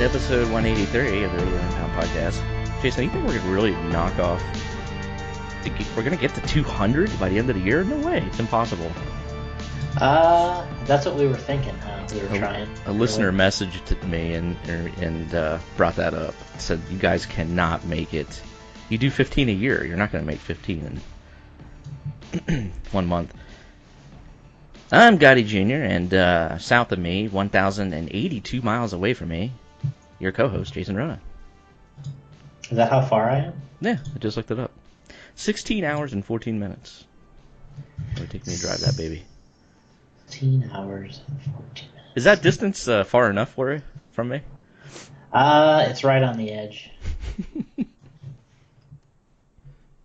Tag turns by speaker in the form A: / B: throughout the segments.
A: episode 183 of the Radio Impound Podcast. Jason, you think we're going to really knock off... We're going to get to 200 by the end of the year? No way. It's impossible.
B: That's what we were thinking, huh? We were trying.
A: A listener messaged me and brought that up. Said, you guys cannot make it. You do 15 a year. You're not going to make 15 in 1 month. I'm Gotti Jr., and south of me, 1,082 miles away from me, your co-host, Jason Ruona.
B: Is that how far I am?
A: Yeah, I just looked it up. 16 hours and 14 minutes. It would take me to drive that baby.
B: 16 hours and 14 minutes.
A: Is that distance far enough from me?
B: It's right on the edge.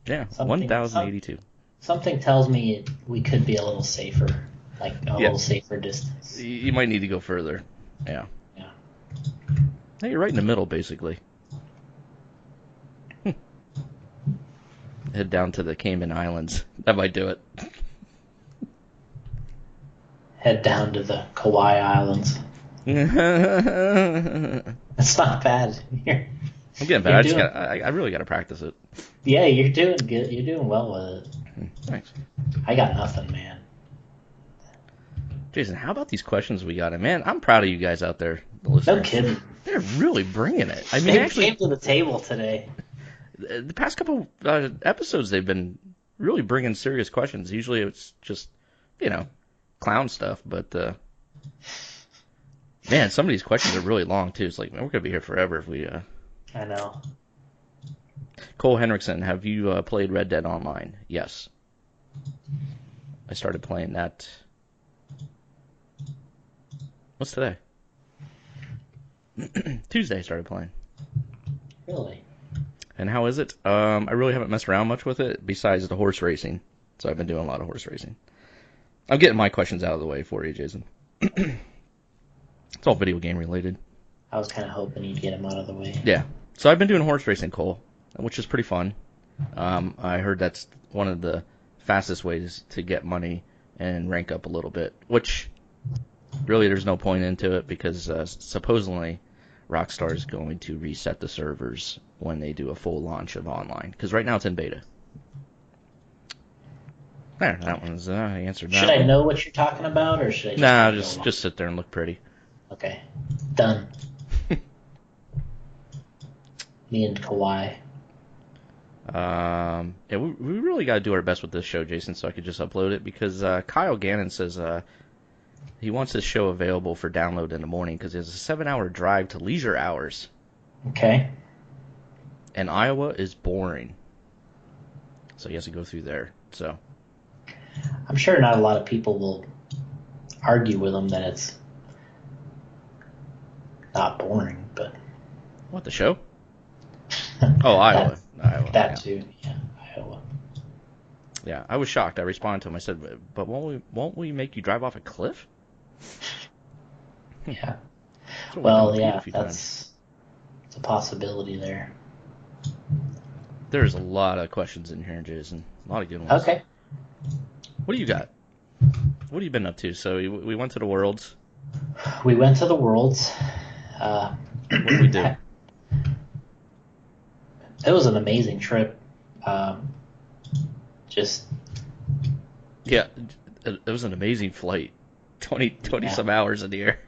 A: Yeah, 1,082.
B: Something tells me we could be a little safer, like a little safer distance.
A: You might need to go further. Yeah.
B: Yeah.
A: Hey, you're right in the middle, basically. Head down to the Cayman Islands. That might do it.
B: Head down to the Kauai Islands. That's not bad.
A: I'm getting better. I really got to practice it.
B: Yeah, you're doing good. You're doing well with it.
A: Thanks.
B: I got nothing, man.
A: Jason, how about these questions we got? And man, I'm proud of you guys out there, the listeners.
B: No kidding.
A: They're really bringing it. I mean,
B: They
A: actually
B: came to the table today.
A: The past couple episodes, they've been really bringing serious questions. Usually it's just, clown stuff. But, man, some of these questions are really long, too. It's like, man, we're going to be here forever if we...
B: I know.
A: Cole Henriksen, have you played Red Dead Online? Yes. I started playing that... What's today? Tuesday I started playing.
B: Really?
A: And how is it? I really haven't messed around much with it besides the horse racing. So I've been doing a lot of horse racing. I'm getting my questions out of the way for you, Jason. It's all video game related.
B: I was kind of hoping you'd get them out of the way.
A: Yeah. So I've been doing horse racing, Cole, which is pretty fun. I heard that's one of the fastest ways to get money and rank up a little bit, which really there's no point into it because supposedly Rockstar is going to reset the servers when they do a full launch of online. Because right now it's in beta. There, that one's answered that.
B: Should I know what you're talking about, or should I
A: just sit there and look pretty.
B: Okay. Done. Me and Kauai.
A: Yeah, we really got to do our best with this show, Jason, so I could just upload it. Because Kyle Gannon says he wants this show available for download in the morning because it's a 7-hour drive to leisure hours.
B: Okay.
A: And Iowa is boring. So he has to go through there. So
B: I'm sure not a lot of people will argue with him that it's not boring, but...
A: What, the show? Oh, Iowa.
B: That too, yeah, Iowa.
A: Yeah, I was shocked. I responded to him. I said, but won't we make you drive off a cliff?
B: Yeah. Well, yeah, that's a possibility there.
A: There's a lot of questions in here, Jason. A lot of good ones.
B: Okay.
A: What do you got? What have you been up to? So we went to the Worlds.
B: We went to the Worlds.
A: What did we do?
B: It was an amazing trip.
A: Yeah, it was an amazing flight. 20 some hours in the air.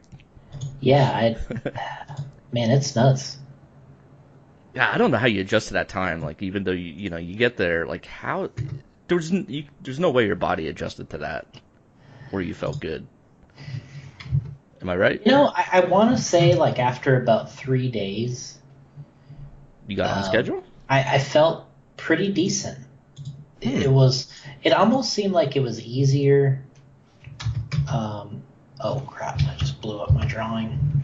B: Yeah, man, it's nuts.
A: Yeah, I don't know how you adjust to that time. Like, even though you get there, like how there's no way your body adjusted to that, where you felt good. Am I right?
B: I want to say like after about 3 days.
A: You got on schedule?
B: I felt pretty decent. It almost seemed like it was easier. Oh crap! I just blew up my drawing.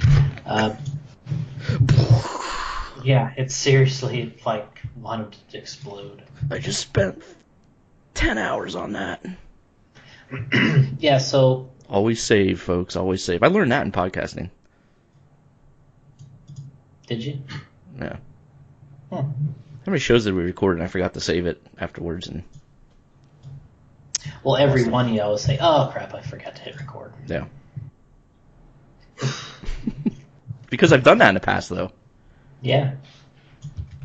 B: Yeah, it seriously like wanted to explode.
A: I just spent 10 hours on that.
B: Yeah, so
A: always save, folks. Always save. I learned that in podcasting.
B: Did you?
A: Yeah. How many shows did we record and I forgot to save it afterwards? And
B: well, every one you always say, "Oh crap, I forgot to hit record."
A: Yeah. Because I've done that in the past, though.
B: Yeah.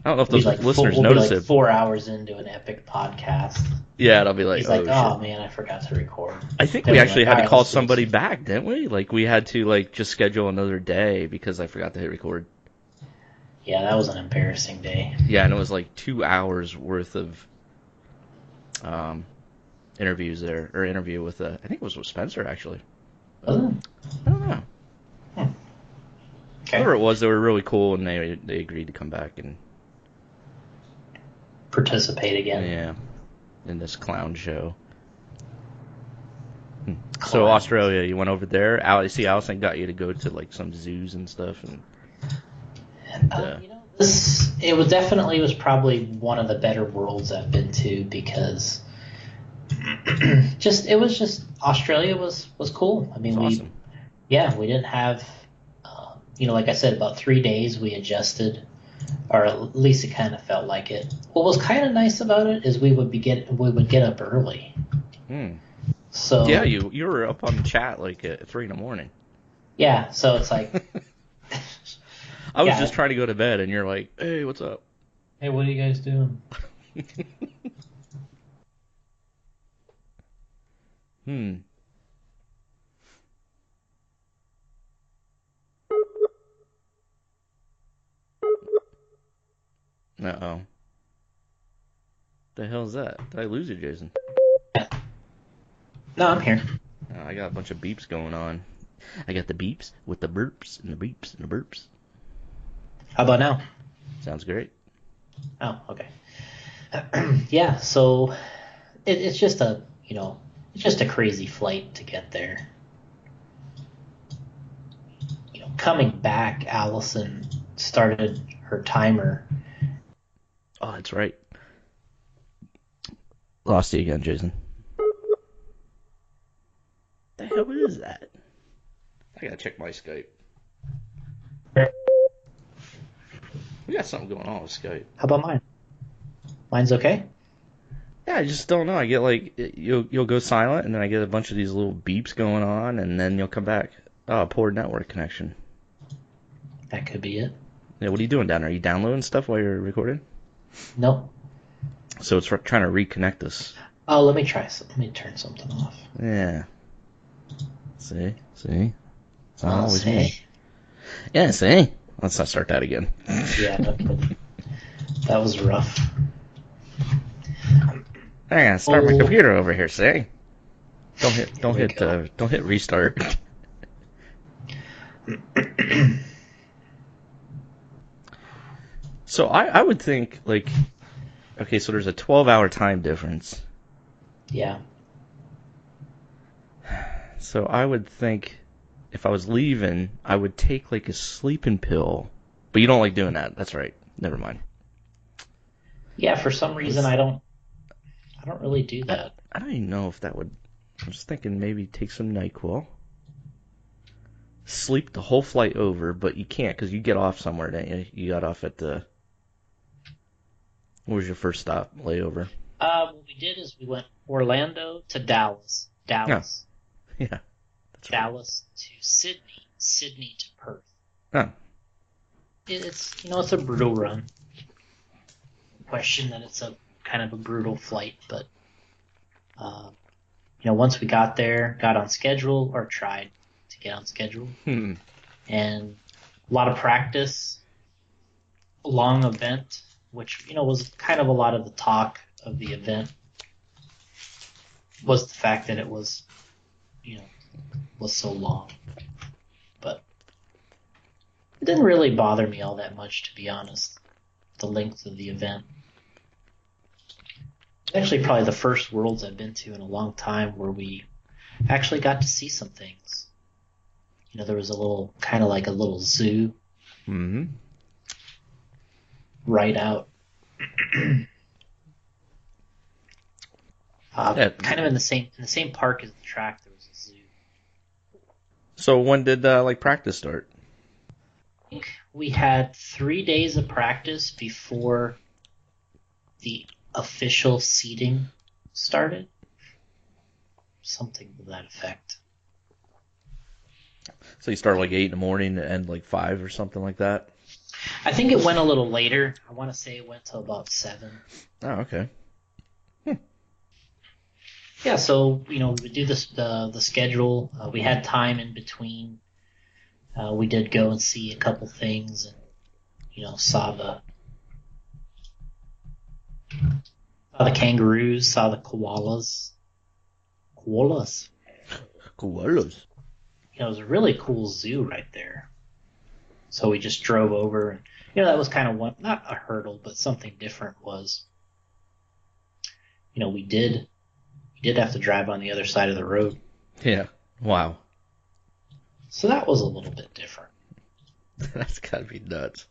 A: I don't know if
B: We'll be
A: those
B: like
A: listeners
B: we'll be
A: notice
B: like
A: it.
B: 4 hours into an epic podcast.
A: Yeah, and I'll be like,
B: He's like,
A: oh, shit.
B: oh man, I forgot to record.
A: I think
B: Then
A: we
B: we're
A: actually
B: like,
A: had
B: all
A: to
B: right,
A: call
B: let's do
A: somebody
B: this.
A: back, didn't we? Like, we had to, like, just schedule another day because I forgot to hit record.
B: Yeah, that was an embarrassing day.
A: Yeah, and it was like 2 hours worth of interviews there, or interview with, I think it was with Spencer, actually.
B: Was it?
A: I don't know.
B: Okay.
A: Whatever it was, they were really cool, and they agreed to come back and
B: Participate again.
A: yeah, in this clown show. So
B: Clowns.
A: Australia, you went over there. I see Allison got you to go to like some zoos and stuff, and
B: It was definitely was probably one of the better worlds I've been to because Australia was cool. I mean,
A: it's awesome.
B: we didn't have like I said, about 3 days we adjusted, or at least it kind of felt like it. What was kind of nice about it is we would get up early. So
A: yeah, you were up on the chat like at 3 a.m.
B: Yeah, so it's like
A: I was just trying to go to bed, and you're like, "Hey, what's up?"
B: Hey, what are you guys doing?
A: Uh-oh. The hell is that? Did I lose you, Jason?
B: No, I'm here.
A: I got a bunch of beeps going on. I got the beeps with the burps and the beeps and the burps.
B: How about now?
A: Sounds great.
B: Oh, okay. Yeah, so it's just a crazy flight to get there. Coming back, Allison started her timer.
A: Oh, that's right. Lost you again, Jason. The hell is that? I gotta check my Skype. We got something going on with Skype.
B: How about mine? Mine's okay?
A: Yeah, I just don't know. I get like you'll go silent, and then I get a bunch of these little beeps going on, and then you'll come back. Oh, poor network connection.
B: That could be it.
A: Yeah, what are you doing down there? Are you downloading stuff while you're recording?
B: Nope.
A: So it's trying to reconnect us.
B: Oh, let me try some. Let me turn something off.
A: Yeah. See? It's not always
B: see.
A: me. Yeah, see? Let's not start that again.
B: Yeah, no kidding. That was rough.
A: I gotta start my computer over here, see? Don't hit restart. So I would think, like, okay, so there's a 12-hour time difference.
B: Yeah.
A: So I would think if I was leaving, I would take, like, a sleeping pill. But you don't like doing that. That's right. Never mind.
B: Yeah, for some reason I don't really do that.
A: I don't even know if that would... I'm just thinking maybe take some NyQuil. Sleep the whole flight over, but you can't because you get off somewhere, don't you? You got off at the... What was your first stop, layover?
B: What we did is we went Orlando to Dallas. Dallas.
A: Oh. Yeah. That's
B: Dallas to Sydney. Sydney to Perth.
A: Oh.
B: It's a brutal run. Question that it's a kind of a brutal flight, but once we got there, got on schedule, or tried to get on schedule, and a lot of practice, a long event, which was kind of a lot of the talk of the event was the fact that it was so long, but it didn't really bother me all that much, to be honest. The length of the event. Actually, probably the first worlds I've been to in a long time where we actually got to see some things. There was a little zoo.
A: Mm-hmm.
B: Right out. Kind of in the same park as the track, there was a zoo.
A: So when did practice start?
B: I think we had 3 days of practice before the official seating started. Something to that effect.
A: So you start like 8 in the morning and end like 5 or something like that?
B: I think it went a little later. I want to say it went till about 7.
A: Oh, okay.
B: Yeah, so we would do this the schedule. We had time in between. We did go and see a couple things, and saw the kangaroos, saw the koalas. Koalas.
A: Koalas.
B: It was a really cool zoo right there. So we just drove over, and that was kind of one, not a hurdle, but something different was, we did have to drive on the other side of the road.
A: Yeah. Wow.
B: So that was a little bit different.
A: That's gotta be nuts.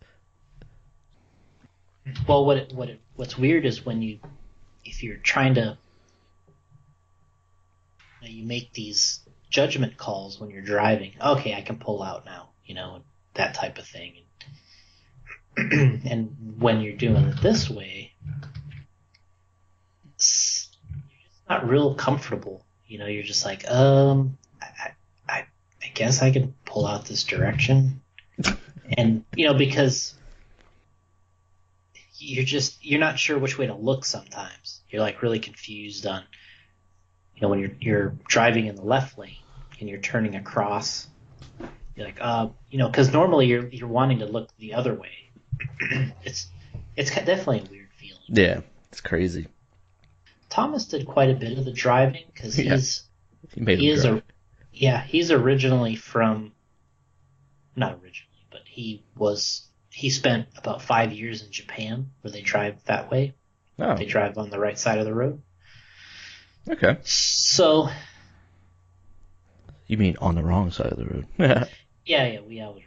B: Well, what's weird is if you're trying to, you make these judgment calls when you're driving. Okay, I can pull out now, that type of thing. And when you're doing it this way, you're just not real comfortable. You're just like, I guess I can pull out this direction. And, because you're not sure which way to look sometimes. You're like really confused on, when you're driving in the left lane and you're turning across, you're like, because normally you're wanting to look the other way. It's definitely a weird feeling.
A: Yeah, it's crazy.
B: Thomas did quite a bit of the driving because he's originally from, not originally, but he spent about 5 years in Japan where they drive that way.
A: Oh.
B: They drive on the right side of the road.
A: Okay.
B: So.
A: You mean on the wrong side of the road?
B: Yeah, we always.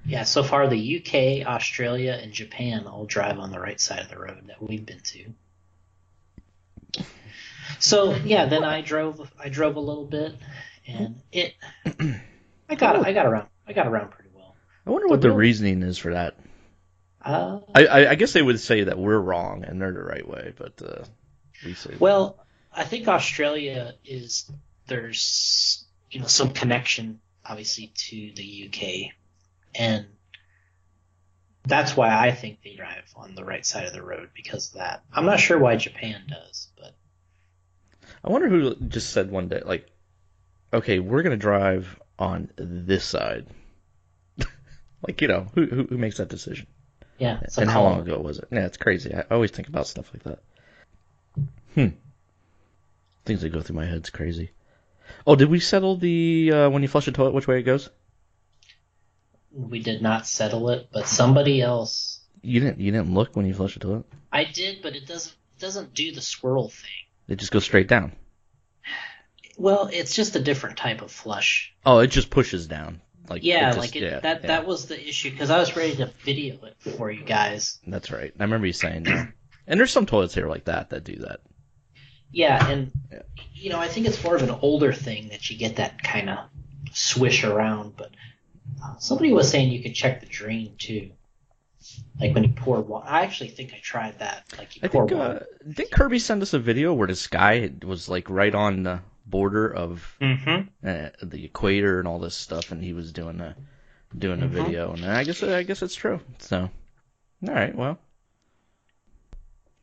B: Yeah, so far the UK, Australia, and Japan all drive on the right side of the road that we've been to. So yeah, then I drove a little bit, and I got around pretty well.
A: I wonder what the reasoning is for that. I guess they would say that we're wrong and they're the right way, but we say.
B: Well, I think Australia there's some connection obviously to the UK. And that's why I think they drive on the right side of the road, because of that. I'm not sure why Japan does, but.
A: I wonder who just said one day, like, okay, we're going to drive on this side. Like, who makes that decision?
B: Yeah.
A: And how long ago was it? Yeah, it's crazy. I always think about stuff like that. Things that go through my head's crazy. Oh, did we settle the, when you flush a toilet, which way it goes?
B: We did not settle it, but somebody else.
A: You didn't look when you flushed the toilet?
B: I did, but it doesn't do the swirl thing.
A: It just goes straight down.
B: Well, it's just a different type of flush.
A: Oh, it just pushes down.
B: That was the issue, because I was ready to video it for you guys.
A: That's right. I remember you saying that. And there's some toilets here like that do that.
B: Yeah, and I think it's more of an older thing that you get that kind of swish around, but somebody was saying you could check the drain too, like when you pour water. I actually think I tried that. Like you pour water.
A: Did Kirby send us a video where this guy was like right on the border of the equator and all this stuff, and he was doing a video, and I guess it's true. So, all right, well,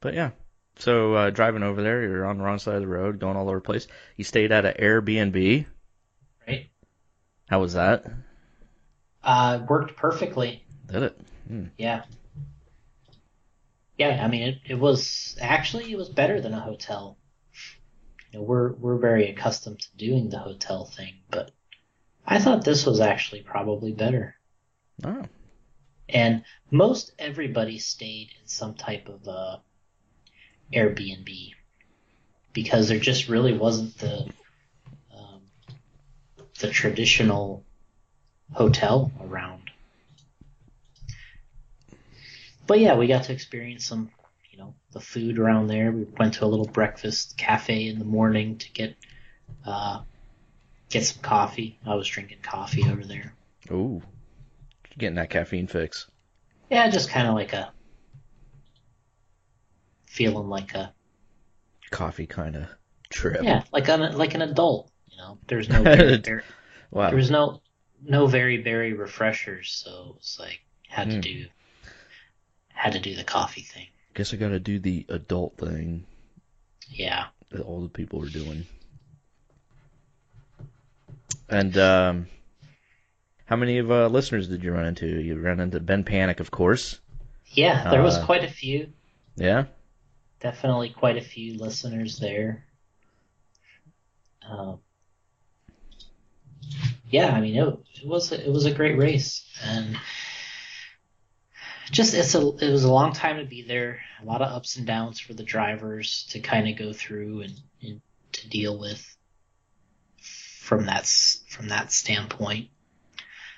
A: but yeah. So driving over there, you're on the wrong side of the road, going all over the place. You stayed at an Airbnb,
B: right?
A: How was that?
B: Worked perfectly.
A: Did it?
B: Yeah. Yeah, I mean, it was better than a hotel. We're very accustomed to doing the hotel thing, but I thought this was actually probably better.
A: Oh.
B: And most everybody stayed in some type of Airbnb, because there just really wasn't the traditional hotel around. But yeah, we got to experience some, the food around there. We went to a little breakfast cafe in the morning to get some coffee. I was drinking coffee over there.
A: Ooh, getting that caffeine fix.
B: Yeah, just kind of feeling like a
A: coffee kind of trip.
B: Yeah, like an adult. There's no very, very there
A: Wow.
B: was no very berry refreshers, so it's like
A: Hmm.
B: had to do the coffee thing.
A: Guess I gotta do the adult thing
B: Yeah.
A: that all the people are doing. And how many of listeners did you run into? You ran into Ben Panic, of course.
B: Yeah, there was
A: Uh,
B: quite a few.
A: yeah.
B: Definitely quite a few listeners there. Um, yeah, I mean it was a great race, and just it was a long time to be there. A lot of ups and downs for the drivers to kind of go through and to deal with from that standpoint.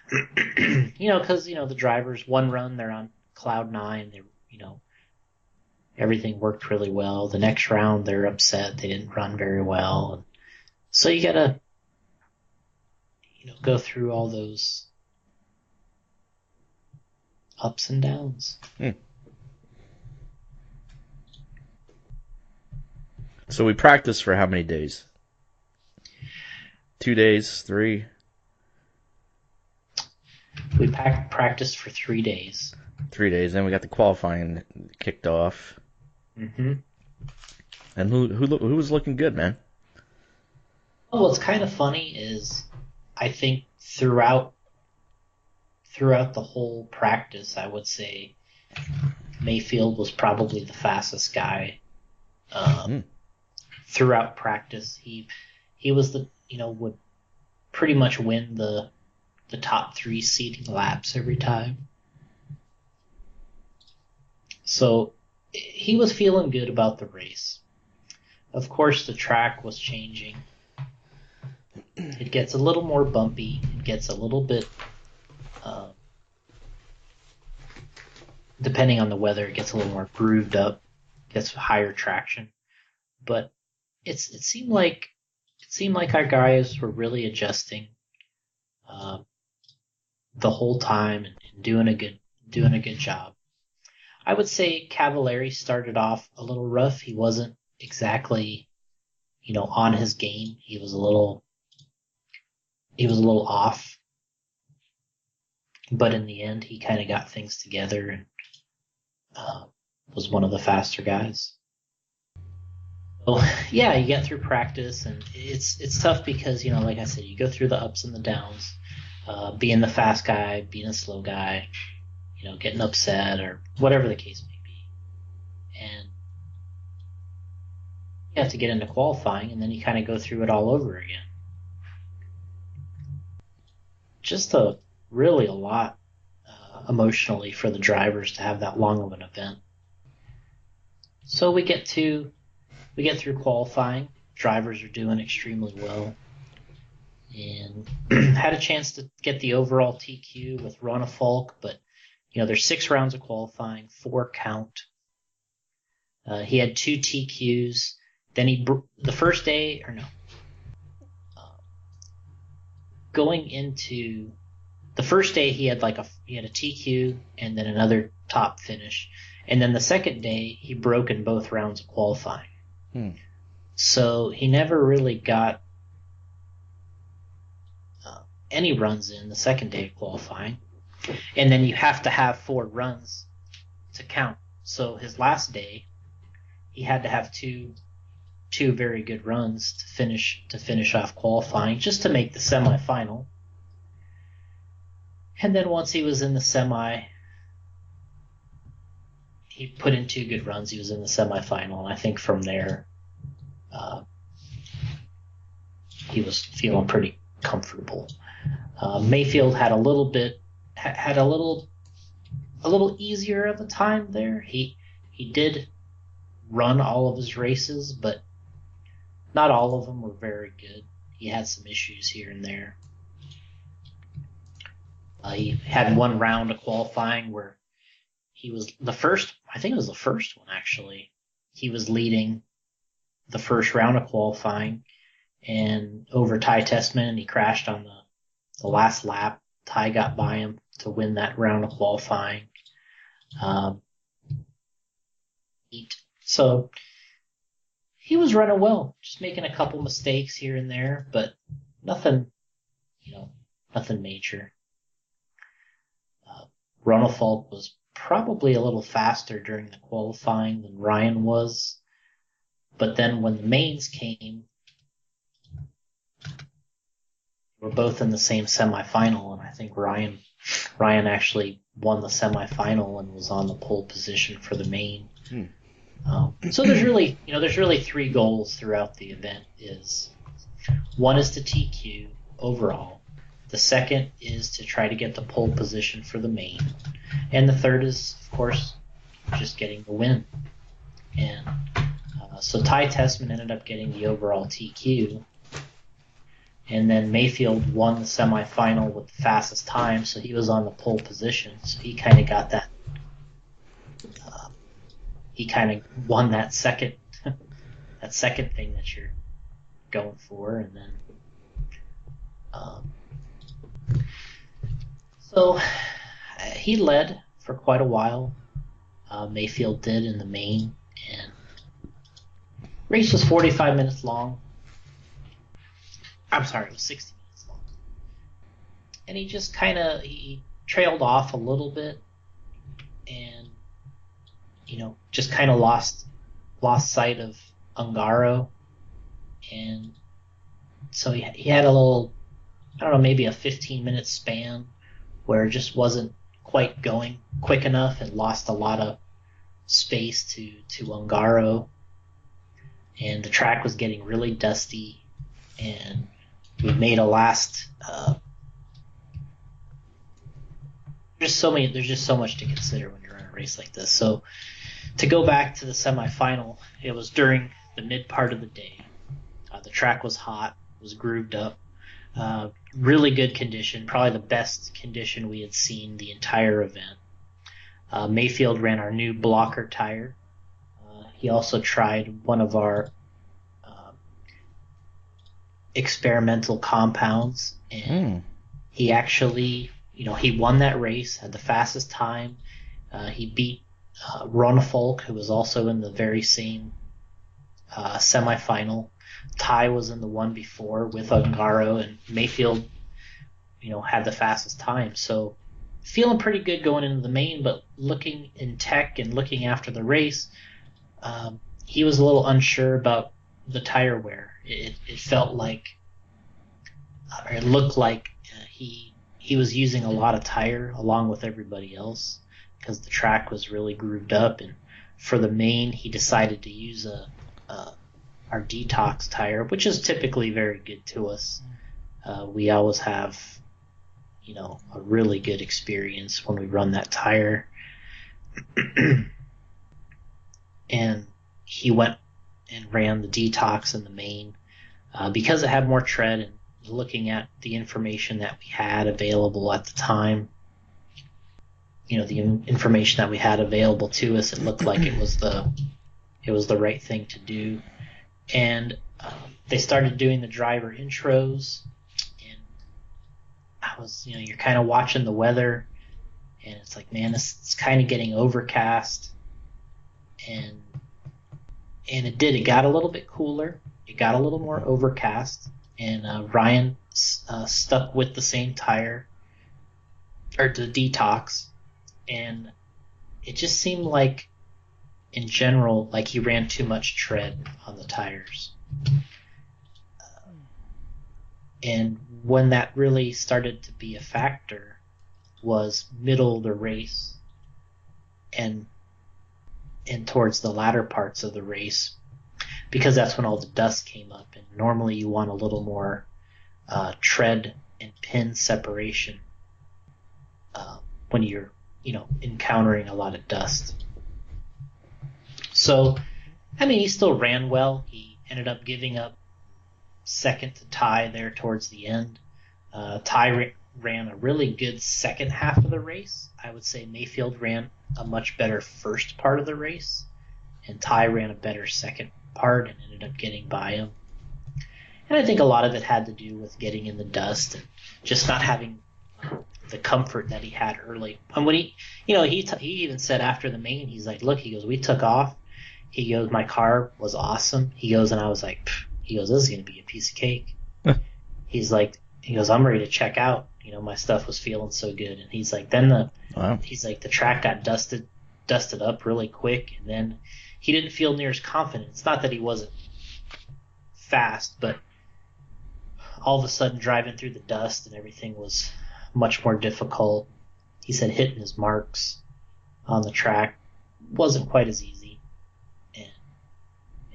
B: Because the drivers one run they're on cloud nine. Everything worked really well. The next round they're upset they didn't run very well. So you gotta go through all those ups and downs.
A: Hmm. So we practiced for how many days? 2 days, three,
B: We practiced for 3 days.
A: 3 days. Then we got the qualifying kicked off.
B: Mm-hmm.
A: And who was looking good, man?
B: Well, what's kind of funny is I think throughout the whole practice, I would say Mayfield was probably the fastest guy.
A: Hmm.
B: Throughout practice, he was would pretty much win the top three seeding laps every time. So he was feeling good about the race. Of course, the track was changing. It gets a little more bumpy. It gets a little bit, depending on the weather, it gets a little more grooved up, gets higher traction. But it seemed like our guys were really adjusting uh, the whole time and doing a good job. I would say Cavallari started off a little rough. He wasn't exactly on his game. He was a little off, but in the end, he kind of got things together and was one of the faster guys. So yeah, you get through practice, and it's tough because like I said, you go through the ups and the downs, being the fast guy, being a slow guy, getting upset or whatever the case may be, and you have to get into qualifying, and then you kind of go through it all over again. Just a lot emotionally for the drivers to have that long of an event. So we get through qualifying. Drivers are doing extremely well, and had a chance to get the overall TQ with Ruona Falk, but there's 6 rounds of qualifying, 4 count. He had 2 TQs. Then the first day or no, going into the first day he had he had a TQ and then another top finish, and then the second day he broke in both rounds of qualifying.
A: Hmm.
B: So he never really got any runs in the second day of qualifying, and then you have to have 4 runs to count. So his last day, he had to have two very good runs to finish off qualifying just to make the semifinal. And then once he was in the semi, he put in 2 good runs. He was in the semifinal, and I think from there, he was feeling pretty comfortable. Mayfield had a little easier of a time there. He did run all of his races, but not all of them were very good. He had some issues here and there. He had 1 round of qualifying where he was the first. I think it was the first one actually. He was leading the first round of qualifying, and over Ty Testman, and he crashed on the last lap. Ty got by him to win that round of qualifying. So He was running well, just making a couple mistakes here and there, but nothing, nothing major. Ruona was probably a little faster during the qualifying than Ryan was, but then when the mains came, we're both in the same semifinal, and I think Ryan actually won the semifinal and was on the pole position for the main. So there's really three goals throughout the event. One is to TQ overall. The second is to try to get the pole position for the main. And the third is, of course, just getting the win. And so Ty Tessman ended up getting the overall TQ. And then Mayfield won the semifinal with the fastest time, so he was on the pole position. So he kind of got that. He kind of won that second thing that you're going for, and then so he led for quite a while. Mayfield did in the main, and race was 45 minutes long. I'm sorry, it was 60 minutes long. And he just he trailed off a little bit, and just kind of lost sight of Ungaro, and so he had a little, I don't know, maybe a 15-minute span where it just wasn't quite going quick enough and lost a lot of space to Ungaro, and the track was getting really dusty, and we made a last. There's just so much to consider when you're in a race like this. So to go back to the semifinal, it was during the mid part of the day. The track was hot, was grooved up, really good condition, probably the best condition we had seen the entire event. Mayfield ran our new blocker tire. He also tried one of our experimental compounds, and he actually, he won that race, had the fastest time. He beat Ruona, who was also in the very same semifinal. Ty was in the one before with Ungaro, and Mayfield, had the fastest time. So feeling pretty good going into the main, but looking in tech and looking after the race, he was a little unsure about the tire wear. It felt like, or it looked like he was using a lot of tire along with everybody else because the track was really grooved up. And for the main, he decided to use our detox tire, which is typically very good to us. We always have, a really good experience when we run that tire. And he went and ran the detox in the main because it had more tread, and looking at the information that we had available at the time, the information that we had available to us, it looked like it was the right thing to do. And they started doing the driver intros, and I was, you're kind of watching the weather, and it's like, man, it's kind of getting overcast, and it got a little bit cooler. It got a little more overcast, and Ryan stuck with the same tire, or the detox, and it just seemed like, in general, like he ran too much tread on the tires. And when that really started to be a factor was middle of the race and towards the latter parts of the race, because that's when all the dust came up, and normally you want a little more tread and pin separation when you're encountering a lot of dust. So, he still ran well. He ended up giving up second to Ty there towards the end. Ty ran a really good second half of the race. I would say Mayfield ran a much better first part of the race, and Ty ran a better second part and ended up getting by him. And I think a lot of it had to do with getting in the dust and just not having the comfort that he had early. And when he even said after the main, he's like, look, he goes, we took off. He goes, my car was awesome. He goes, and I was like, pfft. He goes, this is going to be a piece of cake. He goes, I'm ready to check out. My stuff was feeling so good. And he's like, the track got dusted up really quick. And then he didn't feel near as confident. It's not that he wasn't fast, but all of a sudden driving through the dust and everything was much more difficult. He said hitting his marks on the track wasn't quite as easy.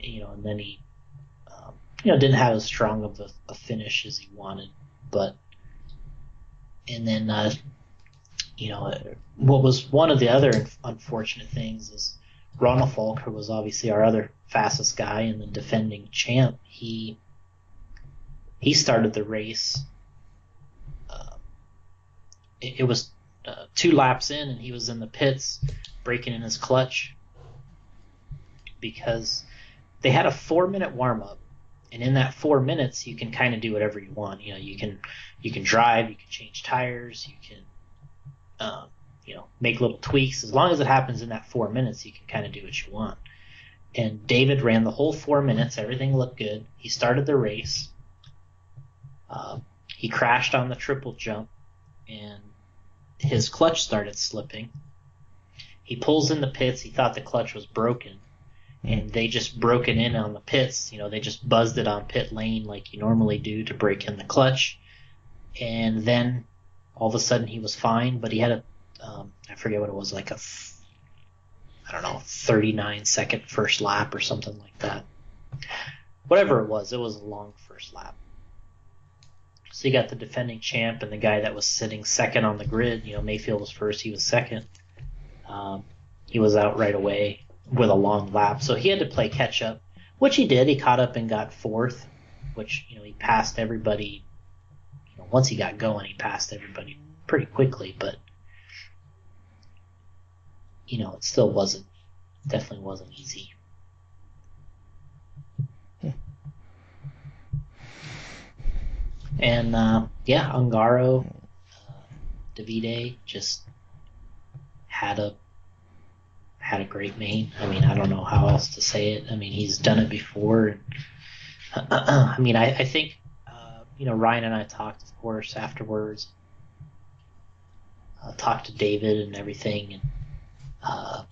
B: And then he, didn't have as strong of a finish as he wanted. And then, what was one of the other unfortunate things is Ronald Falk, who was obviously our other fastest guy and the defending champ, he started the race. It was 2 laps in, and he was in the pits breaking in his clutch because they had a 4-minute warm-up. And in that 4 minutes, you can kind of do whatever you want. You can drive, you can change tires, you can, make little tweaks. As long as it happens in that 4 minutes, you can kind of do what you want. And David ran the whole 4 minutes. Everything looked good. He started the race. He crashed on the triple jump, and his clutch started slipping. He pulls in the pits. He thought the clutch was broken. And they just broke it in on the pits. They just buzzed it on pit lane like you normally do to break in the clutch. And then all of a sudden he was fine, but he had I forget what it was, like 39-second first lap or something like that. Whatever it was a long first lap. So you got the defending champ and the guy that was sitting second on the grid. Mayfield was first, he was second. He was out right away with a long lap, so he had to play catch up, which he did. He caught up and got 4th, which he passed everybody. Once he got going, he passed everybody pretty quickly, but it still definitely wasn't easy. And Ungaro, Davide just had a great main. I don't know how else to say it. He's done it before. I think, Ryan and I talked, of course, afterwards. Talked to David and everything. And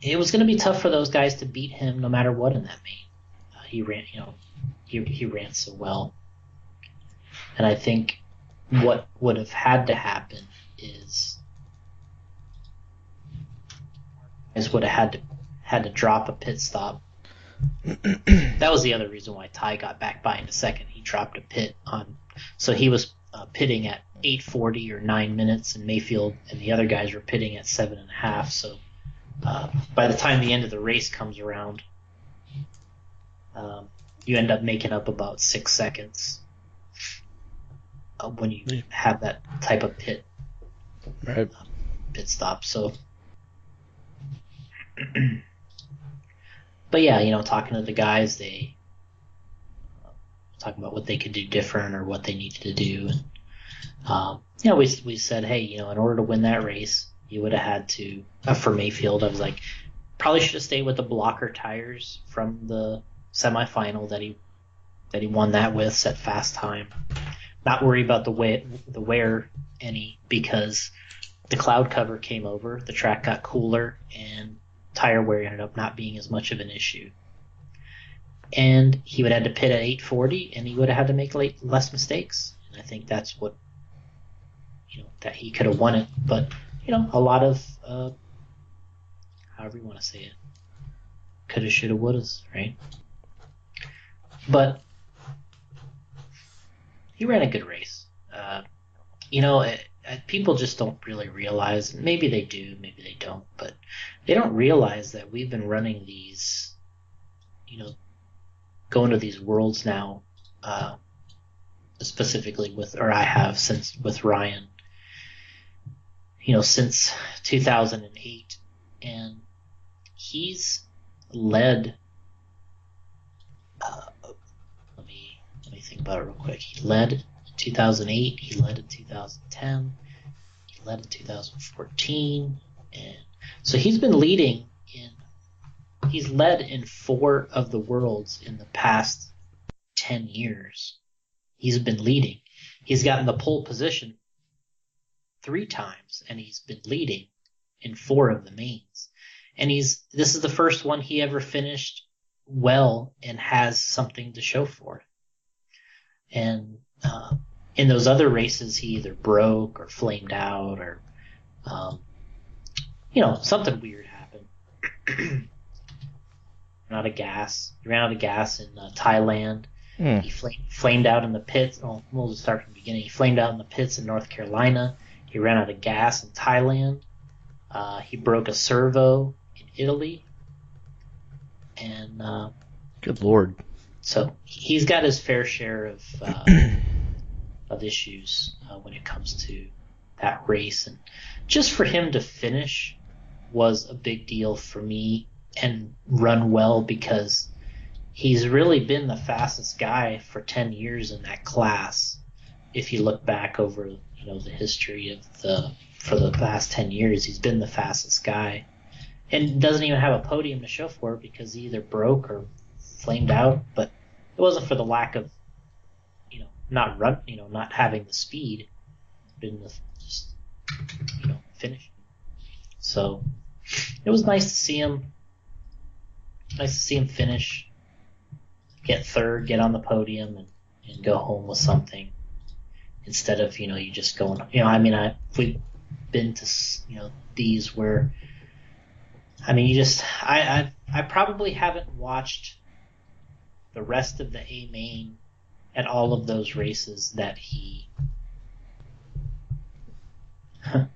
B: it was going to be tough for those guys to beat him no matter what in that main. He ran, he ran so well. And I think what would have had to happen is would have had to drop a pit stop. That was the other reason why Ty got back by in a second. He dropped a pit on, so he was pitting at 8:40 or 9 minutes, and Mayfield and the other guys were pitting at 7.5. So by the time the end of the race comes around, you end up making up about 6 seconds when you have that type of pit stop. So. But yeah, talking to the guys, they talking about what they could do different or what they needed to do. And we said, hey, in order to win that race, you would have had to. For Mayfield, I was like, probably should have stayed with the blocker tires from the semifinal that he won that with, set fast time. Not worry about the wear any, because the cloud cover came over, the track got cooler, and tire wear ended up not being as much of an issue. And he would have had to pit at 8:40, and he would have had to make less mistakes. And I think that's what, that he could have won it. But, a lot of, however you want to say it, coulda, shoulda, wouldas, right? But he ran a good race. People just don't really realize, maybe they do, maybe they don't, but they don't realize that we've been running these, going to these worlds now, specifically I have with Ryan, since 2008, and he's led, let me think about it real quick. He led in 2008, he led in 2010, he led in 2014, and so he's been leading in he's led in 4 of the worlds in the past 10 years. He's been leading. He's gotten the pole position 3 times, and he's been leading in 4 of the mains. And this is the first one he ever finished well and has something to show for it. And in those other races, he either broke or flamed out or, something weird happened. Ran out of gas. He ran out of gas in Thailand. He flamed out in the pits. Oh, we'll just start from the beginning. He flamed out in the pits in North Carolina. He ran out of gas in Thailand. He broke a servo in Italy. And
A: good Lord.
B: So he's got his fair share of issues when it comes to that race. And just for him to finish was a big deal for me and run well, because he's really been the fastest guy for 10 years in that class. If you look back over, the history for the past 10 years, he's been the fastest guy, and doesn't even have a podium to show for it because he either broke or flamed out. But it wasn't for the lack of, not having the speed, been just, finishing. So it was nice to see him. Nice to see him finish, get third, get on the podium, and go home with something, instead of you just going. We've been to these where, I probably haven't watched the rest of the A main at all of those races that he had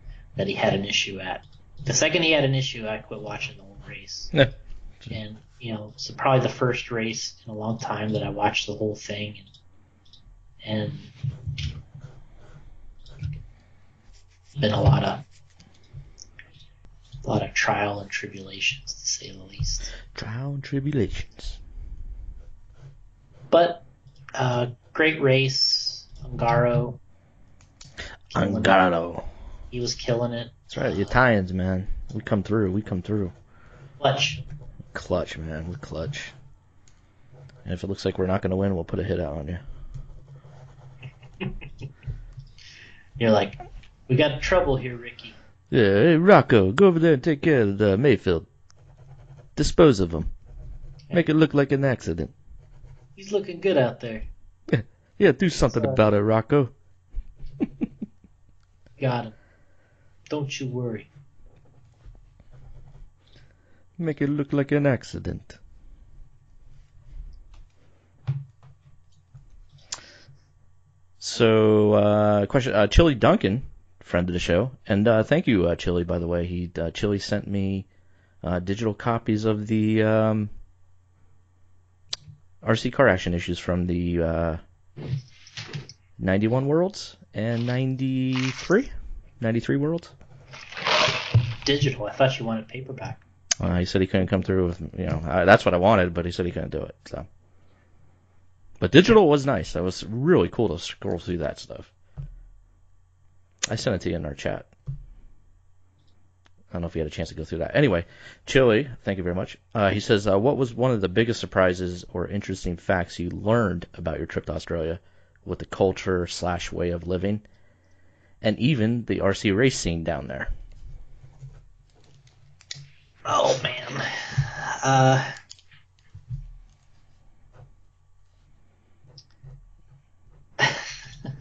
B: an issue at. The second he had an issue, I quit watching the whole race.
A: Yeah.
B: And, so probably the first race in a long time that I watched the whole thing. And been a lot of trial and tribulations, to say the least.
A: Trial and tribulations.
B: But, great race. Angaro. He was killing it.
A: That's right, the Italians, man. We come through. Clutch, man. We're clutch. And if it looks like we're not going to win, we'll put a hit out on you.
B: You're like, we got trouble here, Ricky.
A: Yeah, hey, Rocco, go over there and take care of the Mayfield. Dispose of him. Make it look like an accident.
B: He's looking good out there.
A: Yeah, do something about it, Rocco.
B: Got him. Don't you worry.
A: Make it look like an accident. So, question, Chili Duncan, friend of the show, and thank you, Chili, by the way. Chili sent me digital copies of the RC car action issues from the 91 Worlds and 93 Worlds.
B: Digital. I thought you wanted paperback.
A: He said he couldn't come through with, that's what I wanted, but he said he couldn't do it. So, but digital was nice. That was really cool to scroll through that stuff. I sent it to you in our chat. I don't know if you had a chance to go through that. Anyway, Chili, thank you very much. He says, what was one of the biggest surprises or interesting facts you learned about your trip to Australia with the culture / way of living, and even the RC race scene down there?
B: Oh, man.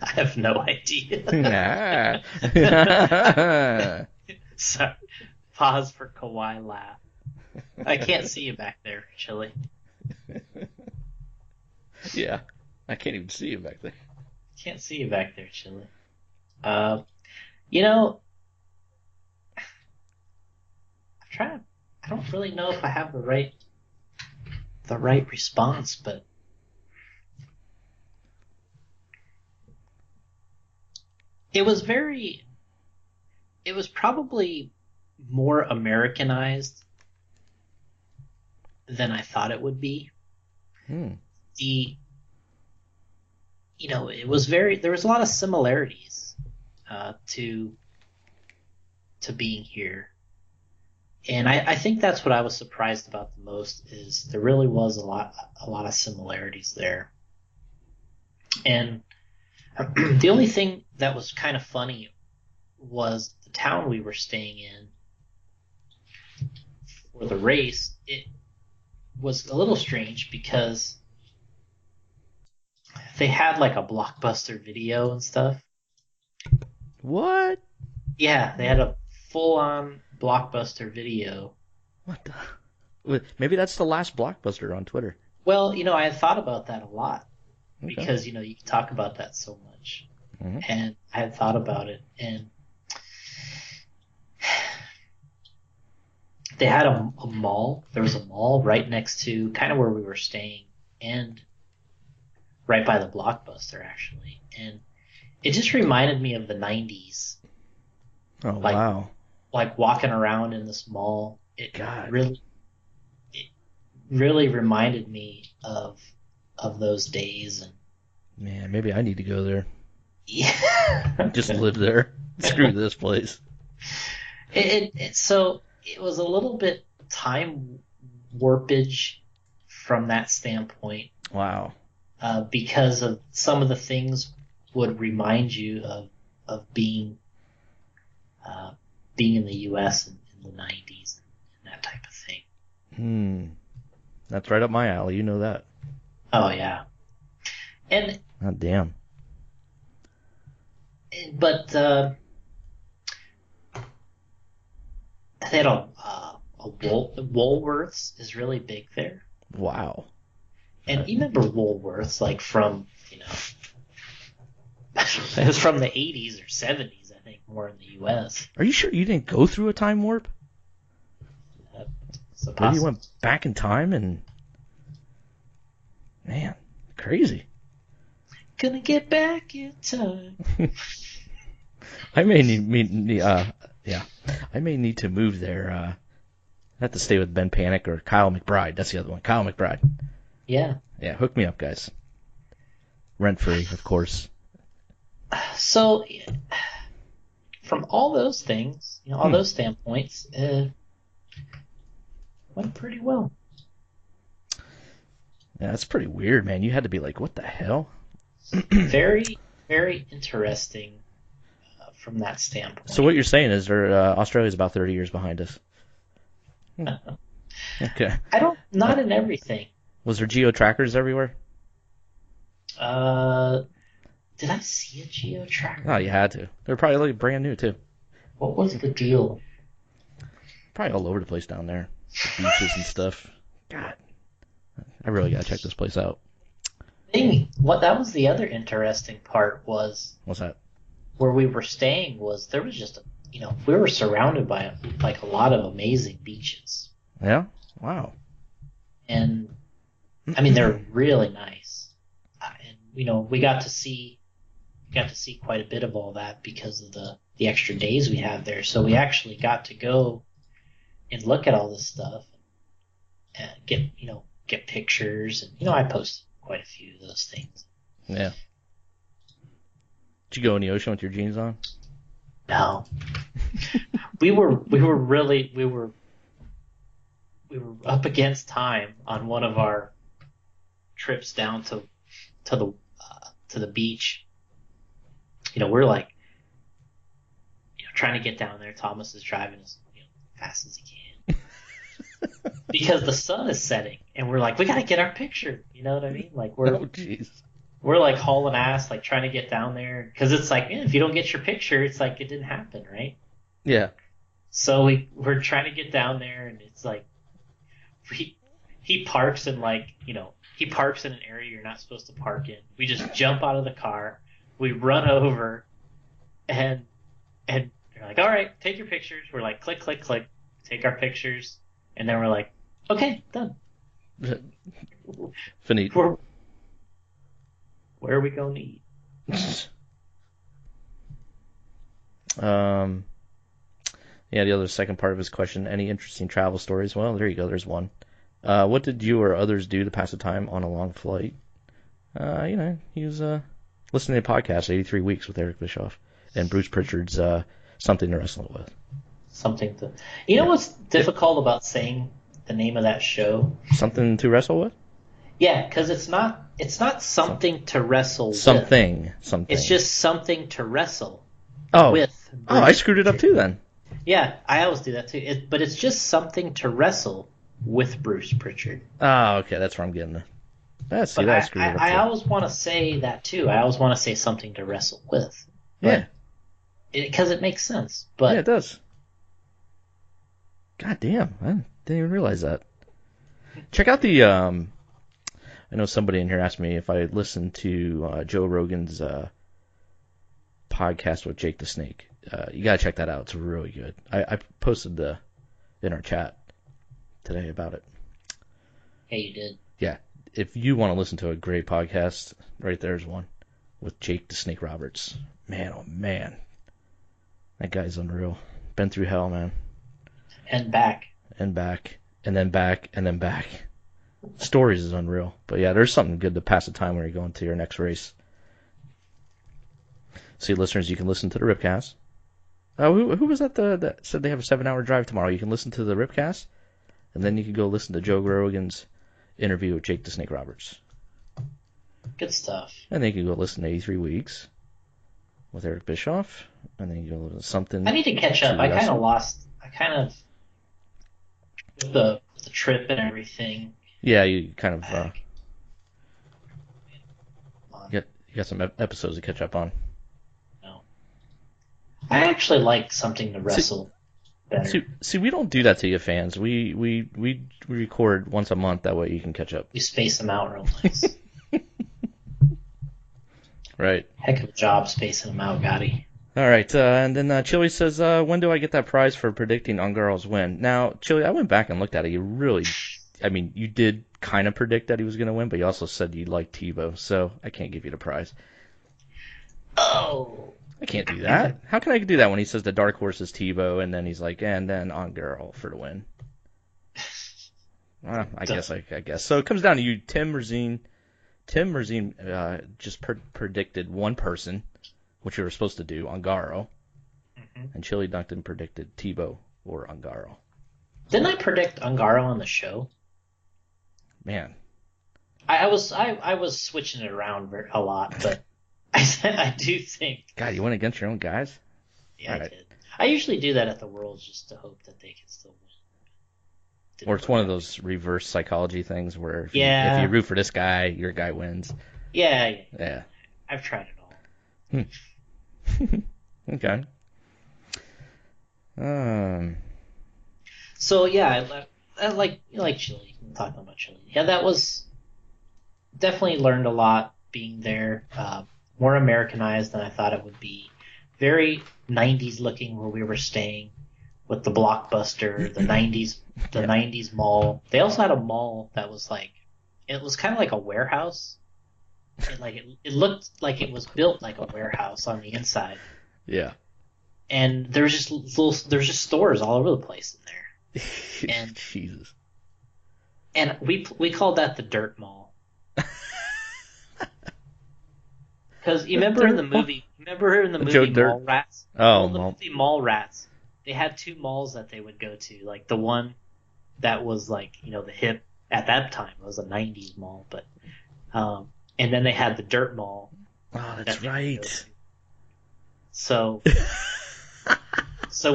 B: I have no idea. Sorry. Pause for Kawhi laugh. I can't see you back there, Chili.
A: Yeah, I can't even see you back there.
B: Can't see you back there, Chili. I don't really know if I have the right response, but it was probably more Americanized than I thought it would be. It was there was a lot of similarities to being here. And I think that's what I was surprised about the most is there really was a lot of similarities there. And the only thing that was kind of funny was the town we were staying in for the race. It was a little strange because they had like a Blockbuster video and stuff.
A: What?
B: Yeah, they had a full-on Blockbuster video.
A: What the? Maybe that's the last Blockbuster on Twitter.
B: Well, I had thought about that a lot
A: Okay.
B: because you talk about that so much,
A: Hmm.
B: and I had thought about it, and they had a mall. There was a mall right next to kind of where we were staying, and right by the Blockbuster actually, and it just reminded me of the '90s,
A: Oh
B: like
A: wow.
B: walking around in this mall.
A: God.
B: It really reminded me of those days, and
A: Man, maybe I need to go there.
B: yeah.
A: Just live there. Screw this place.
B: So it was a little bit time warpage from that standpoint,
A: Wow.
B: because of some of the things would remind you of uh, being in the U.S. in the '90s and that type of thing.
A: Hmm. That's right up my alley. You know that.
B: Oh yeah, and
A: God damn.
B: but they had Woolworths is really big there,
A: Wow.
B: and you remember Woolworths like from it was from the '80s or '70s, I think, more in the U.S.
A: Are you sure you didn't go through a time warp?
B: So
A: Maybe you went back in time and... Man, crazy.
B: Gonna get back in time.
A: I may yeah. I may need to move there. I have to stay with Ben Panic or Kyle McBride. That's the other one. Kyle McBride.
B: Yeah.
A: Yeah, hook me up, guys. Rent free, of course.
B: So, from all those things, all those standpoints, went pretty well.
A: Yeah, that's pretty weird, man. You had to be like, what the hell?
B: Very, very interesting from that standpoint.
A: So what you're saying is Australia's about 30 years behind us. Okay.
B: Not in everything.
A: Was there geo trackers everywhere?
B: Did I see a geo tracker?
A: Oh, you had to. They're probably like brand new too.
B: What was the deal?
A: Probably all over the place down there. The beaches and stuff. God. I really gotta check this place out.
B: That was the other interesting part was
A: What's that?
B: where we were staying was there was just we were surrounded by like a lot of amazing beaches,
A: Yeah? Wow.
B: and I mean they're really nice, and we got to see quite a bit of all that because of the extra days we had there. So we actually got to go and look at all this stuff and get pictures, and I posted quite a few of those things.
A: Yeah. Did you go in the ocean with your jeans on?
B: No, we were up against time on one of our trips down to the beach. We're like trying to get down there. Thomas is driving as fast as he can because the sun is setting, and we're like, we got to get our picture. You know what I mean? Like
A: Oh, jeez.
B: we're like hauling ass, like trying to get down there because it's like, if you don't get your picture, it's like it didn't happen, right?
A: Yeah.
B: So we're trying to get down there, and it's like he parks in he parks in an area you're not supposed to park in. We just jump out of the car, we run over, and they're like, all right, take your pictures. We're like, click, click, click, take our pictures, and then we're like, okay, done.
A: Finito.
B: Where are we going to eat?
A: Yeah, the other second part of his question, any interesting travel stories? Well, there you go, there's one. What did you or others do to pass the time on a long flight? He was listening to podcasts 83 Weeks with Eric Bischoff and Bruce Pritchard's Something to Wrestle With.
B: Something to. You know what's difficult about saying the name of that show?
A: Something to wrestle with?
B: Yeah, because it's not something to wrestle with.
A: Something.
B: It's just something to wrestle
A: Oh.
B: with.
A: Oh, I screwed it up too then.
B: Yeah, I always do that too. But it's just something to wrestle with Bruce Pritchard.
A: Oh, okay, that's where I'm getting it. I screwed it up too.
B: I always want to say that too. I always want to say something to wrestle with. But because it makes sense. But
A: yeah, it does. God damn, I didn't even realize that. Check out the. I know somebody in here asked me if I listened to Joe Rogan's podcast with Jake the Snake. You gotta check that out. It's really good. I posted in our chat today about it.
B: Yeah, you did.
A: Yeah, if you want to listen to a great podcast, right there's one with Jake the Snake Roberts. Man, oh man, that guy's unreal. Been through hell, man.
B: And back.
A: And back. And then back. And then back. Stories is unreal. But yeah, there's something good to pass the time when you're going to your next race. See, listeners, you can listen to the Ripcast. Who was that said they have a 7-hour drive tomorrow? You can listen to the Ripcast, and then you can go listen to Joe Rogan's interview with Jake the Snake Roberts.
B: Good stuff.
A: And then you can go listen to 83 Weeks with Eric Bischoff, and then you go listen to something.
B: I need to catch up. I kind of with the trip and everything.
A: Yeah, you kind of you got some episodes to catch up on.
B: No, I actually like something to wrestle better.
A: See, we don't do that to you fans. We record once a month. That way you can catch up.
B: We space them out real nice.
A: Right.
B: Heck of a job spacing them out, Gotti.
A: All right, and then Chili says, when do I get that prize for predicting Ungarl's win? Now, Chili, I went back and looked at it. You did kind of predict that he was going to win, but you also said you liked Tebow, so I can't give you the prize.
B: Oh.
A: I can't do that. How can I do that when he says the dark horse is Tebow, and then he's like, and then Ungarl for the win? I guess. So it comes down to you, Tim Merzine. Tim Merzine just predicted one person, which you were supposed to do, Ungaro. Mm-hmm. And Chili Duncan predicted Tebow or Ungaro.
B: Didn't I predict Ungaro on the show?
A: Man.
B: I was switching it around a lot, but I do think...
A: God, you went against your own guys?
B: Yeah, I did. I usually do that at the Worlds just to hope that they can still win.
A: Or it's one of those reverse psychology things where if you root for this guy, your guy wins.
B: Yeah.
A: I've
B: tried it
A: all. Okay.
B: So yeah, I like Chile. Talking about Chile. Yeah, that was definitely learned a lot being there. More Americanized than I thought it would be. Very 90s looking where we were staying with the Blockbuster, the 90s mall. They also had a mall that was it was kind of like a warehouse. It looked like it was built like a warehouse on the inside.
A: Yeah.
B: And there's just stores all over the place in there. And
A: Jesus.
B: And we called that the Dirt Mall. Because you remember in the movie Mallrats?
A: Oh,
B: the movie Mallrats. They had two malls that they would go to. Like the one that was the hip at that time. It was a 90s mall, but and then they had the Dirt Mall.
A: Oh, that's right.
B: So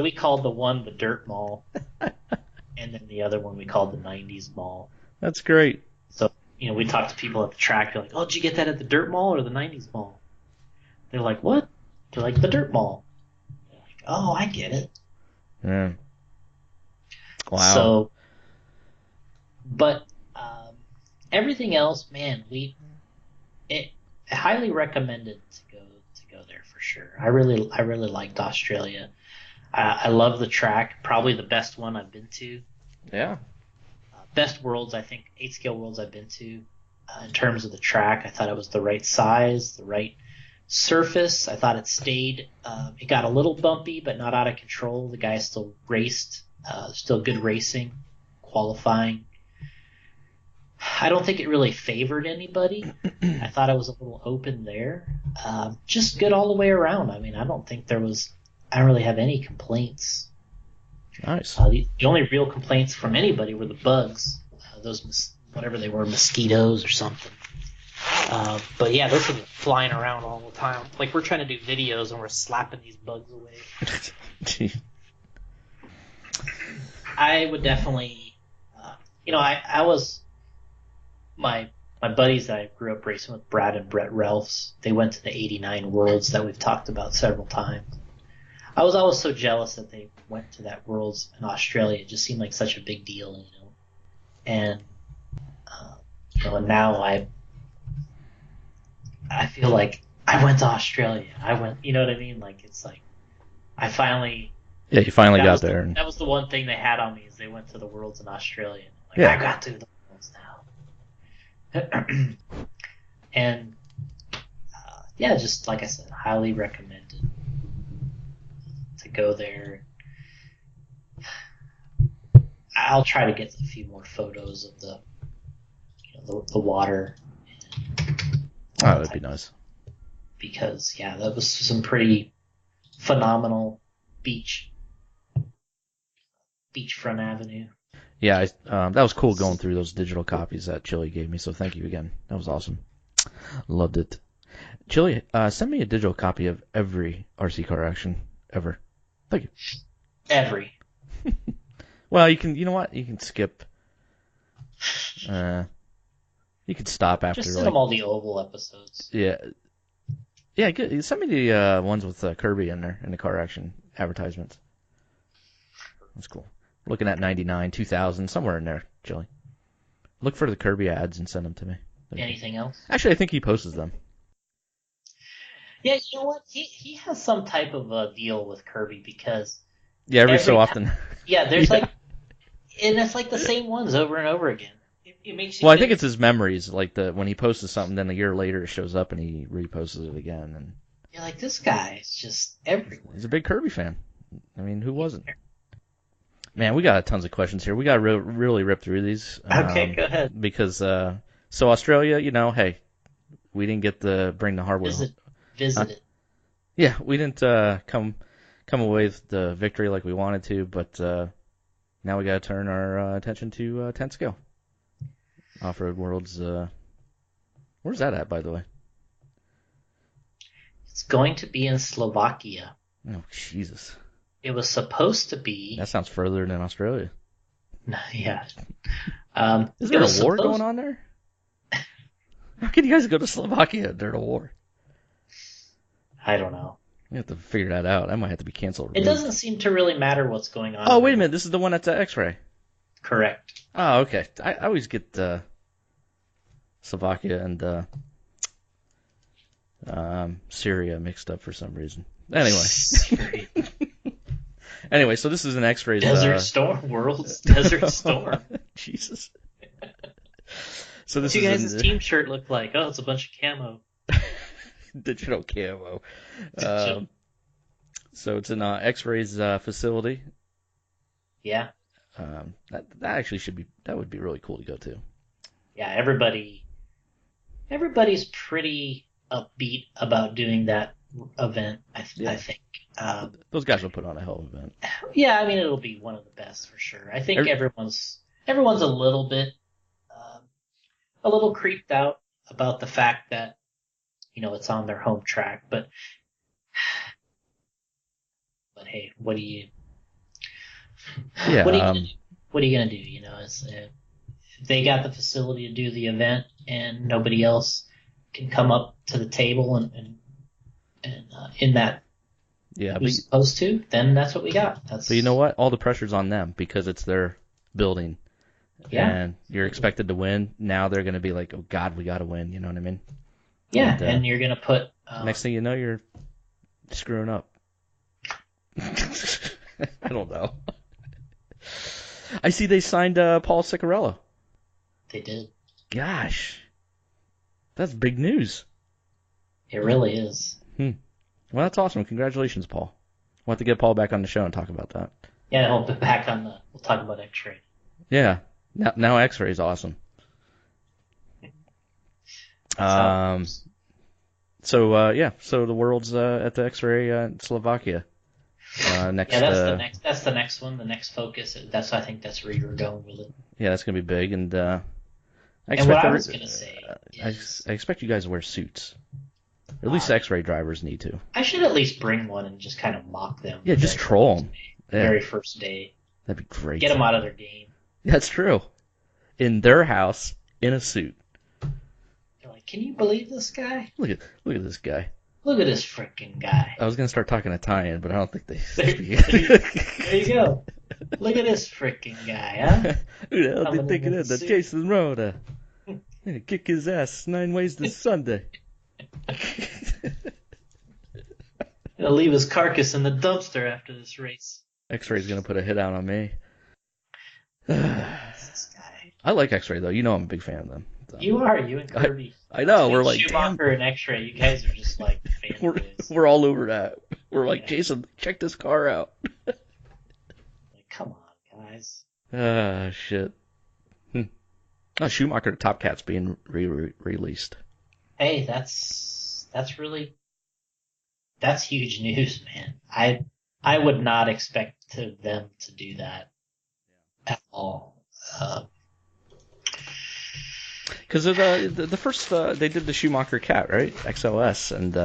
B: we called the one the Dirt Mall, and then the other one we called the 90s Mall.
A: That's great.
B: So, we talked to people at the track. They're like, oh, did you get that at the Dirt Mall or the 90s Mall? They're like, what? They're like, the Dirt Mall. They're like, oh, I get it.
A: Yeah. Wow.
B: So, but everything else, man, I highly recommended to go there for sure. I really liked Australia. I love the track, probably the best one I've been to.
A: Yeah.
B: Best Worlds, I think, 8-scale Worlds I've been to. In terms of the track, I thought it was the right size, the right surface. I thought it stayed. It got a little bumpy, but not out of control. The guy still raced. Still good racing, qualifying. I don't think it really favored anybody. I thought it was a little open there. Just good all the way around. I mean, I don't really have any complaints
A: Nice.
B: The only real complaints from anybody were the bugs, whatever they were, mosquitoes or something. But yeah, those are flying around all the time. Like we're trying to do videos and we're slapping these bugs away. I would definitely, I was my buddies that I grew up racing with, Brad and Brett Ralphs. They went to the '89 Worlds that we've talked about several times. I was always so jealous that they went to that Worlds in Australia. It just seemed like such a big deal, And and now I feel like I went to Australia. You know what I mean? Like it's like I finally.
A: Yeah, you finally got there.
B: That was the one thing they had on me is they went to the Worlds in Australia. Like
A: yeah.
B: I got to the Worlds now. And just like I said, highly recommended to go there. I'll try to get a few more photos of the water.
A: Oh, that'd be nice.
B: Because that was some pretty phenomenal beachfront avenue.
A: Yeah, that was cool going through those digital copies that Chili gave me. So thank you again. That was awesome. Loved it. Chili, send me a digital copy of every RC car action ever. Thank you.
B: Every.
A: Well, you know what? You can skip. You could stop after.
B: Just send them all the oval episodes.
A: Yeah. Yeah, good. Send me the ones with Kirby in there in the car action advertisements. That's cool. Looking at 99, 2000, somewhere in there, Chili. Look for the Kirby ads and send them to me.
B: Anything else?
A: Actually, I think he posts them.
B: Yeah, you know what? He has some type of a deal with Kirby because...
A: Yeah, every so often.
B: Yeah, there's and it's like the same ones over and over again. It makes you
A: Well, I think it's his memories. Like when he posts something, then a year later it shows up and he reposts it again. And
B: you're like, this guy is just everywhere.
A: He's a big Kirby fan. I mean, who wasn't? Man, we got tons of questions here. We got to really rip through these.
B: Okay, go ahead.
A: Because, so Australia, hey, we didn't get to bring the hardware.
B: Visit it.
A: Yeah, we didn't come away with the victory like we wanted to, but now we got to turn our attention to 10 scale. Off-Road Worlds. Where's that at, by the way?
B: It's going to be in Slovakia.
A: Oh, Jesus.
B: It was supposed to be...
A: That sounds further than Australia.
B: Yeah.
A: Is there a war going on there? How can you guys go to Slovakia during a war?
B: I don't know.
A: You have to figure that out. That might have to be canceled.
B: It doesn't seem to really matter what's going on.
A: Oh, wait a minute. This is the one that's at X-Ray.
B: Correct.
A: Oh, okay. I always get Slovakia and Syria mixed up for some reason. Anyway. Anyway, so this is an X-Rays.
B: Desert Storm, World's Desert Storm.
A: Jesus. So this
B: what you guys' team shirt look like? Oh, it's a bunch of camo.
A: Digital camo. So it's an X-Rays facility.
B: Yeah.
A: That actually would be really cool to go to.
B: Yeah, everybody's pretty upbeat about doing that event. I think
A: those guys will put on a hell of an event.
B: Yeah, I mean it'll be one of the best for sure. I think everyone's a little bit a little creeped out about the fact that it's on their home track, but hey, what are you gonna do? They got the facility to do the event, and nobody else can come up to the table and in that.
A: Yeah,
B: who's supposed to? Then that's what we got.
A: But you know what? All the pressure's on them because it's their building.
B: Yeah.
A: And you're expected to win. Now they're going to be like, oh God, we got to win. You know what I mean?
B: Yeah, and you're going to put...
A: next thing you know, you're screwing up. I don't know. I see they signed Paul Ciccarello.
B: They did.
A: Gosh. That's big news.
B: It really is.
A: Well, that's awesome. Congratulations, Paul. We'll have to get Paul back on the show and talk about that.
B: Yeah, he'll be back we'll talk about X-Ray.
A: Yeah. Now X-Ray is awesome. So the World's at the X-Ray in Slovakia.
B: Yeah,
A: next.
B: that's the next. That's the next one. The next focus. I think that's where you were going with it.
A: Yeah, that's gonna be big, and I
B: And what
A: expect
B: I was gonna say
A: I
B: is,
A: expect you guys to wear suits. At least
B: uh,
A: X-ray drivers need to.
B: I should at least bring one and just kind of mock them
A: Yeah,
B: the
A: just
B: very
A: troll
B: first
A: them.
B: day. The
A: Yeah,
B: very first day.
A: that'd be
B: Get
A: great.
B: them out of their game.
A: That's true. In their house, in a suit.
B: They're like, can you believe this guy?
A: Look at this guy.
B: Look at this freaking guy.
A: I was gonna start talking Italian, but I don't think they speak.
B: There you go. Look at this freaking guy, huh?
A: Who the hell
B: Coming
A: did
B: in
A: think of
B: with
A: that?
B: the suit.
A: Jason Ruona. Kick his ass 9 ways to Sunday.
B: Gonna leave his carcass in the dumpster after this race.
A: X-Ray's gonna put a hit out on me.
B: This guy.
A: I like X-Ray though. You know I'm a big fan of them. So.
B: You and Kirby.
A: I know. We're
B: Between
A: like,
B: Schumacher
A: damn.
B: and X-Ray. You guys are just like fanboys.
A: We're all over that. We're like,
B: Yeah.
A: Jason, check this car out.
B: Like, come on, guys.
A: Ah, shit. Oh, Schumacher Top Cat's being released.
B: Hey, that's huge news, man. I would not expect them to do that at all.
A: Because the first they did the Schumacher Cat, right? XLS, and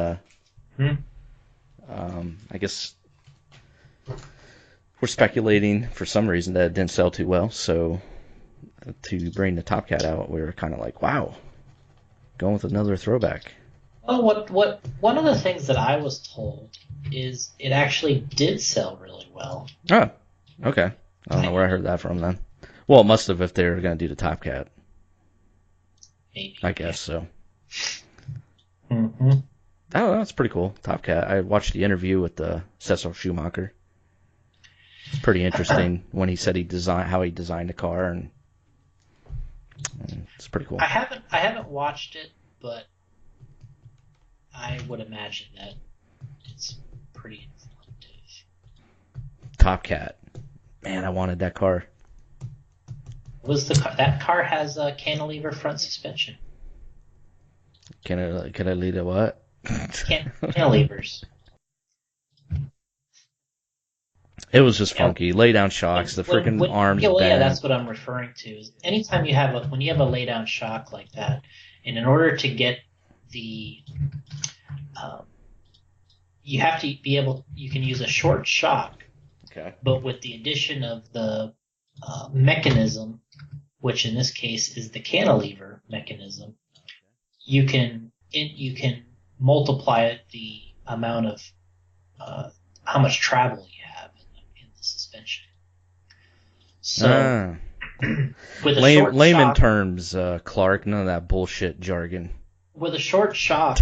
A: I guess we're speculating for some reason that it didn't sell too well. So to bring the Top Cat out, we were kind of like, wow, going with another throwback.
B: Well, what one of the things that I was told is it actually did sell really well.
A: Oh, okay. I don't know where I heard that from then. Well, it must have if they were going to do the Top Cat.
B: Maybe.
A: I guess so.
B: Mm-hmm.
A: Oh, that's pretty cool. Top Cat. I watched the interview with Cecil Schumacher. It's pretty interesting when he said how he designed the car, and it's pretty cool.
B: I haven't watched it, but I would imagine that it's pretty informative.
A: Top Cat. Man, I wanted that car.
B: That car has a cantilever front suspension?
A: Can I lead a what?
B: Cantilevers.
A: It was just funky. Lay down shocks, the freaking arms bent.
B: Yeah, that's what I'm referring to. Is anytime when you have a lay down shock like that, and in order to get the, you have to be able. You can use a short shock,
A: Okay.
B: but with the addition of the mechanism, which in this case is the cantilever mechanism, you can multiply the amount of how much travel you have in the suspension. So, with a short
A: layman
B: shock,
A: terms, Clark, none of that bullshit jargon.
B: with a short shock,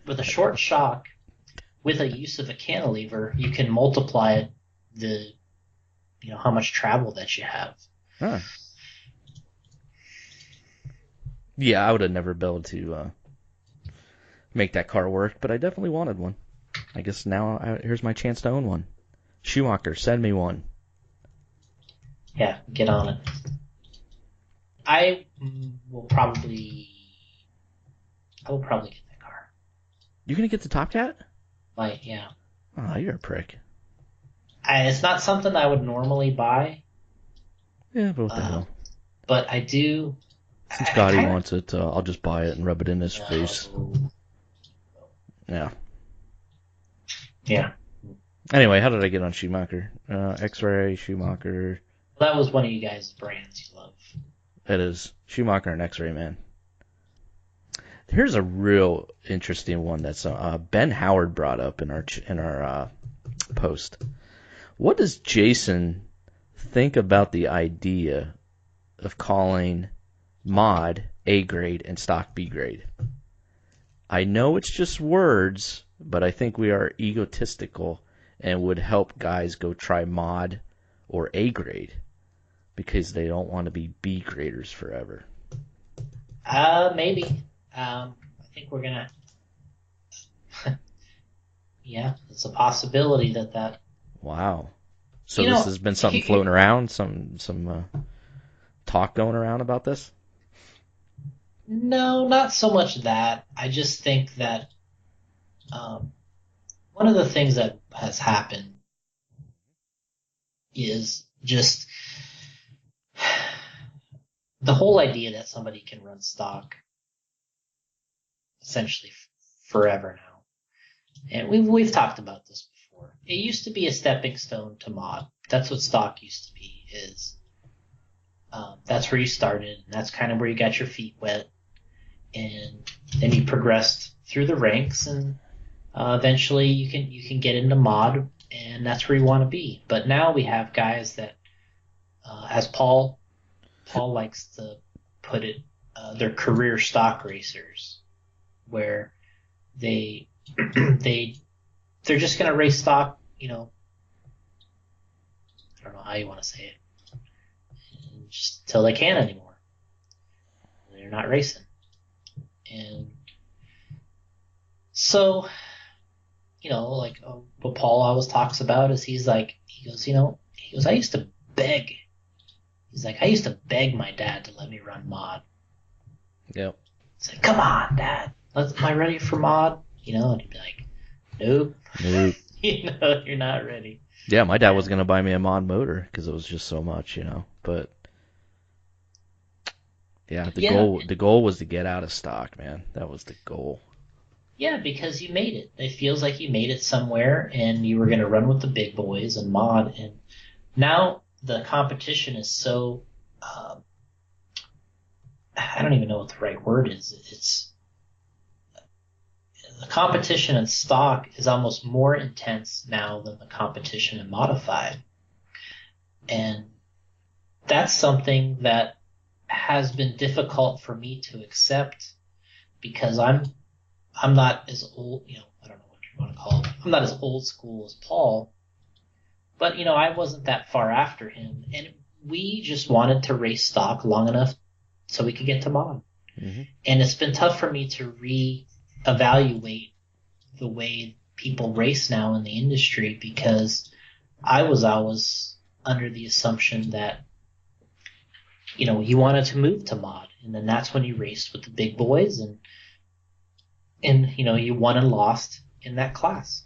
B: with a use of a cantilever, you can multiply how much travel that you have.
A: Huh. Yeah, I would have never been able to make that car work, but I definitely wanted one. I guess now here's my chance to own one. Schumacher, send me one.
B: Yeah, get on it. I will probably get that car.
A: You gonna get the Top Cat?
B: Yeah.
A: Oh, you're a prick.
B: It's not something I would normally buy.
A: Yeah, but what the hell?
B: But I do.
A: Since Gotti wants it, I'll just buy it and rub it in his face. Yeah.
B: Yeah.
A: Anyway, how did I get on Schumacher? X-Ray, Schumacher.
B: That was one of you guys' brands you love.
A: It is. Schumacher and X-Ray, man. Here's a real interesting one that's Ben Howard brought up in our post. What does Jason think about the idea of calling mod A grade and stock B grade? I know it's just words, but I think we are egotistical and would help guys go try mod or A grade because they don't want to be B graders forever.
B: Maybe. I think we're gonna. Yeah, it's a possibility that.
A: Wow. So this has been something floating around, some talk going around about this?
B: No, not so much that. I just think that one of the things that has happened is just the whole idea that somebody can run stock essentially forever now. And we've talked about this before. It used to be a stepping stone to mod. That's what stock used to be. That's where you started, and that's kind of where you got your feet wet, and then you progressed through the ranks, and eventually you can get into mod, and that's where you want to be. But now we have guys that, as Paul likes to put it, they're career stock racers, where they're just going to race stock, I don't know how you want to say it, just till they can't anymore. They're not racing. And so, like what Paul always talks about is he goes, I used to beg. He's like, I used to beg my dad to let me run mod.
A: Yep.
B: It's like, come on, Dad. Am I ready for mod? And he'd be like, nope. You're not ready.
A: Yeah, my dad was going to buy me a mod motor because it was just so much, But yeah, the goal was to get out of stock, man. That was the goal.
B: Yeah, because you made it. It feels like you made it somewhere, and you were going to run with the big boys and mod. And now the competition is so I don't even know what the right word is. It's the competition in stock is almost more intense now than the competition in modified. And that's something that has been difficult for me to accept because I'm not as old, I don't know what you want to call it. I'm not as old school as Paul, but I wasn't that far after him, and we just wanted to race stock long enough so we could get to mod.
A: Mm-hmm.
B: And it's been tough for me to reevaluate the way people race now in the industry because I was always under the assumption that you wanted to move to mod, and then that's when you raced with the big boys, and you won and lost in that class,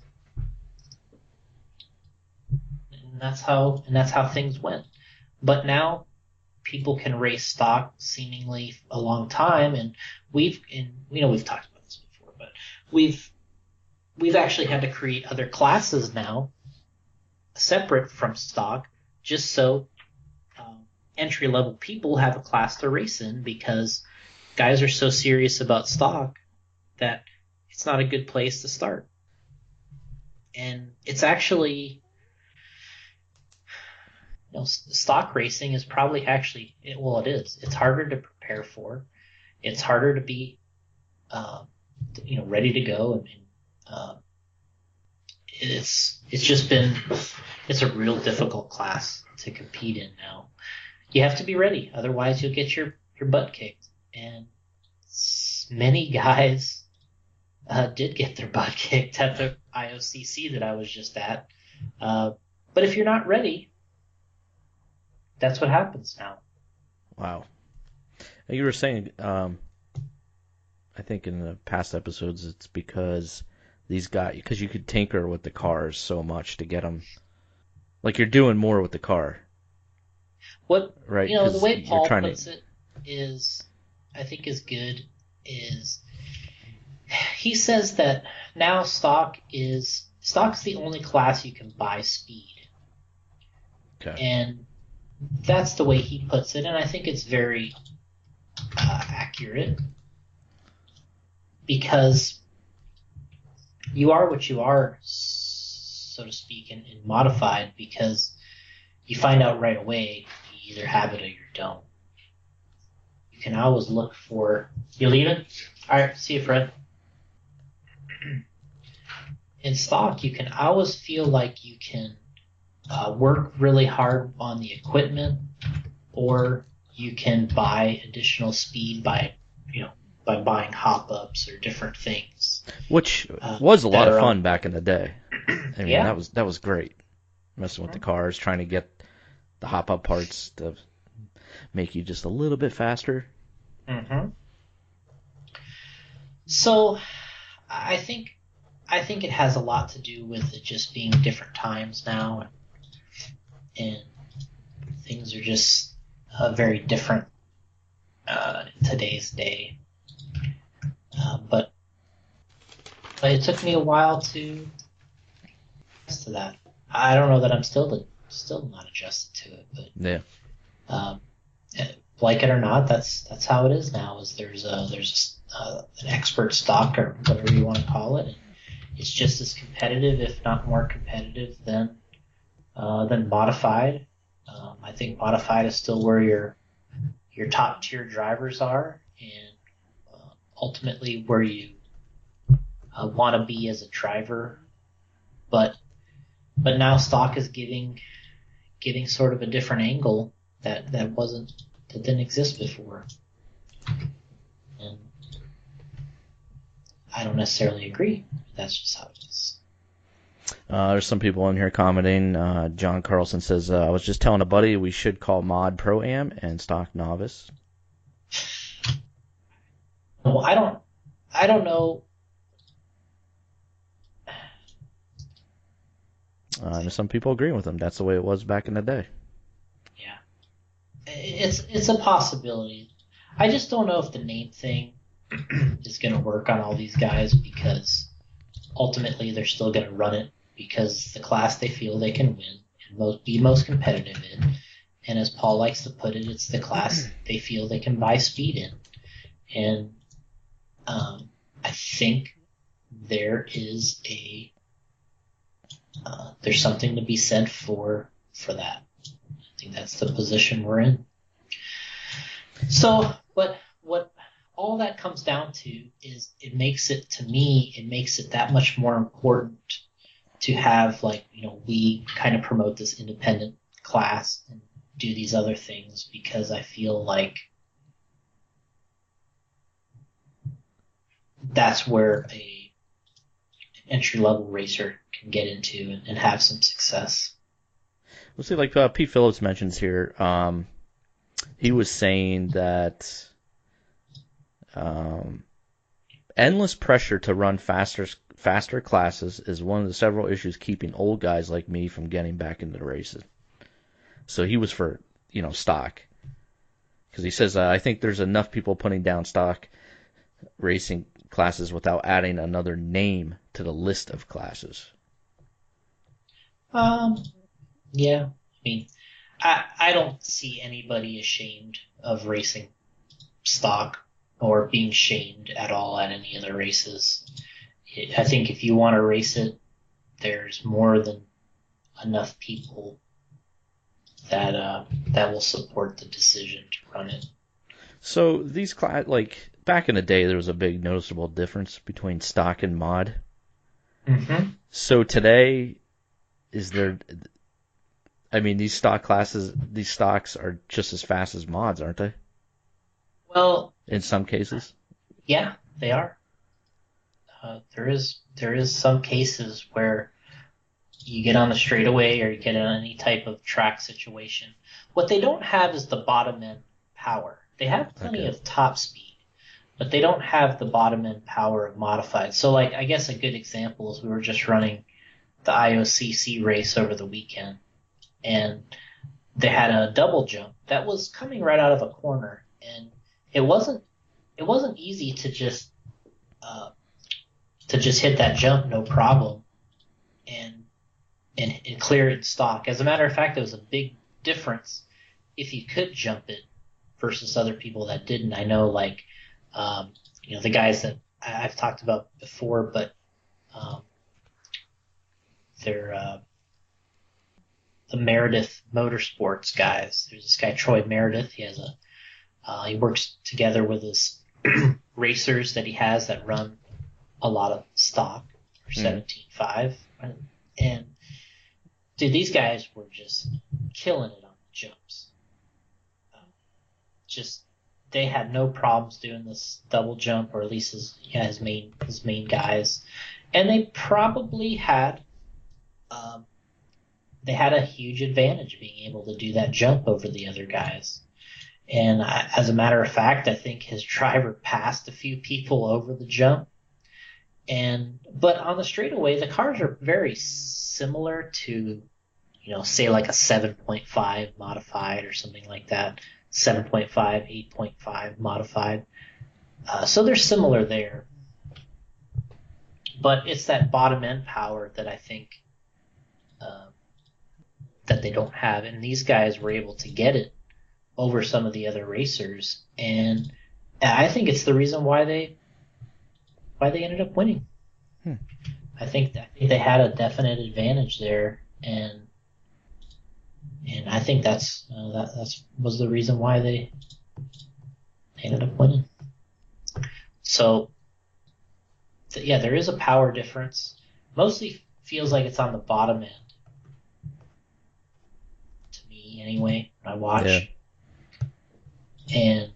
B: and that's how things went. But now people can race stock seemingly a long time, and we've talked about this before, but we've actually had to create other classes now separate from stock just so entry-level people have a class to race in because guys are so serious about stock that it's not a good place to start. And it's actually, stock racing is probably it is. It's harder to prepare for. It's harder to be, ready to go. And it's a real difficult class to compete in now. You have to be ready, otherwise you'll get your butt kicked. And many guys did get their butt kicked at the IOCC that I was just at. But if you're not ready, that's what happens now.
A: Wow. You were saying, I think in the past episodes, it's because because you could tinker with the cars so much to get them, like you're doing more with the car.
B: What,
A: right?
B: The way Paul puts it is, I think is good, is he says that now stock's the only class you can buy speed.
A: Okay.
B: And that's the way he puts it, and I think it's very accurate because you are what you are, so to speak, in modified because you find out right away you either have it or you don't. You can always look for... You leaving? All right, see you, Fred. In stock, you can always feel like you can work really hard on the equipment, or you can buy additional speed by buying hop-ups or different things.
A: Which was a lot of fun back in the day. I mean,
B: yeah.
A: that was great. Messing with the cars, trying to get the hop-up parts to make you just a little bit faster.
B: Mm-hmm. So, I think it has a lot to do with it just being different times now, and things are just very different in today's day. But it took me a while to adjust to that. I don't know that I'm still not adjusted to it, but
A: Yeah.
B: um, like it or not, that's how it is now. Is there's an expert stock or whatever you want to call it. And it's just as competitive, if not more competitive, than modified. I think modified is still where your top tier drivers are, and ultimately where you want to be as a driver. But now stock is giving sort of a different angle that didn't exist before, and I don't necessarily agree. That's just how it is.
A: There's some people in here commenting. John Carlson says, I was just telling a buddy we should call mod pro-am and stock novice.
B: Well, I don't know.
A: There's some people agreeing with him. That's the way it was back in the day.
B: Yeah, it's a possibility. I just don't know if the name thing is going to work on all these guys, because ultimately they're still going to run it because it's the class they feel they can win and be most competitive in. And as Paul likes to put it, it's the class they feel they can buy speed in. And I think there is there's something to be said for that. I think that's the position we're in. So, but what all that comes down to is it makes it that much more important to have, like, we kind of promote this independent class and do these other things, because I feel like that's where an entry-level racer can get into and have some success.
A: We'll see, like Pete Phillips mentions here, he was saying that endless pressure to run faster classes is one of the several issues keeping old guys like me from getting back into the races. So he was for, stock. Because he says, I think there's enough people putting down stock racing classes without adding another name to the list of classes.
B: Yeah. I mean, I don't see anybody ashamed of racing stock or being shamed at all at any of the races. I think if you want to race it, there's more than enough people that will support the decision to run it.
A: So these like back in the day, there was a big noticeable difference between stock and mod.
B: Mm-hmm.
A: So today, is there? I mean, these stocks are just as fast as mods, aren't they?
B: Well,
A: in some cases.
B: Yeah, they are. There is some cases where you get on the straightaway or you get in any type of track situation. What they don't have is the bottom end power. They have plenty of top speed, but they don't have the bottom end power of modified. So, like, I guess a good example is we were just running the IOCC race over the weekend, and they had a double jump that was coming right out of a corner, and it wasn't easy to just hit that jump no problem and clear it in stock. As a matter of fact, there was a big difference if you could jump it versus other people that didn't. I know, like, the guys that I've talked about before, but they're the Meredith Motorsports guys. There's this guy, Troy Meredith. He works together with his racers that he has that run a lot of stock for 17.5. And, dude, these guys were just killing it on the jumps. They had no problems doing this double jump, or at least his main guys. And they probably had a huge advantage being able to do that jump over the other guys. And as a matter of fact, I think his driver passed a few people over the jump. But on the straightaway, the cars are very similar to, say like a 7.5 modified or something like that. 7.5, 8.5 modified. So they're similar there. But it's that bottom end power that I think uh, that they don't have. And these guys were able to get it over some of the other racers. And I think it's the reason why they ended up winning. I think they had a definite advantage there, and I think that was the reason why they ended up winning. So, yeah, there is a power difference. Mostly feels like it's on the bottom end, to me anyway. When I watch, and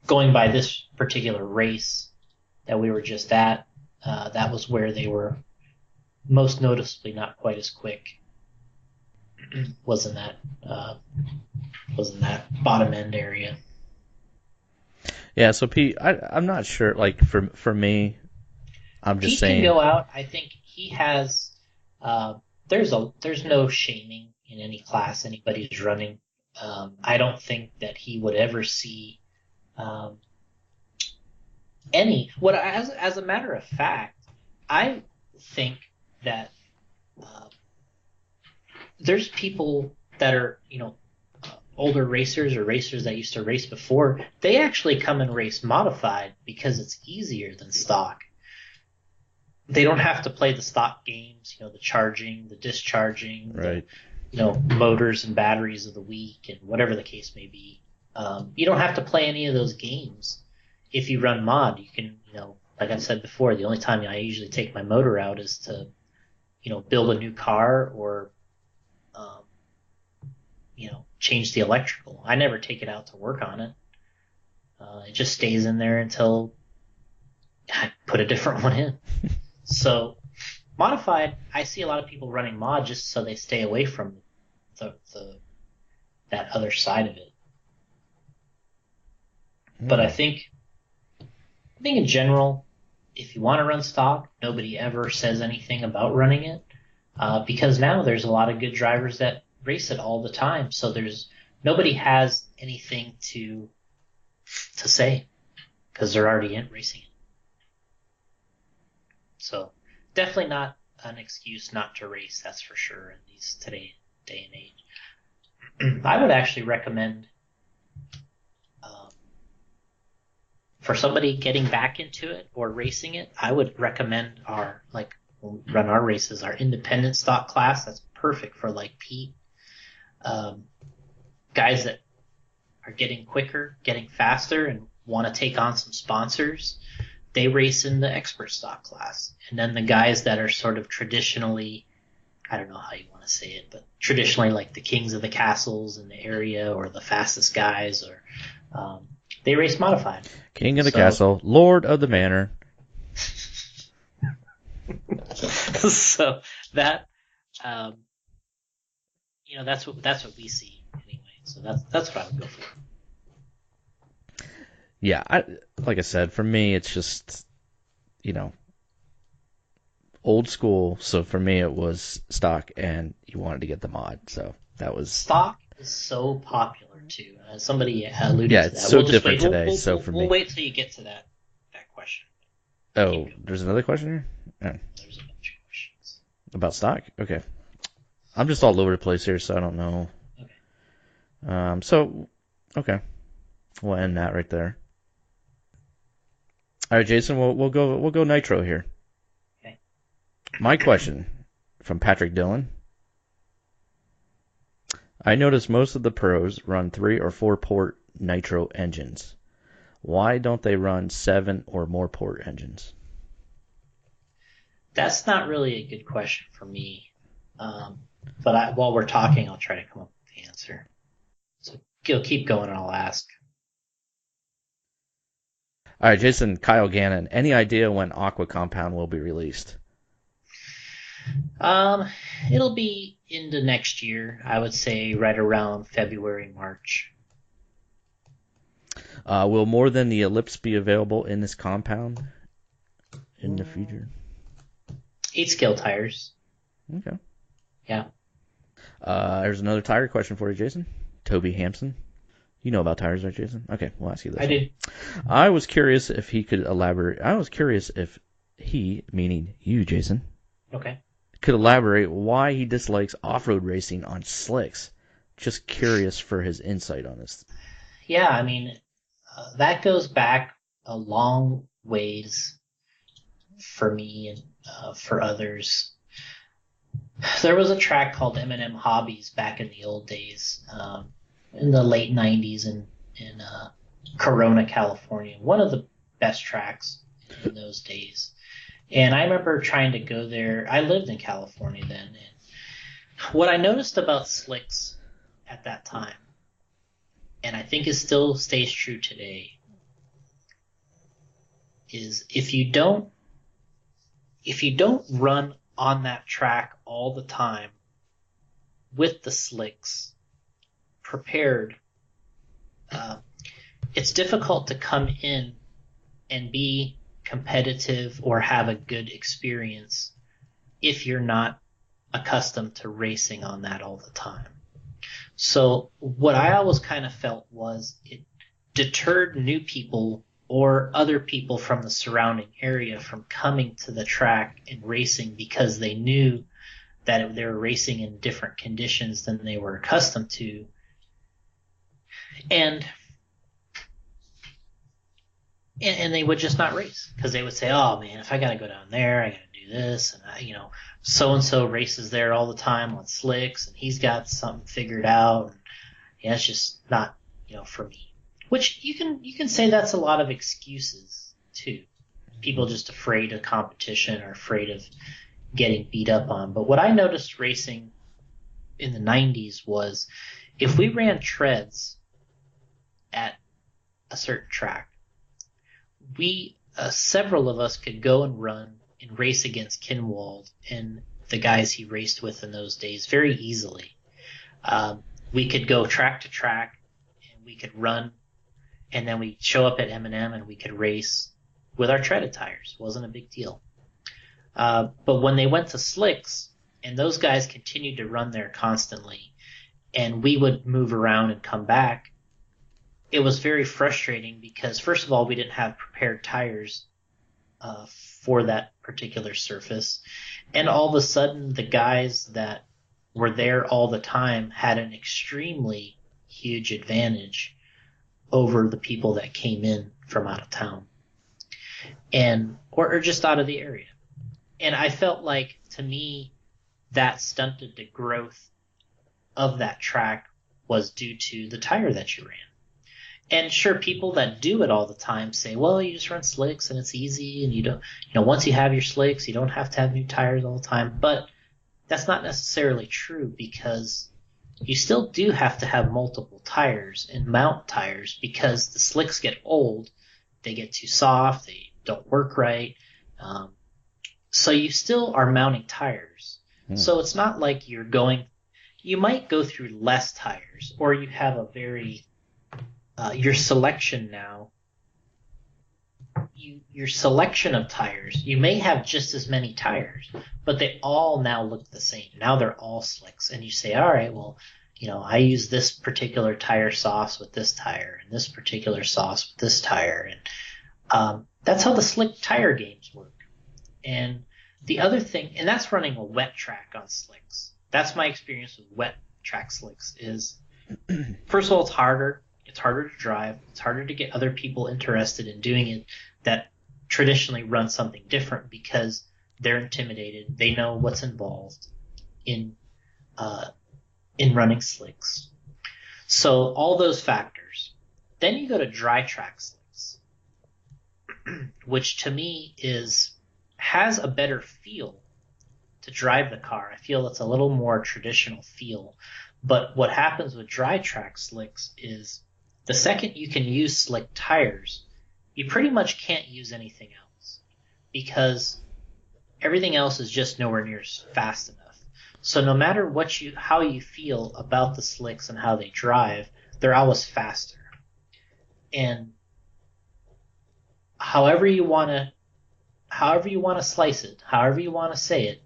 B: going by this particular race that we were just at, that was where they were most noticeably not quite as quick. was in that bottom end area.
A: Yeah, so Pete, I'm not sure. Like for me, I'm just saying.
B: Pete can go out. I think he has. There's no shaming in any class anybody's running. I don't think that he would ever see any. As a matter of fact, I think that there's people that are older racers or racers that used to race before. They actually come and race modified because it's easier than stock. They don't have to play the stock games, the charging, the discharging,
A: right.
B: Motors and batteries of the week, and whatever the case may be. You don't have to play any of those games if you run mod. You can, like I said before, the only time I usually take my motor out is to, build a new car or, change the electrical. I never take it out to work on it. It just stays in there until I put a different one in. So modified, I see a lot of people running mod just so they stay away from that other side of it. But I think in general, if you want to run stock, nobody ever says anything about running it, because now there's a lot of good drivers that race it all the time. So nobody has anything to say because they're already in racing it. So definitely not an excuse not to race, that's for sure, in these day and age. I would actually recommend for somebody getting back into it or racing it, I would recommend when we run our races, our independent stock class. That's perfect for like Pete. Guys that are getting quicker, getting faster, and want to take on some sponsors, they race in the expert stock class. And then the guys that are sort of traditionally, I don't know how you want to say it, but traditionally like the kings of the castles in the area or the fastest guys, or they race modified.
A: King of the castle, lord of the manor.
B: So that, that's what we see anyway. So that's what I would go for.
A: Yeah, like I said, for me, it's just, old school. So for me, it was stock, and you wanted to get the mod. So that was
B: stock is so popular too. Somebody alluded to that.
A: Yeah, it's so different today.
B: We'll wait till you get to that question.
A: Oh, there's another question here? Oh.
B: There's a bunch of questions.
A: About stock? Okay. I'm just all over the place here, so I don't know. Okay. Okay. We'll end that right there. All right, Jason, we'll go nitro here.
B: Okay.
A: My question from Patrick Dillon. I notice most of the pros run 3 or 4 port nitro engines. Why don't they run 7 or more port engines?
B: That's not really a good question for me. But while we're talking, I'll try to come up with the answer. So keep going and I'll ask.
A: All right, Jason, Kyle Gannon, any idea when Aqua Compound will be released?
B: It'll be into next year. I would say right around February, March.
A: Will more than the Ellipse be available in this compound in the future?
B: 8 scale tires.
A: Okay.
B: Yeah,
A: There's another tire question for you, Jason. Toby Hampson. You know about tires, right, Jason? Okay, we'll ask you
B: I
A: this one.
B: did.
A: I was curious if he could elaborate. I was curious if he, meaning you, Jason,
B: Okay.
A: could elaborate why he dislikes off-road racing on slicks. Just curious for his insight on this.
B: Yeah, I mean, that goes back a long ways for me and for others. There was a track called M&M Hobbies back in the old days, in the late '90s in Corona, California. One of the best tracks in those days. And I remember trying to go there. I lived in California then, and what I noticed about slicks at that time, and I think it still stays true today, is if you don't run on that track all the time with the slicks prepared, uh, it's difficult to come in and be competitive or have a good experience if you're not accustomed to racing on that all the time. So what I always kind of felt was it deterred new people or other people from the surrounding area from coming to the track and racing because they knew that they were racing in different conditions than they were accustomed to. And and they would just not race because they would say, "Oh man, if I got to go down there, I got to do this, and so and so races there all the time on slicks, and he's got something figured out, and yeah, it's just not for me." Which you can say that's a lot of excuses too. People just afraid of competition or afraid of getting beat up on. But what I noticed racing in the '90s was if we ran treads at a certain track, we several of us could go and run and race against Kinwald and the guys he raced with in those days very easily. We could go track to track and we could run, and then we'd show up at M&M and we could race with our treaded tires. It wasn't a big deal. But when they went to slicks and those guys continued to run there constantly and we would move around and come back, it was very frustrating because, first of all, we didn't have prepared tires for that particular surface. And all of a sudden, the guys that were there all the time had an extremely huge advantage over the people that came in from out of town or just out of the area. And I felt like, to me, that stunted the growth of that track was due to the tire that you ran. And sure, people that do it all the time say, well, you just run slicks and it's easy and you don't, once you have your slicks, you don't have to have new tires all the time. But that's not necessarily true because you still do have to have multiple tires and mount tires because the slicks get old, they get too soft, they don't work right. So you still are mounting tires. So it's not like you might go through less tires or you have a very your selection now, your selection of tires, you may have just as many tires, but they all now look the same. Now they're all slicks. And you say, all right, well, I use this particular tire sauce with this tire and this particular sauce with this tire. And that's how the slick tire games work. And the other thing, and that's running a wet track on slicks. That's my experience with wet track slicks is, first of all, it's harder. It's harder to drive. It's harder to get other people interested in doing it that traditionally run something different because they're intimidated. They know what's involved in running slicks. So all those factors. Then you go to dry track slicks, which to me has a better feel to drive the car. I feel it's a little more traditional feel. But what happens with dry track slicks is the second you can use slick tires, you pretty much can't use anything else because everything else is just nowhere near as fast enough. So no matter how you feel about the slicks and how they drive, they're always faster. And however you want to slice it, however you want to say it,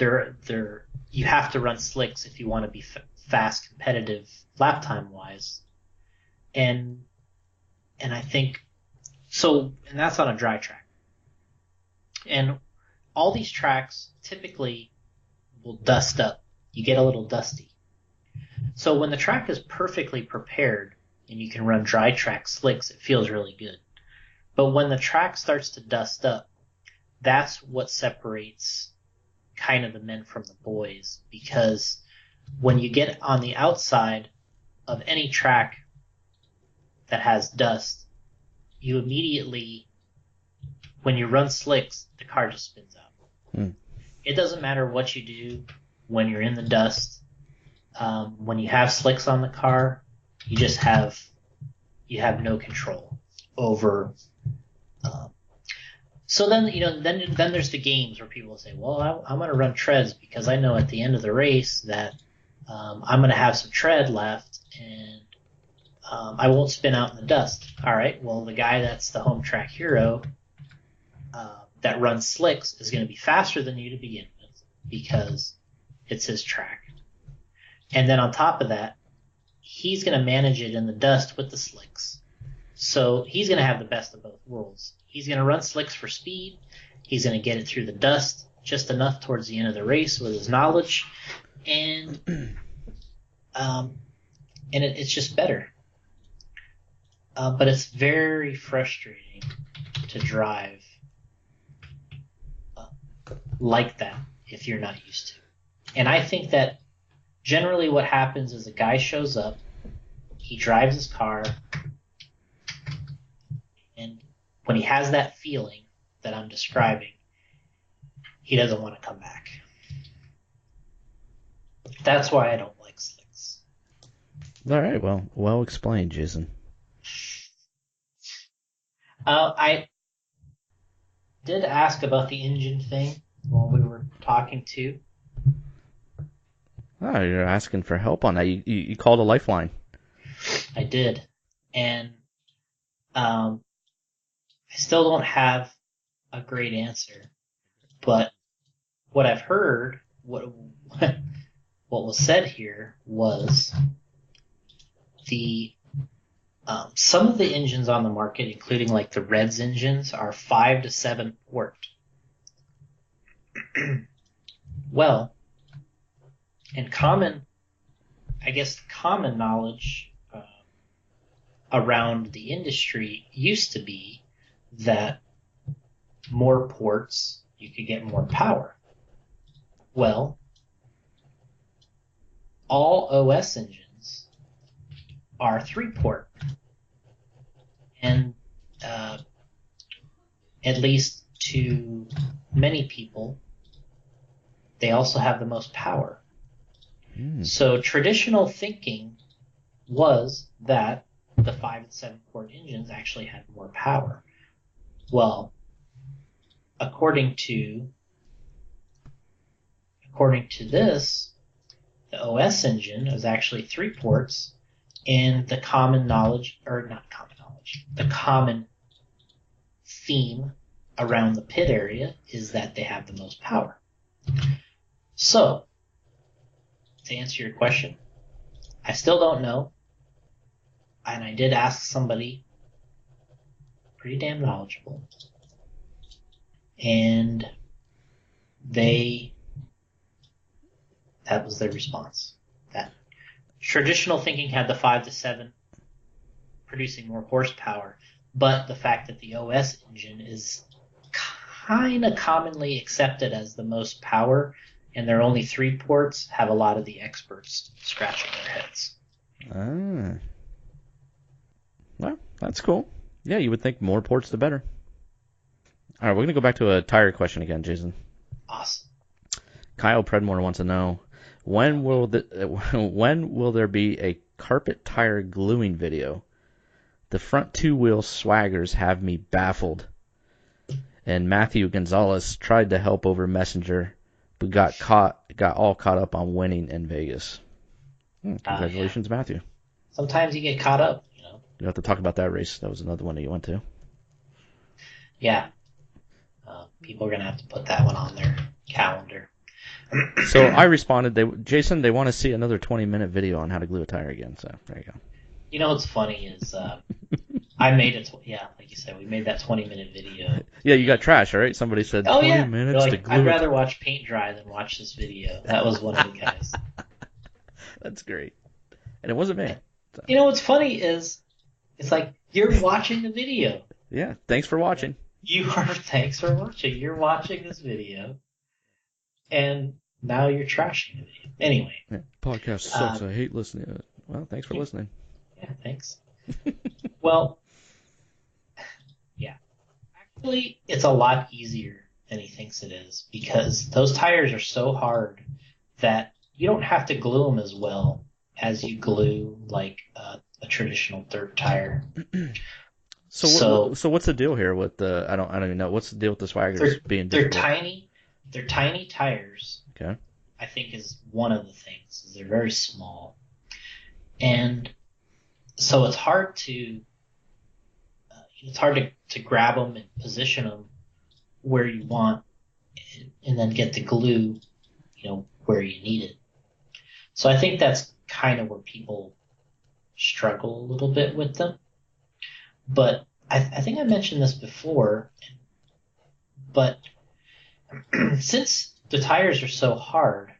B: you have to run slicks if you want to be fast, competitive, lap time wise, and I think so. And that's on a dry track, and all these tracks typically will dust up. You get a little dusty. So when the track is perfectly prepared and you can run dry track slicks, it feels really good. But when the track starts to dust up, that's what separates kind of the men from the boys, because when you get on the outside of any track that has dust, you immediately, when you run slicks, the car just spins out. It doesn't matter what you do when you're in the dust. When you have slicks on the car, you have no control over. So then then there's the games where people say, well, I'm going to run treads because I know at the end of the race that I'm going to have some tread left and I won't spin out in the dust. All right, well, the guy that's the home track hero that runs slicks is going to be faster than you to begin with because it's his track. And then on top of that, he's going to manage it in the dust with the slicks. So he's going to have the best of both worlds. He's going to run slicks for speed. He's going to get it through the dust just enough towards the end of the race with his knowledge. And it's just better. But it's very frustrating to drive like that if you're not used to. And I think that generally what happens is a guy shows up, he drives his car, and when he has that feeling that I'm describing, he doesn't want to come back. That's why I don't like slicks.
A: All right, well explained, Jason.
B: I did ask about the engine thing while we were talking too.
A: Oh, you're asking for help on that. You called a lifeline.
B: I did. And I still don't have a great answer. But what I've heard, what was said here was some of the engines on the market, including like the Reds engines, are 5 to 7 port. Well, and common knowledge around the industry used to be that more ports, you could get more power. Well, all OS engines are 3-port. And at least to many people, they also have the most power. So traditional thinking was that the 5 and 7 port engines actually had more power. Well, according to this, the OS engine is actually 3 ports, and the common theme around the pit area is that they have the most power. So, to answer your question, I still don't know, and I did ask somebody pretty damn knowledgeable, and that was their response. That traditional thinking had the 5 to 7 producing more horsepower, but the fact that the OS engine is kind of commonly accepted as the most power, and there are only 3 ports, have a lot of the experts scratching their heads.
A: Well, that's cool. Yeah, you would think more ports the better. All right, we're going to go back to a tire question again, Jason.
B: Awesome.
A: Kyle Predmore wants to know, when will there be a carpet tire gluing video? The front 2-wheel swaggers have me baffled. And Matthew Gonzalez tried to help over Messenger, but got all caught up on winning in Vegas. Congratulations, yeah. Matthew.
B: Sometimes you get caught up, you know.
A: You have to talk about that race. That was another one that you went to.
B: Yeah. People are going to have to put that one on their calendar.
A: So I responded, Jason, they want to see another 20-minute video on how to glue a tire again. So there you go.
B: You know what's funny is I made it. Yeah, like you said, we made that 20-minute video.
A: Yeah, you got trash, all right? Somebody said
B: Oh
A: 20
B: yeah, they're
A: minutes to
B: like, I'd
A: glue it.
B: rather watch paint dry than watch this video. That was one of the guys.
A: That's great. And it wasn't me. So.
B: You know what's funny is it's like you're watching the video.
A: Yeah, thanks for watching.
B: Thanks for watching. You're watching this video, and now you're trashing the video. Anyway.
A: Yeah, podcast sucks. I hate listening to it. Well, thanks for listening.
B: Yeah, thanks. Well, yeah. Actually, it's a lot easier than he thinks it is because those tires are so hard that you don't have to glue them as well as you glue like a traditional dirt tire.
A: So what's the deal here with the? I don't even know. What's the deal with the Swaggers being difficult?
B: They're tiny tires.
A: Okay.
B: I think is one of the things. Is they're very small, and so it's hard to grab them and position them where you want, and then get the glue, where you need it. So I think that's kind of where people struggle a little bit with them. But I think I mentioned this before, but since the tires are so hard,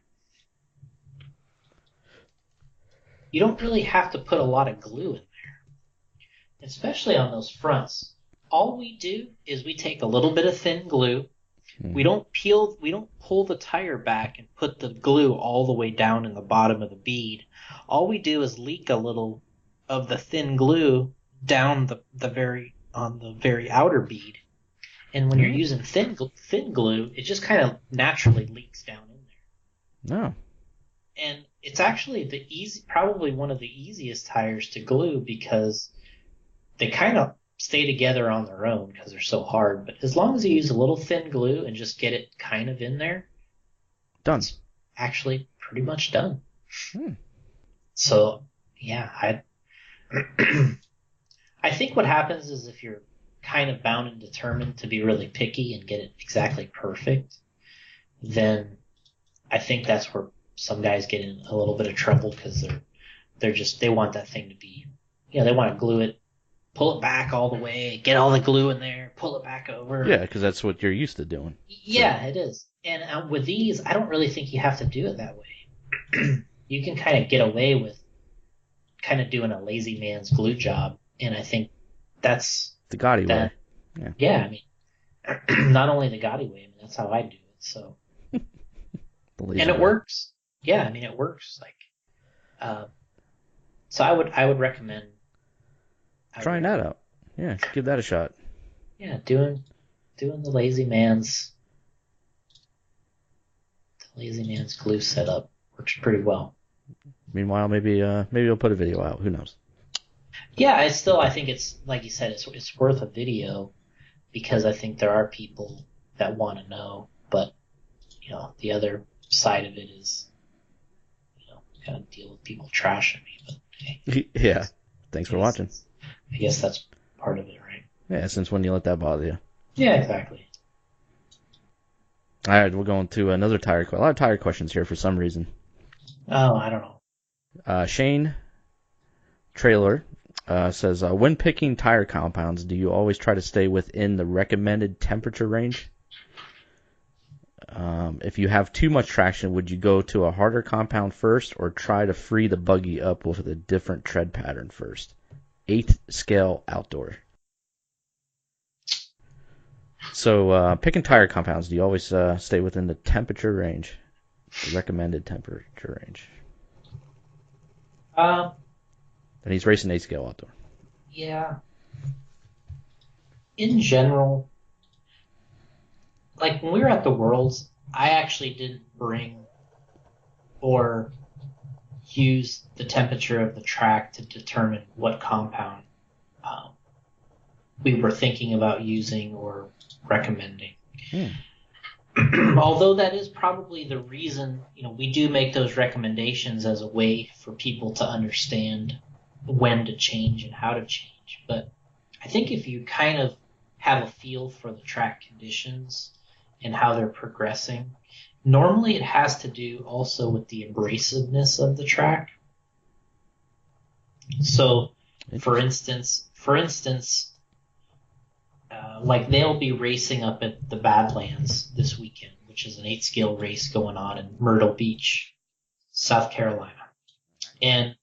B: you don't really have to put a lot of glue in there, especially on those fronts. All we do is we take a little bit of thin glue. We don't pull the tire back and put the glue all the way down in the bottom of the bead. All we do is leak a little of the thin glue down the very outer bead. And when you're using thin glue, it just kind of naturally leaks down in there.
A: No.
B: And it's actually probably one of the easiest tires to glue because they kind of stay together on their own because they're so hard. But as long as you use a little thin glue and just get it kind of in there,
A: done.
B: It's actually pretty much done.
A: Hmm.
B: So yeah, I think what happens is if you're kind of bound and determined to be really picky and get it exactly perfect, then I think that's where some guys get in a little bit of trouble because they want that thing to be, they want to glue it, pull it back all the way, get all the glue in there, pull it back over.
A: Yeah, because that's what you're used to doing.
B: Yeah, so. It is. And with these, I don't really think you have to do it that way. You can kind of get away with kind of doing a lazy man's glue job, and I think that's
A: the Gotti way.
B: Yeah, I mean, not only the Gotti way. I mean, that's how I do it. So, and it works. Yeah, I mean, it works. Like, so I would recommend
A: trying that out. Yeah, give that a shot.
B: Yeah, doing the lazy man's glue setup works pretty well.
A: Meanwhile, maybe you'll put a video out. Who knows?
B: Yeah, I think it's like you said, it's worth a video because I think there are people that want to know, but the other side of it is kind of deal with people trashing me. But hey,
A: yeah, thanks for watching.
B: I guess that's part of it, right?
A: Yeah, since when you let that bother you?
B: Yeah, exactly.
A: All right, we're going to another tire question. A lot of tire questions here for some reason.
B: Oh, I don't know.
A: Shane Trailer says, when picking tire compounds, do you always try to stay within the recommended temperature range? If you have too much traction, would you go to a harder compound first or try to free the buggy up with a different tread pattern first? 8th scale outdoor. So picking tire compounds, do you always stay within the temperature range, the recommended temperature range? And he's racing 8th scale outdoor.
B: Yeah. In general, like when we were at the Worlds, I actually didn't bring or use the temperature of the track to determine what compound we were thinking about using or recommending. Although that is probably the reason, we do make those recommendations as a way for people to understand when to change and how to change. But I think if you kind of have a feel for the track conditions and how they're progressing, Normally, it has to do also with the abrasiveness of the track. So, for instance, like they'll be racing up at the Badlands this weekend, which is an 8-scale race going on in Myrtle Beach, South Carolina, and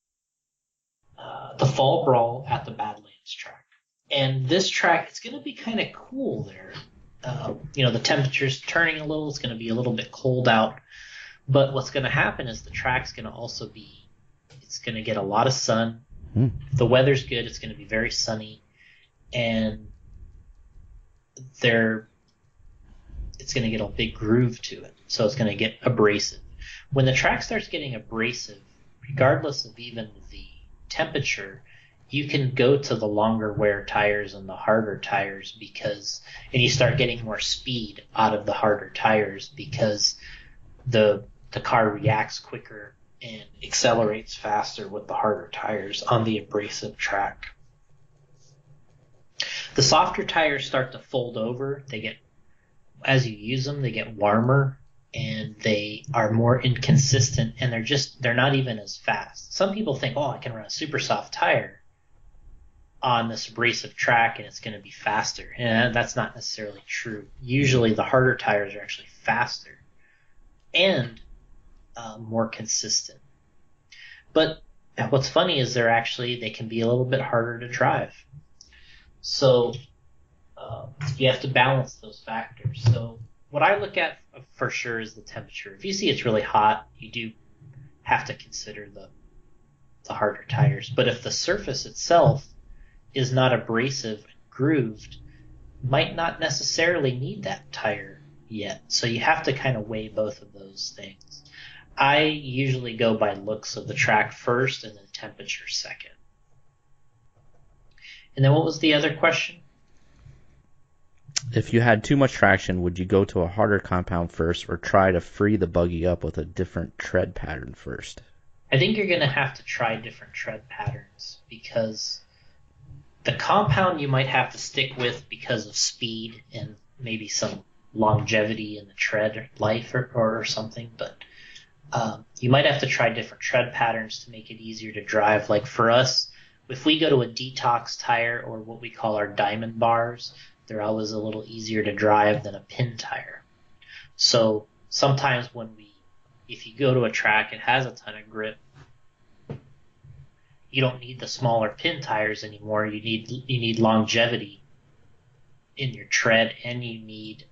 B: the Fall Brawl at the Badlands track. And this track, it's going to be kind of cool there. The temperature's turning a little. It's going to be a little bit cold out. But what's going to happen is the track's going to also be, it's going to get a lot of sun. If the weather's good, it's going to be very sunny. And it's going to get a big groove to it. So it's going to get abrasive. When the track starts getting abrasive, regardless of even the temperature, you can go to the longer wear tires and the harder tires and you start getting more speed out of the harder tires because the car reacts quicker and accelerates faster with the harder tires on the abrasive track. The softer tires start to fold over. As you use them, they get warmer and they are more inconsistent and they're not even as fast. Some people think, oh, I can run a super soft tire on this abrasive track and it's going to be faster. And that's not necessarily true. Usually the harder tires are actually faster and more consistent. But what's funny is they can be a little bit harder to drive. So you have to balance those factors. So what I look at for sure is the temperature. If you see it's really hot, you do have to consider the harder tires. But if the surface itself is not abrasive and grooved, might not necessarily need that tire yet. So you have to kind of weigh both of those things. I usually go by looks of the track first and then temperature second. And then what was the other question?
A: If you had too much traction, would you go to a harder compound first or try to free the buggy up with a different tread pattern first?
B: I think you're going to have to try different tread patterns because the compound you might have to stick with because of speed and maybe some longevity in the tread life or something, but you might have to try different tread patterns to make it easier to drive. Like for us, if we go to a detox tire or what we call our diamond bars, they're always a little easier to drive than a pin tire. So sometimes if you go to a track, it has a ton of grip, you don't need the smaller pin tires anymore. You need longevity in your tread, and you need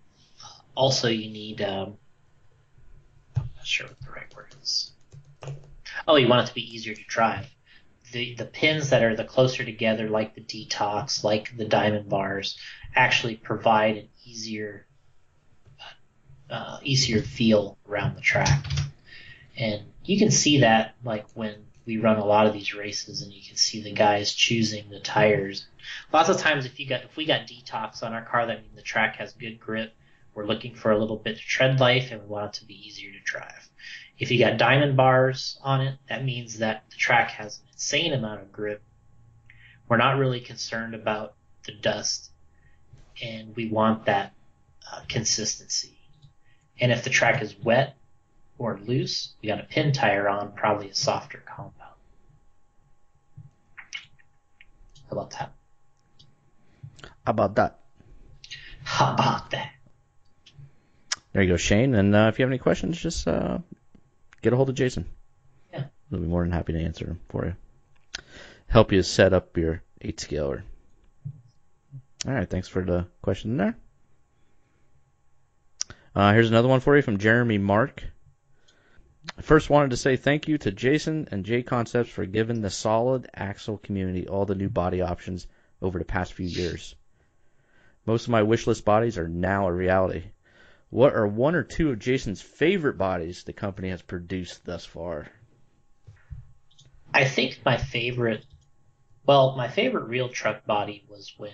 B: I'm not sure what the right word is. Oh, you want it to be easier to drive. The pins that are the closer together, like the detox, like the diamond bars, actually provide an easier feel around the track. And you can see that like when we run a lot of these races and you can see the guys choosing the tires. Lots of times if we got detox on our car, that means the track has good grip. We're looking for a little bit of tread life and we want it to be easier to drive. If you got diamond bars on it, that means that the track has an insane amount of grip. We're not really concerned about the dust and we want that consistency. And if the track is wet or loose, we got a pin tire on, probably a softer compound. How about that?
A: How about that?
B: How about that?
A: There you go, Shane. And if you have any questions, just get a hold of Jason.
B: Yeah.
A: We'll be more than happy to answer them for you. Help you set up your 8-scaler. All right, thanks for the question there. Here's another one for you from Jeremy Mark. I first wanted to say thank you to Jason and J Concepts for giving the solid axle community all the new body options over the past few years. Most of my wish list bodies are now a reality. What are one or two of Jason's favorite bodies the company has produced thus far?
B: I think my favorite real truck body was when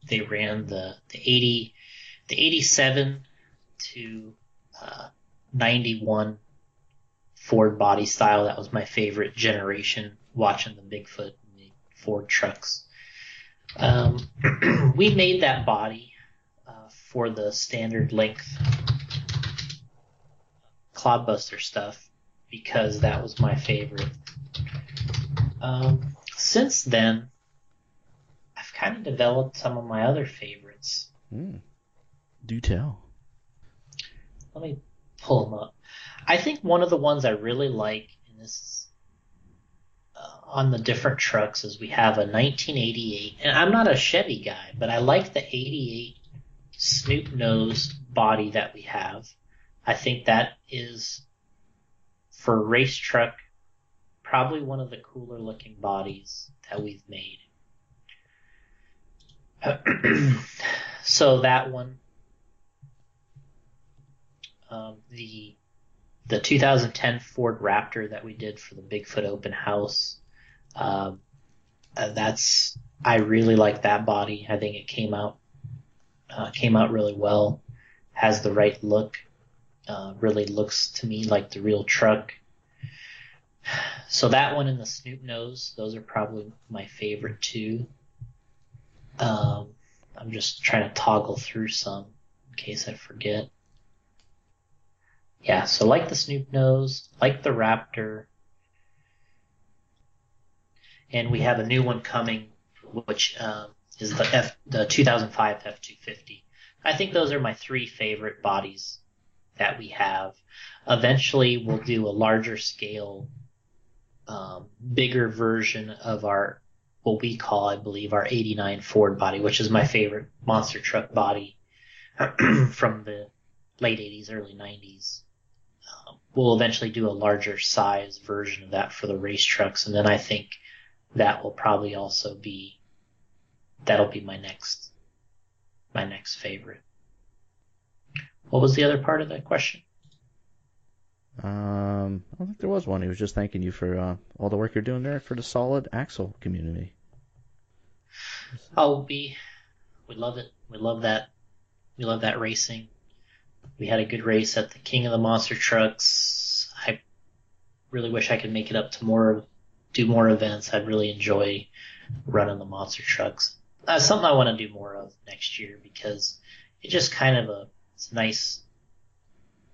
B: they ran the 87 to 91 Ford body style. That was my favorite generation, watching the Bigfoot and the Ford trucks. We made that body for the standard length Clodbuster stuff because that was my favorite. Since then, I've kind of developed some of my other favorites.
A: Do tell.
B: Let me pull them up. I think one of the ones I really like, and this is on the different trucks, is we have a 1988, and I'm not a Chevy guy, but I like the 88 Snoop nose body that we have. I think that is, for a race truck, probably one of the cooler looking bodies that we've made. So that one, the 2010 Ford Raptor that we did for the Bigfoot open house, I really like that body. I think it came out really well, has the right look, really looks to me like the real truck. So that one and the Snoop nose, those are probably my favorite too. I'm just trying to toggle through some in case I forget. Yeah, so like the Snoop nose, like the Raptor, and we have a new one coming, which is the 2005 F250. I think those are my three favorite bodies that we have. Eventually, we'll do a larger scale, bigger version of what we call, I believe, our 89 Ford body, which is my favorite monster truck body from the late 80s, early 90s. We'll eventually do a larger size version of that for the race trucks, and then I think that will probably also that'll be my next favorite. What was the other part of that question?
A: I don't think there was one. He was just thanking you for all the work you're doing there for the solid axle community.
B: Oh, we love it. We love that. We love that racing. We had a good race at the King of the Monster Trucks. I really wish I could make it up to do more events. I'd really enjoy running the monster trucks. Something I want to do more of next year because it's just kind of it's nice.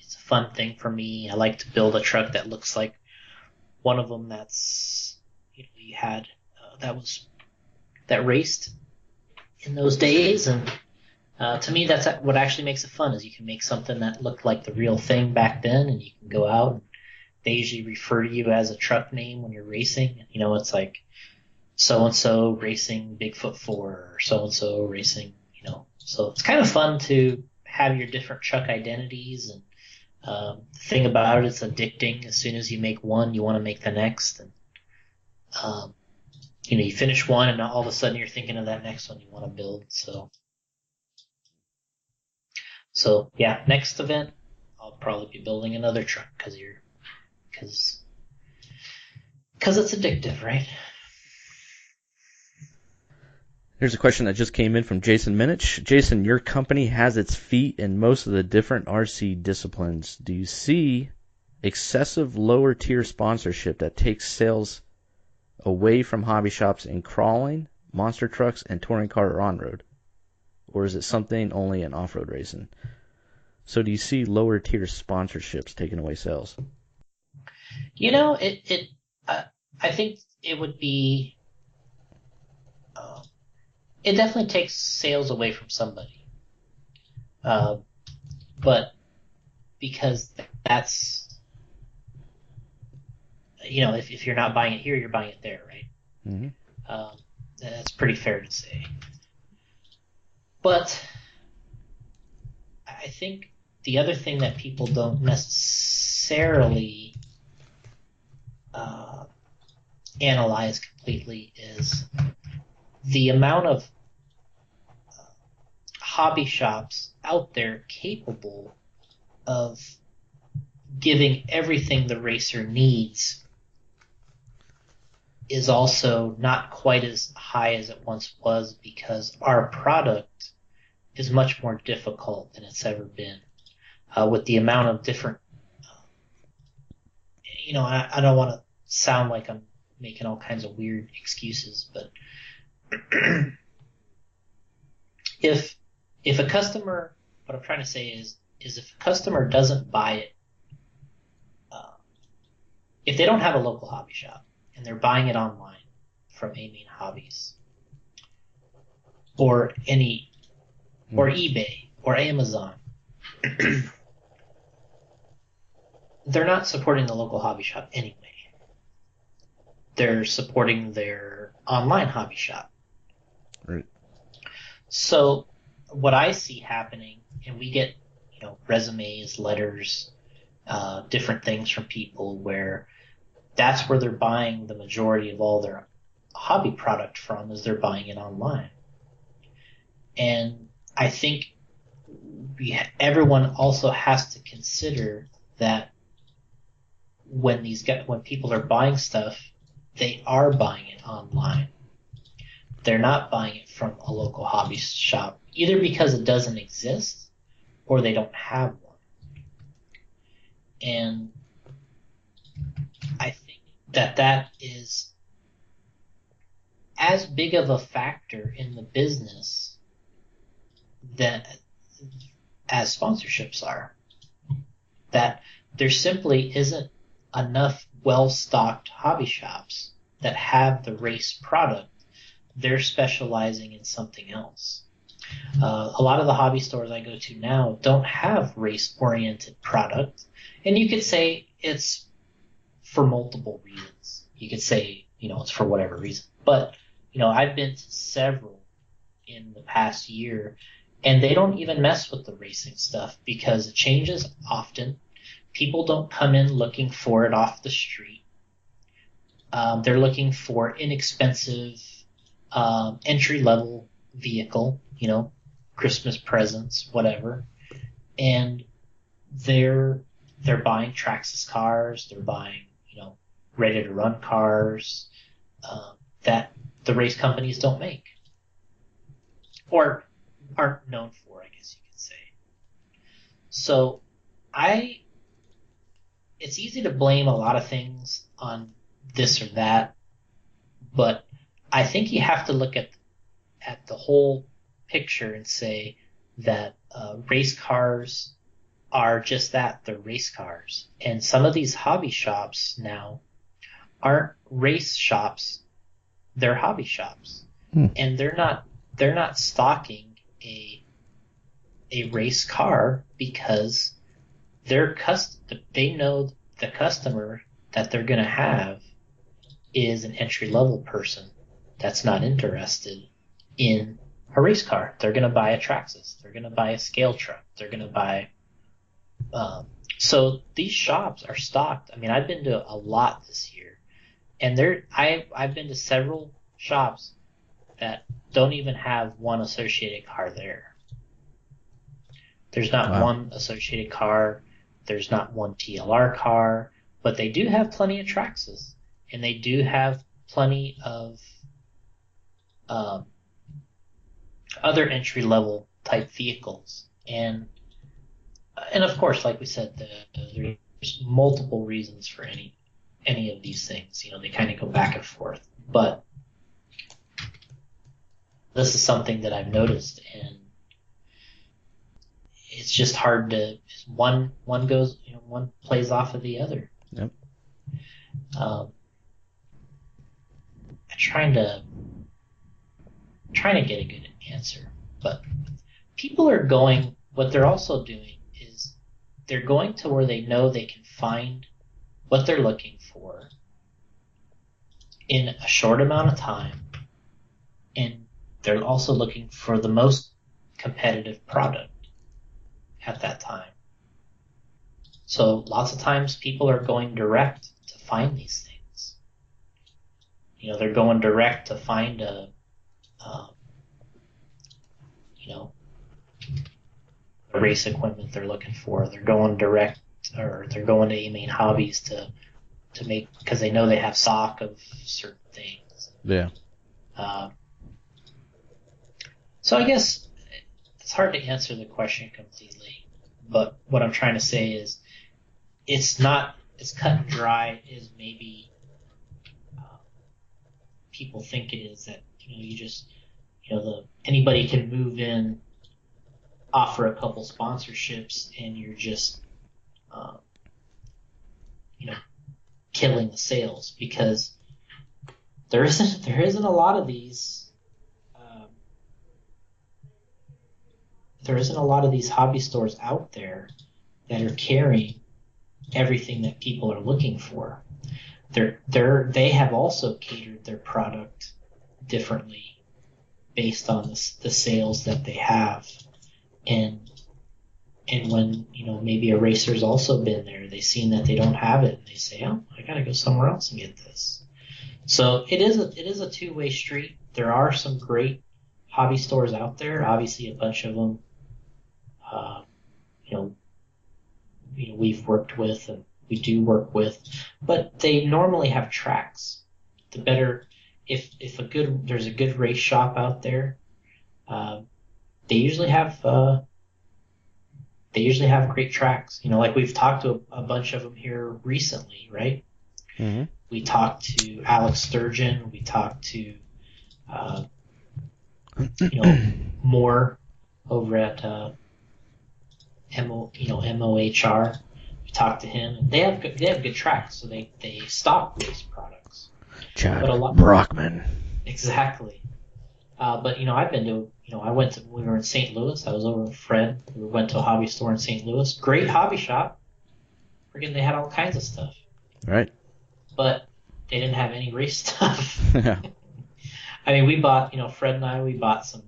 B: It's a fun thing for me. I like to build a truck that looks like one of them that's, you had, that raced in those days. And to me, that's what actually makes it fun, is you can make something that looked like the real thing back then, and you can go out and they usually refer to you as a truck name when you're racing. It's like so-and-so racing Bigfoot 4 or so-and-so racing, So it's kind of fun to have your different truck identities. And the thing about it's addicting. As soon as you make one, you want to make the next. And, you finish one and all of a sudden you're thinking of that next one you want to build. So yeah, next event, I'll probably be building another truck because it's addictive, right?
A: Here's a question that just came in from Jason Minich. Jason, your company has its feet in most of the different RC disciplines. Do you see excessive lower tier sponsorship that takes sales away from hobby shops in crawling, monster trucks, and touring car or on-road? Or is it something only in off-road racing? So do you see lower tier sponsorships taking away sales?
B: I think it would be, it definitely takes sales away from somebody. But because that's, if you're not buying it here, you're buying it there, right?
A: Mm-hmm.
B: That's pretty fair to say. But I think the other thing that people don't necessarily analyze completely is the amount of hobby shops out there capable of giving everything the racer needs is also not quite as high as it once was, because our product is much more difficult than it's ever been, with the amount of different, I don't want to sound like I'm making all kinds of weird excuses, but if a customer, what I'm trying to say is if a customer doesn't buy it if they don't have a local hobby shop and they're buying it online from A Main Hobbies or or eBay or Amazon, they're not supporting the local hobby shop anyway. They're supporting their online hobby shop.
A: Right.
B: So what I see happening, and we get, resumes, letters, different things from people where that's where they're buying the majority of all their hobby product from, is they're buying it online. And I think everyone also has to consider that when people are buying stuff, they are buying it online. They're not buying it from a local hobby shop, either because it doesn't exist or they don't have one. And I think that is as big of a factor in the business as sponsorships are. That there simply isn't enough well-stocked hobby shops that have the race product. They're specializing in something else. A lot of the hobby stores I go to now don't have race-oriented product, and you could say it's for multiple reasons. You could say, it's for whatever reason. But, I've been to several in the past year, and they don't even mess with the racing stuff because it changes often. People don't come in looking for it off the street. They're looking for inexpensive entry-level vehicle, Christmas presents, whatever. And they're buying Traxxas cars. They're buying, ready-to-run cars that the race companies don't make or aren't known for, I guess you could say. So it's easy to blame a lot of things on this or that, but I think you have to look at the whole picture and say that race cars are just that. They're race cars. And some of these hobby shops now aren't race shops, they're hobby shops. And they're not stocking a race car because they know the customer that they're going to have is an entry-level person that's not interested in a race car. They're going to buy a Traxxas. They're going to buy a scale truck. They're going to buy so these shops are stocked. I mean, I've been to a lot this year, and I've been to several shops that don't even have one associated car there. There's not one associated car. There's not one TLR car, but they do have plenty of Traxxas, and they do have plenty of other entry-level type vehicles. And of course, like we said, there's multiple reasons for any of these things. They kind of go back and forth. But this is something that I've noticed, and it's just hard to one goes, one plays off of the other.
A: Yep.
B: I'm trying to get a good answer, but people are going. What they're also doing is they're going to where they know they can find what they're looking for in a short amount of time, and they're also looking for the most competitive product at that time. So lots of times people are going direct to find these things. They're going direct to find a race equipment they're looking for. They're going direct, or they're going to A Main Hobbies to make, because they know they have stock of certain things.
A: Yeah.
B: So I guess it's hard to answer the question completely, but what I'm trying to say is it's not as cut and dry as maybe people think it is. That you just anybody can move in, offer a couple sponsorships, and you're just killing the sales, because there isn't a lot of these there isn't a lot of these hobby stores out there that are carrying everything that people are looking for. They have also catered their product differently based on the sales that they have, and when maybe a racer's also been there, they've seen that they don't have it, and they say, oh, I gotta go somewhere else and get this. So it is a two-way street. There are some great hobby stores out there. Obviously, a bunch of them, you know, we've worked with and we do work with, but they normally have tracks. The better, if there's a good race shop out there, they usually have great tracks. Like we've talked to a bunch of them here recently, right?
A: Mm-hmm.
B: We talked to Alex Sturgeon. We talked to Moore over at MOHR. We talked to him, and they have good tracks, so they stock race products.
A: Chad Brockman.
B: Exactly. But I've been to we were in St. Louis. I was over with Fred. We went to a hobby store in St. Louis. Great hobby shop. Freaking, they had all kinds of stuff.
A: Right.
B: But they didn't have any race stuff.
A: Yeah.
B: I mean, we bought, Fred and I, we bought some.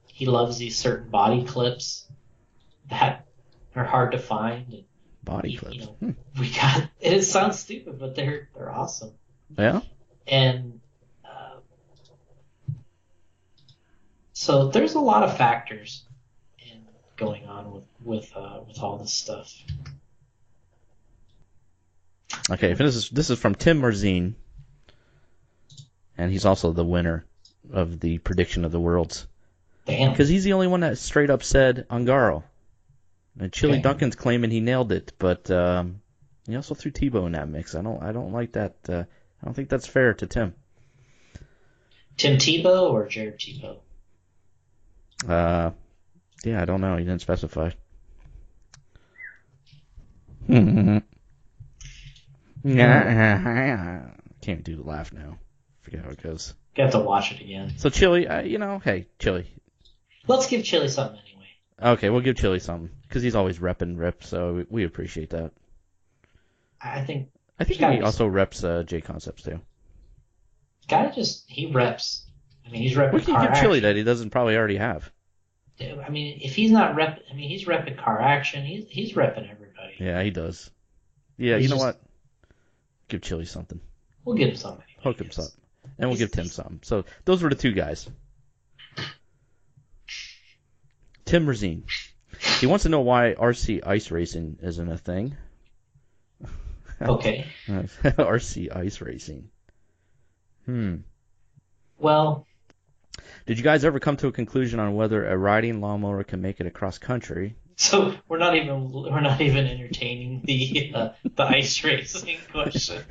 B: He loves these certain body clips that are hard to find. And
A: body clips.
B: We got. It sounds stupid, but they're awesome.
A: Yeah.
B: And so there's a lot of factors going on with all this stuff.
A: Okay, this is from Tim Merzine, and he's also the winner of the prediction of the Worlds.
B: Damn.
A: Because he's the only one that straight up said Ungaro. And Chili Duncan's claiming he nailed it, but he also threw Tebow in that mix. I don't like that. I don't think that's fair to Tim.
B: Tim Tebow or Jared Tebow?
A: Yeah, I don't know. He didn't specify. Can't do the laugh now. Forget how it goes.
B: You have to watch it again.
A: So Chili, hey, Chili.
B: Let's give Chili something anyway.
A: Okay, we'll give Chili something because he's always repping Rip, so we appreciate that.
B: I think
A: he also reps J Concepts too.
B: He reps. I mean, he's repping.
A: What can you give Chili that he doesn't probably already have?
B: I mean, if he's not he's repping Car Action. He's repping everybody.
A: Yeah, he does. Yeah, you know what? Give Chili something.
B: We'll give him something. Anyway,
A: Hook him something. And we'll give Tim something. So those were the two guys. Tim Merzine. He wants to know why RC ice racing isn't a thing.
B: Okay.
A: RC ice racing.
B: Well,
A: did you guys ever come to a conclusion on whether a riding lawnmower can make it across country?
B: So we're not even entertaining the ice racing question.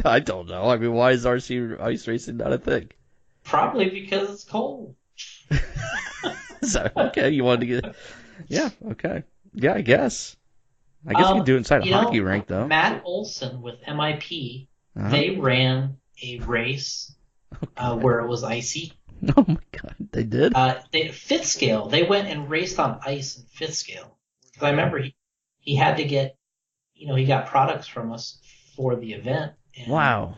A: I don't know. I mean, why is RC ice racing not a thing?
B: Probably because it's cold.
A: So, okay, you wanted to get... Yeah, okay. Yeah, I guess. I guess you can do it inside a hockey rink, though.
B: Matt Olson with MIP, they ran a race where it was icy.
A: Oh, my God. They did?
B: Fifth scale. They went and raced on ice in fifth scale. Because I remember he had to get... he got products from us for the event. And,
A: wow.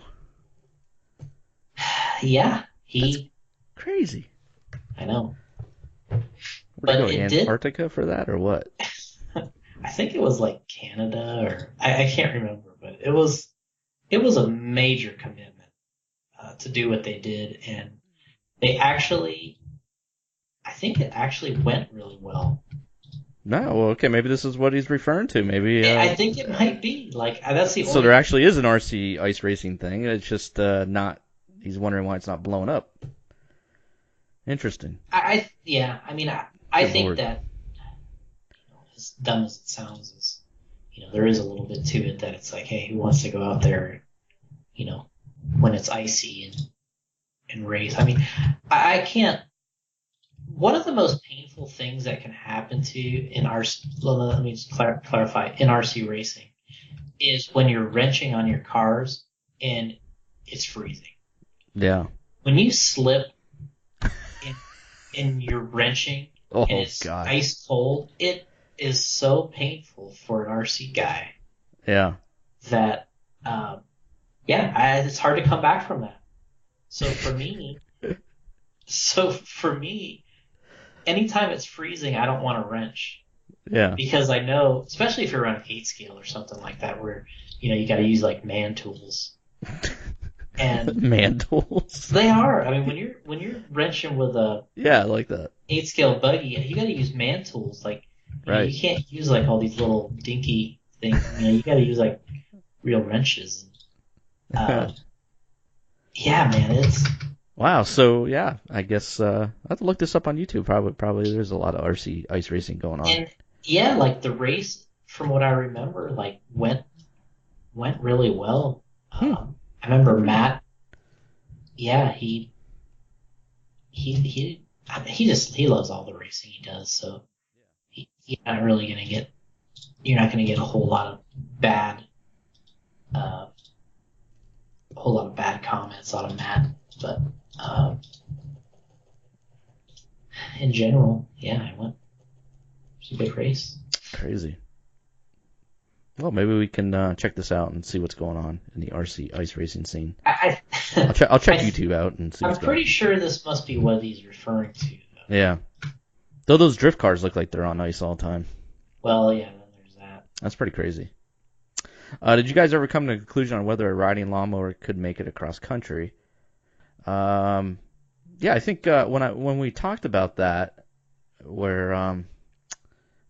B: Yeah.
A: That's crazy.
B: I know.
A: Where did you go, Antarctica for that, or what?
B: I think it was like Canada, or I can't remember, but it was a major commitment to do what they did, and I think it actually went really well.
A: No, well, okay, maybe this is what he's referring to. Maybe
B: I think it might be that's the.
A: So there actually is an RC ice racing thing. It's just not. He's wondering why it's not blowing up. Interesting.
B: I think that, as dumb as it sounds, is there is a little bit to it that it's like, hey, who wants to go out there, when it's icy and race? I mean, I can't. One of the most painful things that can happen to you in RC, let me just clarify, in RC racing, is when you're wrenching on your cars and it's freezing.
A: Yeah.
B: When you slip in, in your wrenching and
A: Oh
B: it's
A: God.
B: ice cold, it is so painful for an RC guy
A: Yeah.
B: that, it's hard to come back from that. So for me, so for me, anytime it's freezing, I don't want to wrench
A: Yeah.
B: because I know, especially if you're on 8 scale or something like that, where you got to use like man tools, and
A: Man tools.
B: they are. I mean, when you're wrenching with a
A: Yeah, I like that.
B: 8 scale buggy, you got to use man tools. Like,
A: Right.
B: you can't use like all these little dinky things. You got to use like real wrenches. Uh, yeah, man, it's
A: Wow. So yeah, I guess I have to look this up on YouTube. Probably there's a lot of RC ice racing going on.
B: and yeah, like the race, from what I remember, like went really well.
A: Hmm.
B: I remember Matt. Yeah, he loves all the racing he does. So he's not really gonna get. You're not gonna get uh, a whole lot of bad comments out of Matt. But um, in general, yeah, I went. It was a good race.
A: Crazy. Well, maybe we can check this out and see what's going on in the RC ice racing scene. I'll check YouTube out and see
B: I'm
A: what's going on.
B: pretty sure this must be what he's referring to. Though.
A: Yeah. Though those drift cars look like they're on ice all the time.
B: Well, yeah, then there's that.
A: That's pretty crazy. Did you guys ever come to a conclusion on whether a riding lawnmower could make it across country? Yeah, I think when we talked about that, where I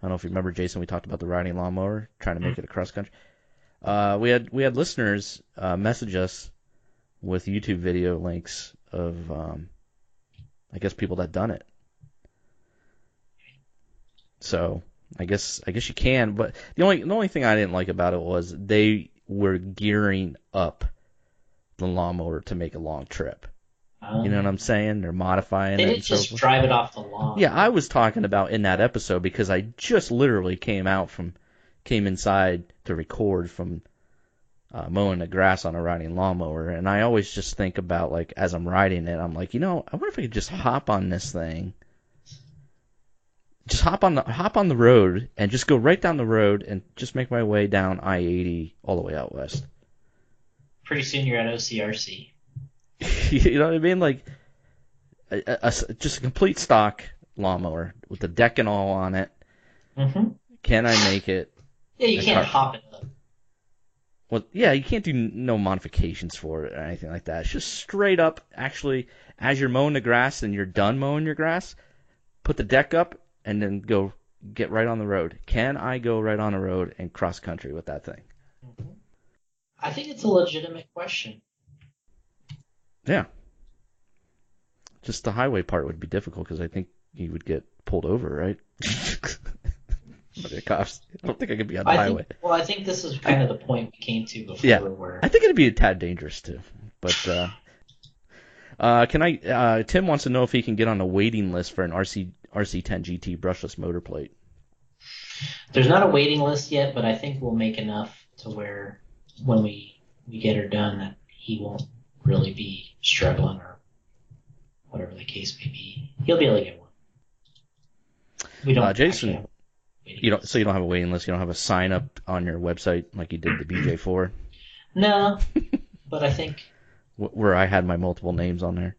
A: don't know if you remember, Jason, we talked about the riding lawnmower trying to make it across country. We had listeners message us with YouTube video links of I guess people that done it. So I guess you can, but the only thing I didn't like about it was they were gearing up the lawnmower to make a long trip. You know what I'm saying? They're modifying
B: They
A: it
B: didn't
A: and so
B: just
A: forth.
B: drive it off the lawn.
A: Yeah, I was talking about in that episode because I just literally came inside to record from mowing the grass on a riding lawnmower, and I always just think about, like, as I'm riding it, I'm like, I wonder if I could just hop on this thing, just hop on the road and just go right down the road and just make my way down I-80 all the way out west.
B: Pretty soon you're at OCRC.
A: You know what I mean? Like just a complete stock lawnmower with the deck and all on it.
B: Mm-hmm.
A: Can I make it?
B: Yeah, you can't hop it up.
A: Well, yeah, you can't do no modifications for it or anything like that. It's just straight up, actually, as you're mowing the grass and you're done mowing your grass, put the deck up and then go get right on the road. Can I go right on the road and cross country with that thing?
B: Mm-hmm. I think it's a legitimate question.
A: Yeah. Just the highway part would be difficult because I think you would get pulled over, right? By the cops. I don't think I could be on the highway.
B: I think this is kind of the point we came to before.
A: Yeah.
B: Where
A: I think it'd be a tad dangerous too. But Tim wants to know if he can get on a waiting list for an RC10 GT brushless motor plate.
B: There's not a waiting list yet, but I think we'll make enough to where when we get her done that he won't really be struggling or whatever the case may be. He'll be able to get one. We don't.
A: Jason, you don't have a waiting list. You don't have a sign up on your website like you did the BJ4.
B: No, but I think
A: where I had my multiple names on there.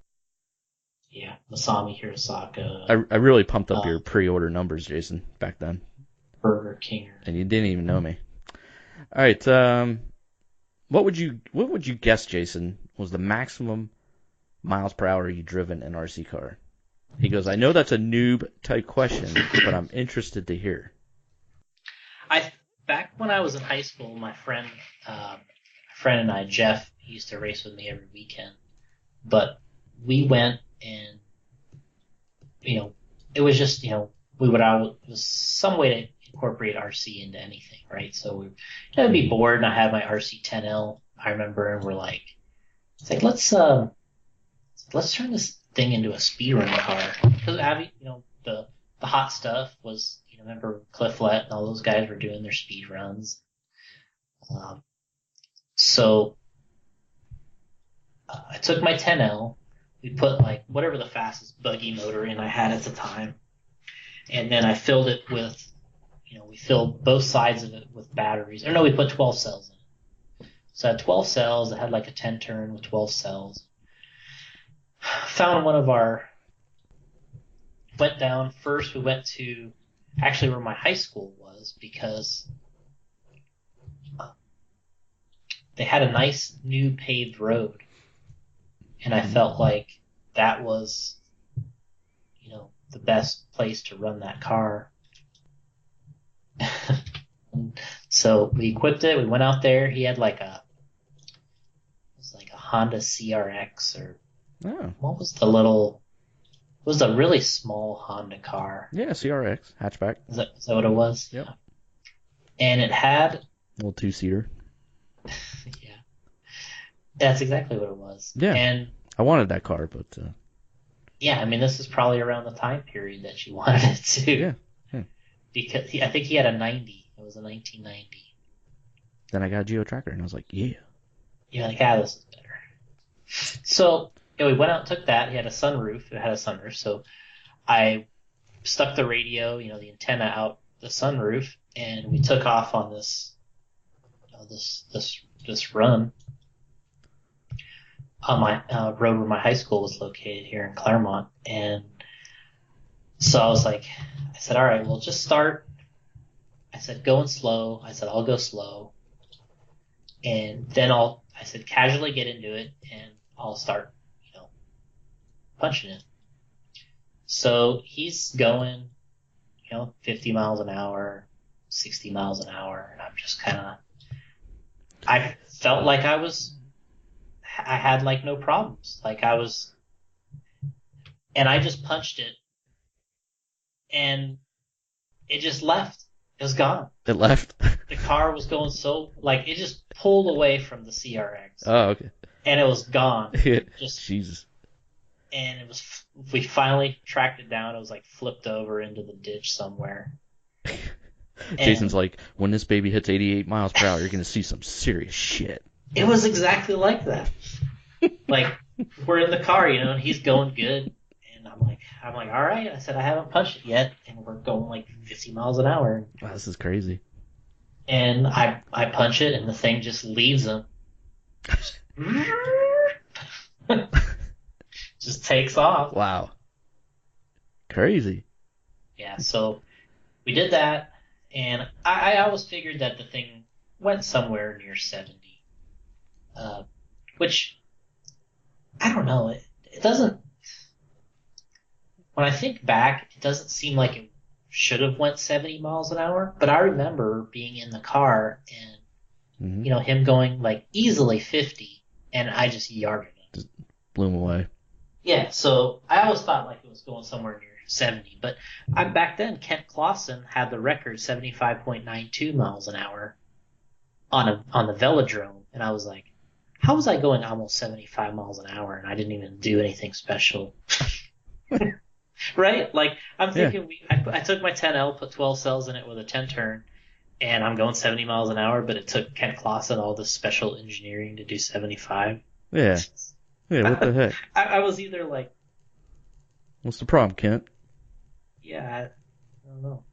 B: Yeah, Masami Hirosaka.
A: I really pumped up your pre-order numbers, Jason, back then.
B: Burger King.
A: And you didn't even know me. All right. What would you guess, Jason, was the maximum miles per hour you driven in an RC car? He goes, I know that's a noob type question, but I'm interested to hear.
B: Back when I was in high school, my friend and I, Jeff, he used to race with me every weekend. But we went and it was just we would it was some way to incorporate RC into anything, right? So we'd be bored, and I had my RC10L. I remember, and we're like, it's like let's turn this thing into a speedrun car because Abby, the hot stuff was remember Cliff Lett and all those guys were doing their speed runs. Um, so I took my 10L. We put like whatever the fastest buggy motor in I had at the time, and then I filled it with, we filled both sides of it with batteries. Or no, we put 12 cells in it. So I had 12 cells. I had like a 10 turn with 12 cells. Found one of our, went down first. We went to actually where my high school was because they had a nice new paved road. And I felt like that was, the best place to run that car. So we equipped it. We went out there. He had it was like a Honda CRX or what was it was a really small Honda car.
A: Yeah, CRX, hatchback.
B: Is that what it was?
A: Yep.
B: Yeah. And it had...
A: A little two-seater.
B: Yeah. That's exactly what it was.
A: Yeah.
B: And
A: I wanted that car, but...
B: Yeah, I mean, this is probably around the time period that you wanted it too.
A: Yeah.
B: Because I think he had a 90. It was a 1990.
A: Then I got a Geo Tracker, and I was like, yeah.
B: You're like, this is better. So we went out and took that. He had a sunroof. It had a sunroof. So I stuck the radio, the antenna out the sunroof, and we took off on this run on my road where my high school was located here in Claremont. And so I said, all right, we'll just start. I said, going slow. I said, I'll go slow. And then I said, casually get into it, and I'll start, punching it. So he's going, 50 miles an hour, 60 miles an hour, and I'm just I felt like I had like no problems. And I just punched it, and it just left. It was gone.
A: It left?
B: The car was going it just pulled away from the CRX.
A: Oh, okay.
B: And it was gone.
A: Jesus.
B: And we finally tracked it down. It was flipped over into the ditch somewhere.
A: Jason's like, when this baby hits 88 miles per hour, you're going to see some serious shit.
B: It was exactly like that. We're in the car, and he's going good. And I'm like, all right. I said, I haven't punched it yet. And we're going 50 miles an hour.
A: Wow, this is crazy.
B: And I punch it, and the thing just leaves him. Just takes off.
A: Wow. Crazy.
B: Yeah, so we did that, and I always figured that the thing went somewhere near 70. Which, I don't know, it doesn't... When I think back, it doesn't seem like it should have went 70 miles an hour, but I remember being in the car and, him going easily 50, and I just yarded him.
A: Just blew him away.
B: Yeah, so I always thought it was going somewhere near 70, but back then Kent Clausen had the record 75.92 miles an hour on the velodrome, and I was like, how was I going almost 75 miles an hour and I didn't even do anything special? Right? I'm thinking I took my 10L, put 12 cells in it with a 10 turn, and I'm going 70 miles an hour, but it took Kent Clausen all this special engineering to do 75.
A: Yeah. Yeah, what the heck?
B: I was either
A: what's the problem, Kent?
B: Yeah, I don't know.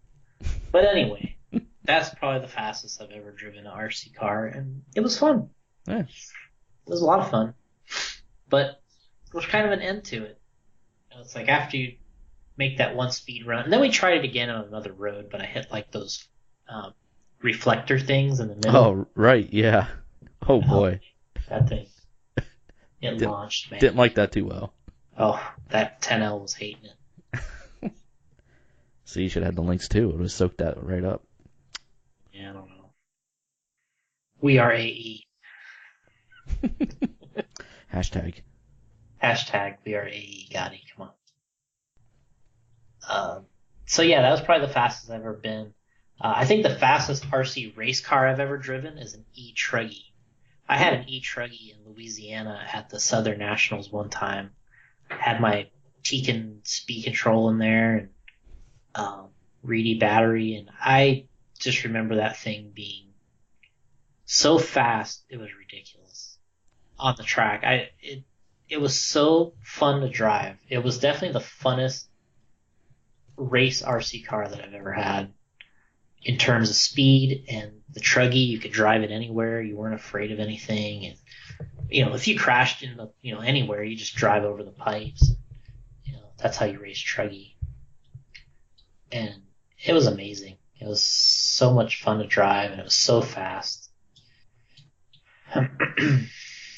B: But anyway, that's probably the fastest I've ever driven an RC car, and it was fun.
A: Yeah.
B: It was a lot of fun. But there was kind of an end to it. It's after you make that one speed run, and then we tried it again on another road, but I hit those reflector things in the middle.
A: Oh, right, yeah. Oh, boy.
B: That thing. It launched, man.
A: Didn't like that too well.
B: Oh, that 10L was hating it.
A: See, you should have had the links too. It would have soaked that right up.
B: Yeah, I don't know. We are AE.
A: Hashtag
B: we are AE. Gotti, come on. So yeah, that was probably the fastest I've ever been. I think the fastest RC race car I've ever driven is an E-Truggy. I had an E-Truggy in Louisiana at the Southern Nationals one time. I had my Tekin speed control in there and Reedy battery, and I just remember that thing being so fast it was ridiculous on the track. It was so fun to drive. It was definitely the funnest race RC car that I've ever had in terms of speed and the truggy. You could drive it anywhere. You weren't afraid of anything. And, if you crashed in anywhere, you just drive over the pipes. That's how you race truggy. And it was amazing. It was so much fun to drive, and it was so fast.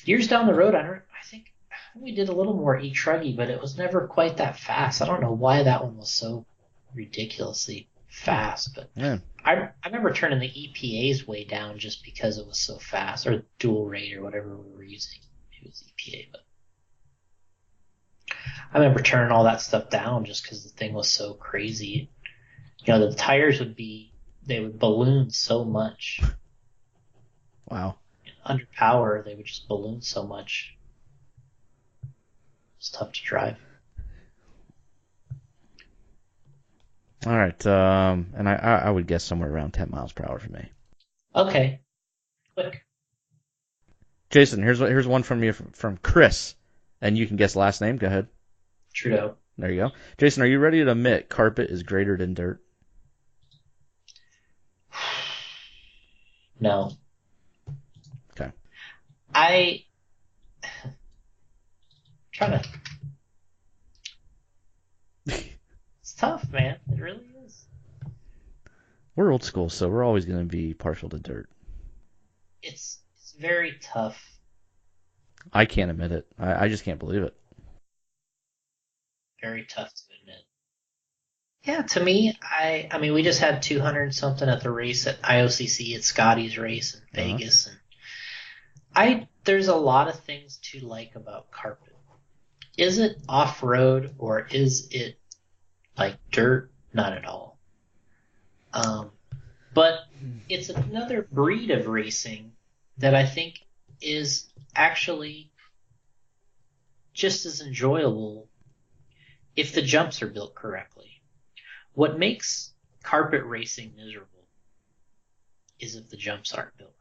B: Years down the road, I think we did a little more e-truggy, but it was never quite that fast. I don't know why that one was so ridiculously fast, but
A: Yeah.
B: I remember turning the EPA's way down just because it was so fast, or dual rate, or whatever we were using. It was EPA, but I remember turning all that stuff down just because the thing was so crazy. The tires they would balloon so much.
A: Wow.
B: Under power, they would just balloon so much. It's tough to drive.
A: All right. And I would guess somewhere around 10 miles per hour for me.
B: Okay, quick.
A: Jason, here's one from you from Chris, and you can guess last name. Go ahead.
B: Trudeau.
A: There you go. Jason, are you ready to admit carpet is greater than dirt?
B: No.
A: Okay.
B: I trying to. It's tough, man. It really is.
A: We're old school, so we're always going to be partial to dirt.
B: It's very tough.
A: I can't admit it. I just can't believe it.
B: Very tough to admit. Yeah, to me, I mean, we just had 200 something at the race at IOCC at Scotty's race in Vegas, and there's a lot of things to like about carpet. Is it off road or is it like dirt? Not at all. But it's another breed of racing that I think is actually just as enjoyable if the jumps are built correctly. What makes carpet racing miserable is if the jumps aren't built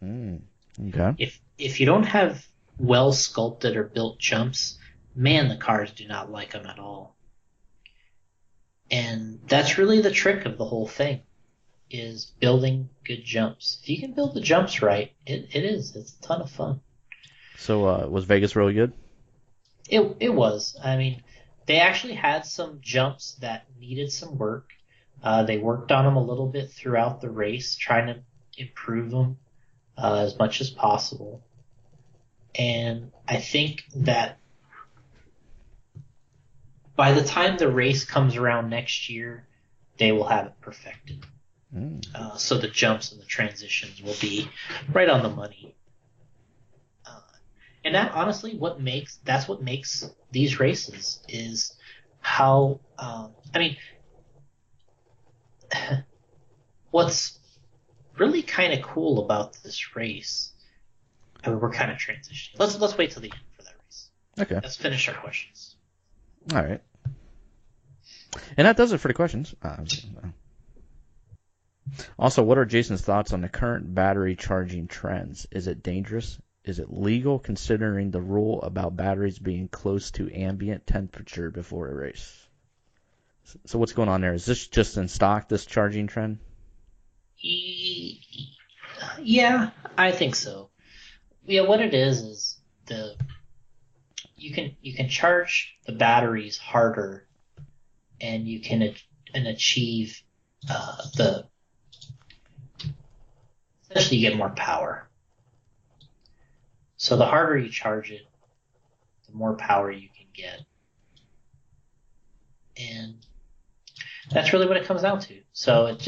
B: right.
A: Okay.
B: If you don't have well sculpted or built jumps, man, the cars do not like them at all. And that's really the trick of the whole thing, is building good jumps. If you can build the jumps right, it's a ton of fun.
A: So was Vegas really good?
B: It was. I mean, they actually had some jumps that needed some work. They worked on them a little bit throughout the race, trying to improve them as much as possible. And I think that by the time the race comes around next year, they will have it perfected. So the jumps and the transitions will be right on the money. And that, honestly, that's what makes these races is how, I mean, what's really kind of cool about this race, I mean, we're kind of transitioning. Let's wait till the end for that race.
A: Okay.
B: Let's finish our questions.
A: All right. And that does it for the questions. Also, what are Jason's thoughts on the current battery charging trends? Is it dangerous? Is it legal considering the rule about batteries being close to ambient temperature before a race? So what's going on there? Is this just in stock, this charging trend?
B: Yeah, I think so. Yeah, what it is you can charge the batteries harder, and you can achieve essentially you get more power. So the harder you charge it, the more power you can get. And that's really what it comes down to. So it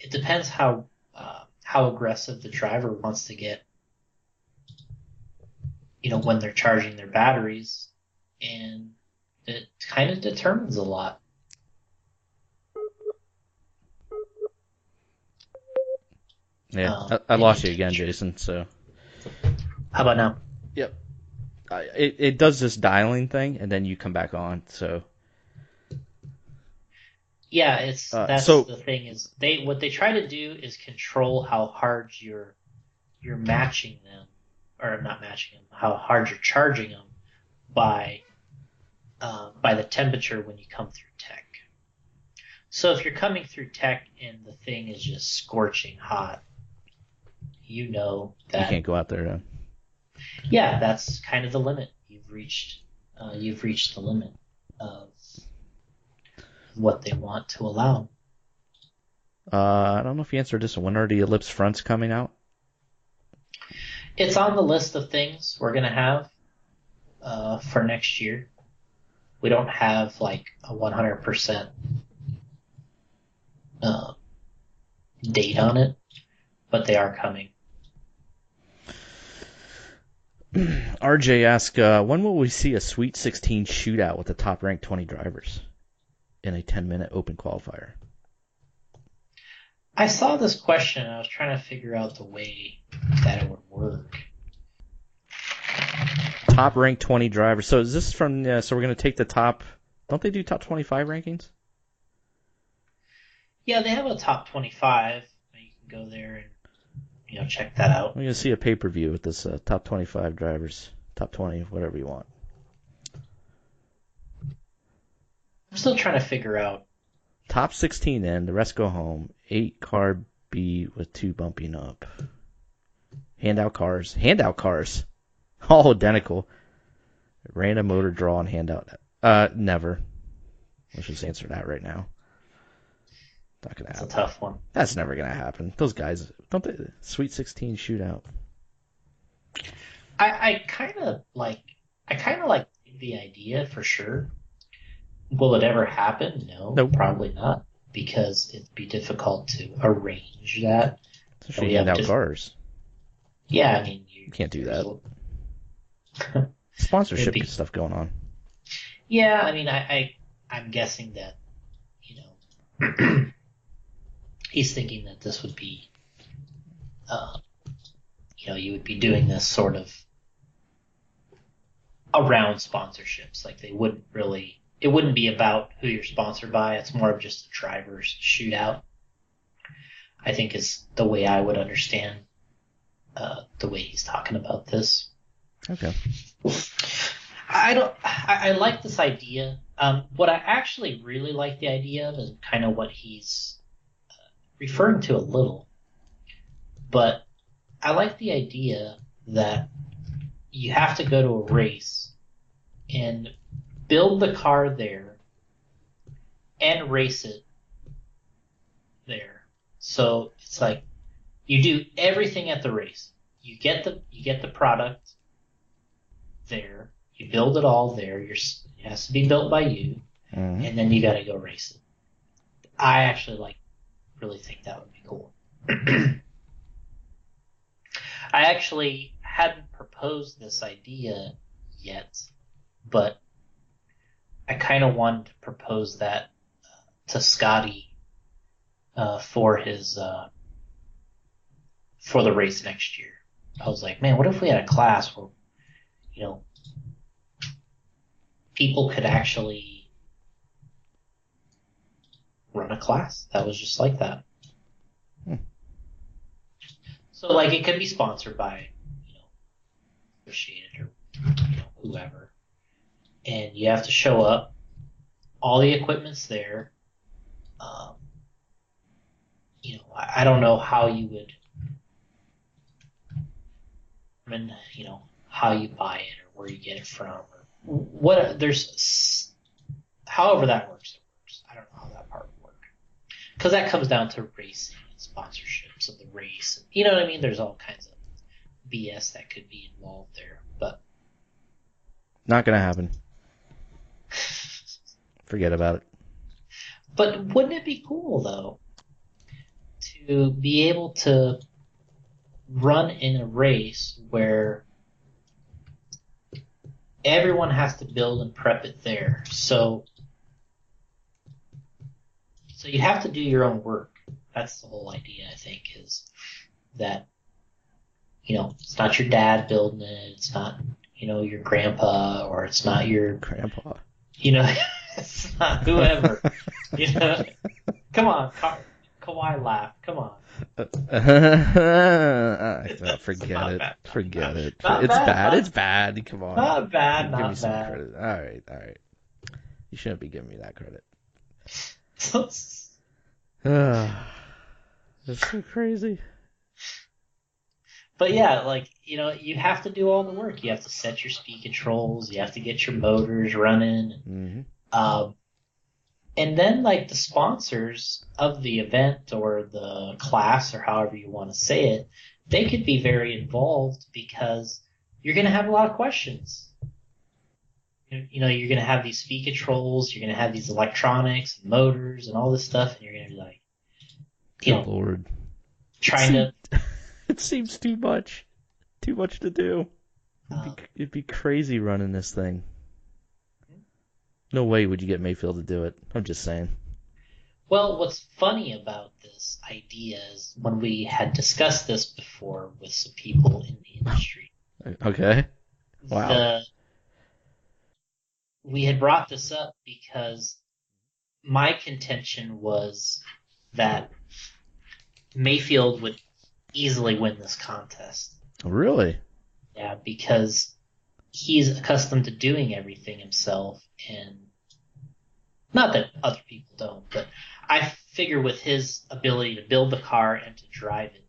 B: depends how aggressive the driver wants to get, when they're charging their batteries, and it kind of determines a lot.
A: Yeah, I lost you again, Jason. So
B: how about now?
A: Yep. It does this dialing thing, and then you come back on. So
B: Yeah, that's
A: So
B: the thing is what they try to do is control how hard you're matching them, or not matching them, how hard you're charging them by by the temperature when you come through tech. So if you're coming through tech and the thing is just scorching hot, you know
A: you
B: that
A: can't go out there then.
B: yeah, that's kind of the limit. You've reached the limit of what they want to allow.
A: I don't know if you answered this one. When are the ellipse fronts coming out?
B: It's on the list of things we're gonna have for next year. We don't have like a 100% uh, date on it, but they are coming.
A: RJ asked, when will we see a Sweet 16 shootout with the top ranked 20 drivers in a 10-minute open qualifier?
B: I saw this question and I was trying to figure out the way that it would work.
A: Top ranked 20 drivers. So is this from? So we're going to take the top. Don't they do top 25 rankings?
B: Yeah, they have a top 25. You can go there and check that out.
A: We're going to see a pay-per-view with this top 25 drivers, top 20, whatever you want.
B: I'm still trying to figure out.
A: Top 16 in, the rest go home. 8 car B with 2 bumping up. Handout cars. All identical. Random motor draw and handout. Never. Let's just answer that right now. Not gonna happen.
B: It's a tough one.
A: That's never gonna happen. Those guys, don't they? Sweet 16 shootout.
B: I kind of like the idea for sure. Will it ever happen? No,
A: Nope.
B: Probably not, because it'd be difficult to arrange that.
A: Especially handout cars.
B: Yeah, I mean
A: You can't do that. Sponsorship stuff going on.
B: Yeah, I mean I'm guessing that he's thinking that this would be you would be doing this sort of around sponsorships. Like it wouldn't be about who you're sponsored by. It's more of just a driver's shootout, I think, is the way I would understand the way he's talking about this.
A: Okay.
B: I like this idea. What I actually really like the idea of is kind of what he's referring to a little. But I like the idea that you have to go to a race and build the car there and race it there. So it's like you do everything at the race. You get the product there. You build it all there. It has to be built by you, and then you got to go race it. I actually really think that would be cool. I actually hadn't proposed this idea yet, but I kind of wanted to propose that to Scotty for the race next year. I was like, man, what if we had a class where people could actually run a class that was just like that. So it could be sponsored by Associated or whoever, and you have to show up. All the equipment's there. I don't know how you would, how you buy it or where you get it from or what. However that works, it works. I don't know how that part would work, because that comes down to racing and sponsorships of the race. And, you know what I mean? There's all kinds of BS that could be involved there, but
A: not gonna happen. Forget about it.
B: But wouldn't it be cool though to be able to run in a race where everyone has to build and prep it there? So you have to do your own work. That's the whole idea, I think, is that it's not your dad building it. It's not your grandpa, or it's not your
A: grandpa.
B: It's not whoever. You know, come on, Kawhi laugh. Come on. It's
A: Forget
B: not
A: it.
B: bad.
A: Forget it.
B: Not
A: It's
B: bad.
A: bad. It's bad. Come on.
B: Not bad.
A: Give me
B: Not
A: some
B: bad.
A: credit. All right. All right. You shouldn't be giving me that credit. That's so crazy.
B: But yeah, like, you have to do all the work. You have to set your speed controls. You have to get your motors running.
A: Mm-hmm.
B: Um, and then, like, the sponsors of the event or the class or however you want to say it, they could be very involved because you're going to have a lot of questions. You're going to have these speed controls. You're going to have these electronics and motors and all this stuff. And you're going to be like,
A: Good Lord.
B: trying to.
A: It seems too much. Too much to do. It'd be crazy running this thing. No way would you get Mayfield to do it. I'm just saying.
B: Well, what's funny about this idea is when we had discussed this before with some people in the industry.
A: Okay. Wow.
B: We had brought this up because my contention was that Mayfield would easily win this contest.
A: Really?
B: Yeah, because he's accustomed to doing everything himself, and not that other people don't, but I figure with his ability to build the car and to drive it,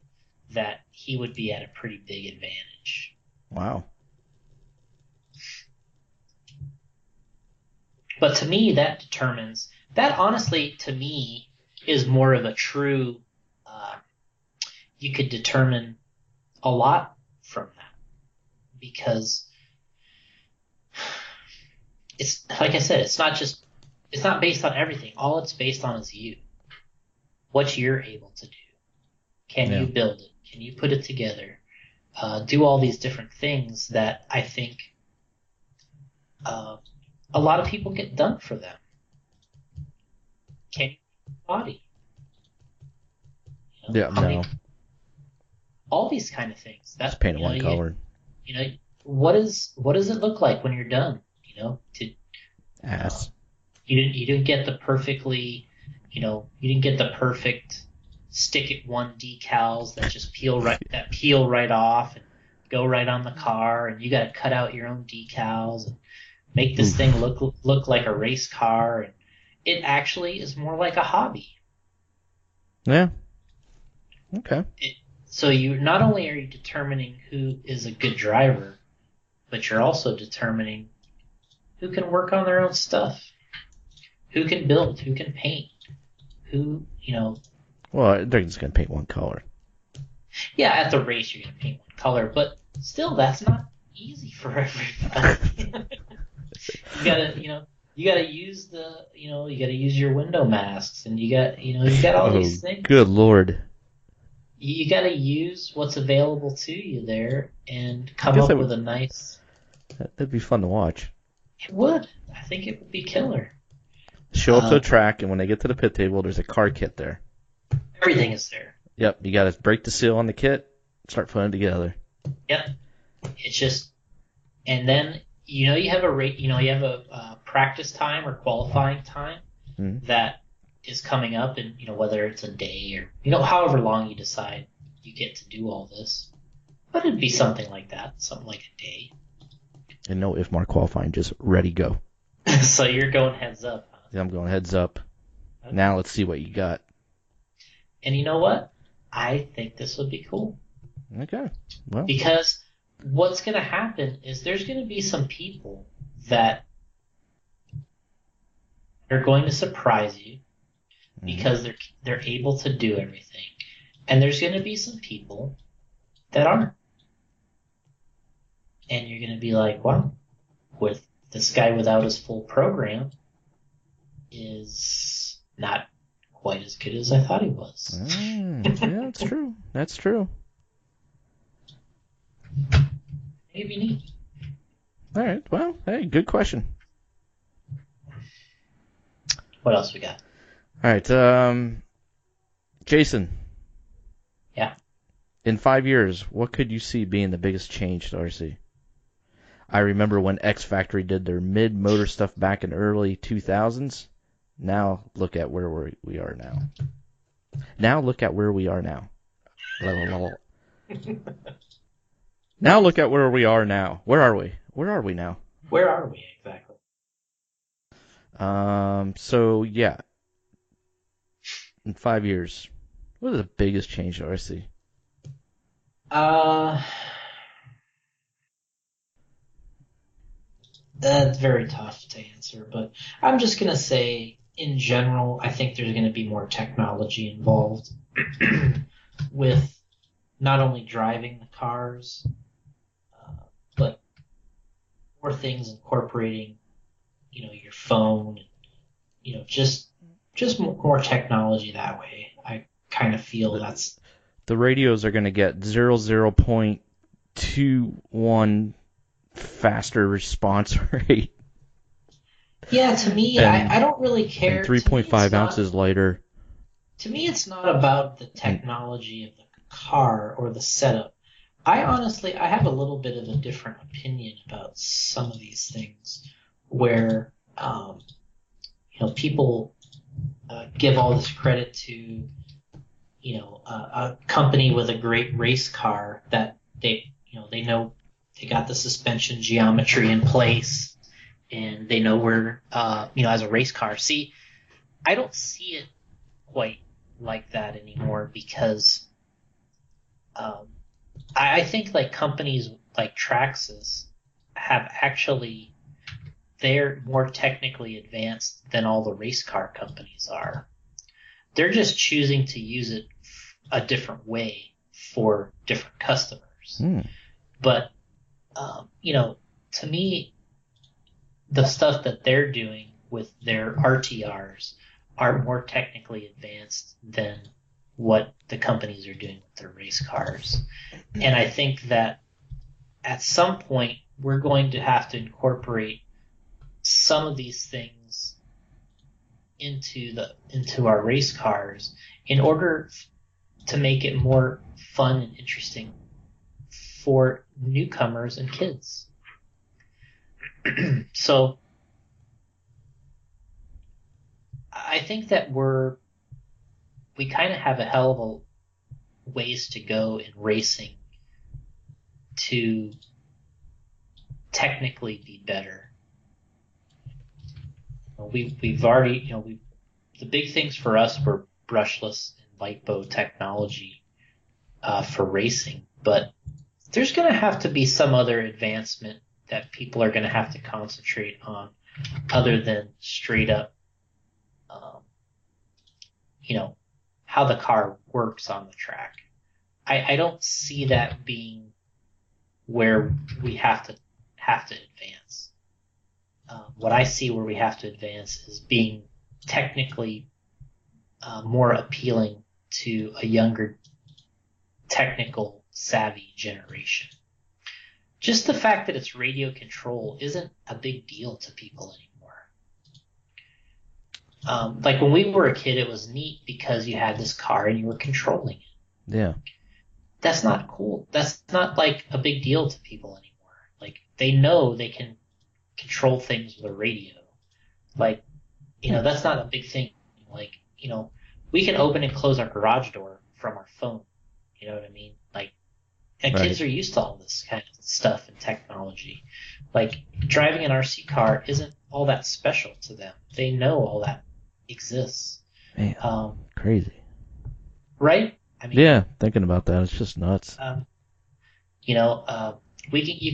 B: that he would be at a pretty big advantage.
A: Wow.
B: But to me, that honestly, to me, is more of a true, you could determine a lot from that. Because it's, like I said, it's not based on everything. All it's based on is you. What you're able to do. Can you build it? Can you put it together? Do all these different things that I think a lot of people get done for them. Can you body?
A: No.
B: All these kind of things.
A: Just paint it one color.
B: What does it look like when you're done?
A: Ass.
B: You didn't get the perfectly, you didn't get the perfect stick it one decals that just peel right off and go right on the car, and you got to cut out your own decals and make this thing look like a race car, and it actually is more like a hobby.
A: Yeah. Okay.
B: So you not only are you determining who is a good driver, but you're also determining who can work on their own stuff, who can build, who can paint, who.
A: Well, they're just gonna paint one color.
B: Yeah, at the race you're gonna paint one color, but still, that's not easy for everybody. You gotta use your window masks, and you got all these things.
A: Good Lord.
B: You got to use what's available to you there and come up with a nice.
A: That'd be fun to watch.
B: It would. I think it would be killer.
A: Show up to the track, and when they get to the pit table, there's a car kit there.
B: Everything is there.
A: Yep, you got to break the seal on the kit, start putting it together.
B: Yep. It's just, and then you have a practice time or qualifying time that is coming up, and whether it's a day or however long you decide you get to do all this, but it'd be something like that, something like a day.
A: And no if mark qualifying, just ready go.
B: So you're going heads up, huh?
A: Yeah, I'm going heads up. Okay. Now let's see what you got.
B: And you know what? I think this would be cool.
A: Okay. Well,
B: because what's going to happen is there's going to be some people that are going to surprise you because they're able to do everything. And there's going to be some people that aren't. And you're going to be like, wow, with this guy without his full program is not quite as good as I thought he was.
A: Yeah, that's true. That's true.
B: Maybe neat.
A: All right. Well, hey, good question.
B: What else we got?
A: All right. Jason.
B: Yeah.
A: In 5 years, what could you see being the biggest change to RC? I remember when X Factory did their mid-motor stuff back in early 2000s. Now look at where we are now. Now look at where we are now. Now look at where we are now. Where are we? Where are we now?
B: Where are we exactly?
A: So yeah, in 5 years, what is the biggest change that I see?
B: That's very tough to answer, but I'm just gonna say, in general, I think there's gonna be more technology involved with not only driving the cars, but more things incorporating, your phone, just more technology that way. I kind of feel that's
A: The radios are going to get 0.21 faster response rate.
B: Yeah, to me, I don't really care.
A: And 3.5 ounces lighter.
B: To me, it's not about the technology of the car or the setup. I have a little bit of a different opinion about some of these things where, people give all this credit to, a company with a great race car that they know they got the suspension geometry in place and they know where, as a race car. See, I don't see it quite like that anymore because I think like companies like Traxxas have actually they're more technically advanced than all the race car companies are. They're just choosing to use it a different way for different customers. But to me, the stuff that they're doing with their RTRs are more technically advanced than what the companies are doing with their race cars. And I think that at some point we're going to have to incorporate some of these things into our race cars in order to make it more fun and interesting for newcomers and kids. So I think that we kind of have a hell of a ways to go in racing to technically be better. We've already, the big things for us were brushless and lipo technology for racing, but there's going to have to be some other advancement that people are going to have to concentrate on other than straight up, how the car works on the track. I don't see that being where we have to advance. What I see where we have to advance is being technically more appealing to a younger, technical savvy generation. Just the fact that it's radio control isn't a big deal to people anymore. Like when we were a kid, it was neat because you had this car and you were controlling it.
A: Yeah.
B: That's not cool. That's not like a big deal to people anymore. Like they know they can control things with a radio. Like, that's not a big thing. Like, we can open and close our garage door from our phone. You know what I mean? Like, and
A: Right.
B: Kids are used to all this kind of stuff and technology. Like, driving an RC car isn't all that special to them. They know all that exists.
A: Man, crazy.
B: Right? I mean,
A: Yeah, thinking about that, it's just nuts.
B: You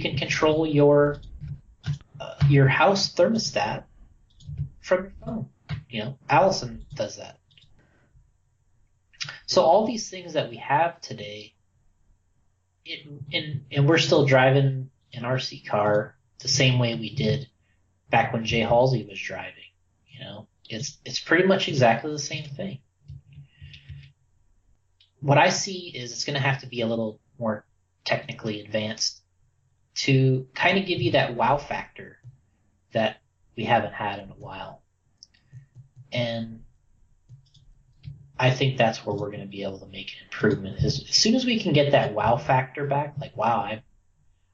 B: can control your house thermostat from your phone. Allison does that. So all these things that we have today, and we're still driving an RC car the same way we did back when Jay Halsey was driving. It's pretty much exactly the same thing. What I see is it's going to have to be a little more technically advanced to kind of give you that wow factor that we haven't had in a while. And I think that's where we're going to be able to make an improvement. As soon as we can get that wow factor back, like, wow,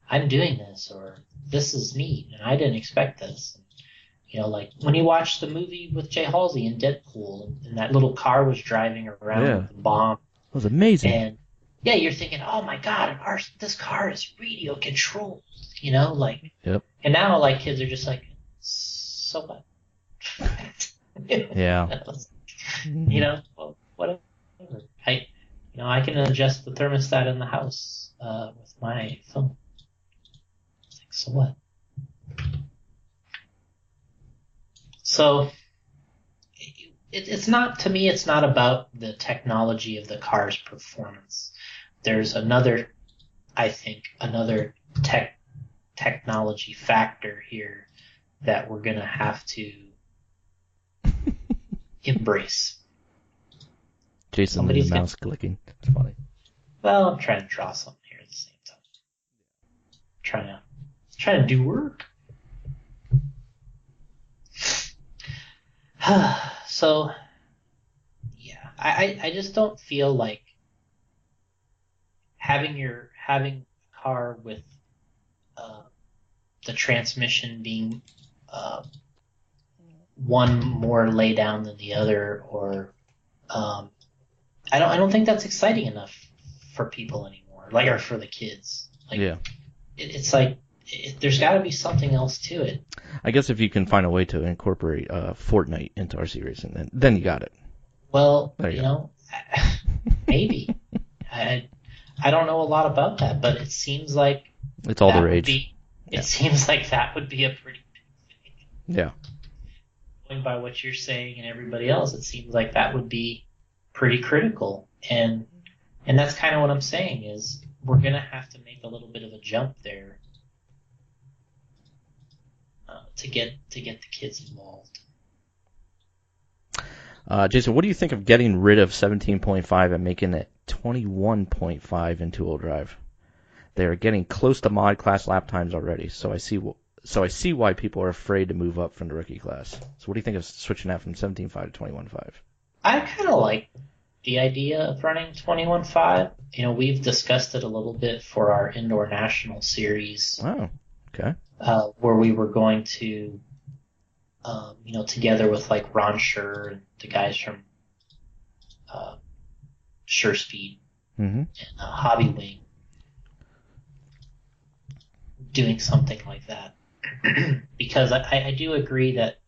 B: I'm doing this, or this is neat, and I didn't expect this. Like when you watch the movie with Jay Halsey in Deadpool, and that little car was driving around
A: Yeah.
B: with the bomb,
A: It was amazing.
B: and yeah, you're thinking, oh my god, this car is radio controlled,
A: Yep.
B: and now like kids are just like, so what?
A: Yeah.
B: Well, whatever. I can adjust the thermostat in the house with my phone. It's like, so what? So it's not, to me, it's not about the technology of the car's performance. There's I think, another technology factor here that we're going to have to embrace.
A: Jason and the mouse clicking. It's funny.
B: Well, I'm trying to draw something here at the same time. Trying to do work. So, yeah, I just don't feel like having a car with the transmission being one more lay down than the other, or I don't think that's exciting enough for people anymore, or for the kids.
A: Yeah.
B: It's like there's got to be something else to it.
A: I guess if you can find a way to incorporate Fortnite into RC racing, then you got it.
B: Well, maybe. I don't know a lot about that, but it seems like
A: it's all the rage.
B: It seems like that would be a pretty big thing.
A: Yeah.
B: Going by what you're saying and everybody else, it seems like that would be pretty critical. And that's kind of what I'm saying is we're going to have to make a little bit of a jump there to get the kids involved.
A: Jason, what do you think of getting rid of 17.5 and making it 21.5 in two-wheel drive? They are getting close to mod class lap times already, so I see why people are afraid to move up from the rookie class. So what do you think of switching that from 17.5 to 21.5?
B: I kind of like the idea of running 21.5. We've discussed it a little bit for our indoor national series.
A: Oh, okay.
B: Where we were going to, together with like Ron Schur and the guys from Sure Speed and Hobby Wing, doing something like that. Because I do agree that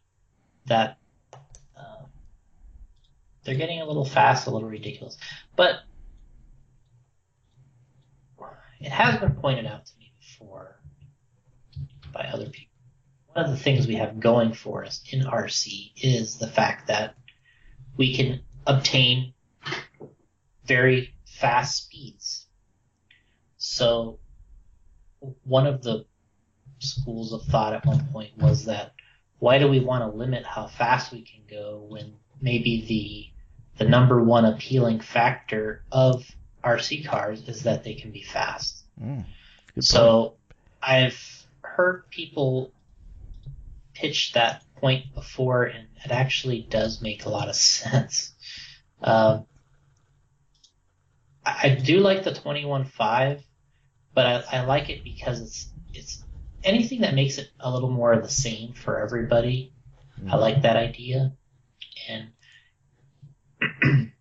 B: they're getting a little fast, a little ridiculous. But it has been pointed out to me before by other people. One of the things we have going for us in RC is the fact that we can obtain very fast speeds. So one of the schools of thought at one point was that why do we want to limit how fast we can go when maybe the number one appealing factor of RC cars is that they can be fast. So I've heard people pitch that point before, and it actually does make a lot of sense. I do like the 21.5, but I like it because it's anything that makes it a little more of the same for everybody. I like that idea. And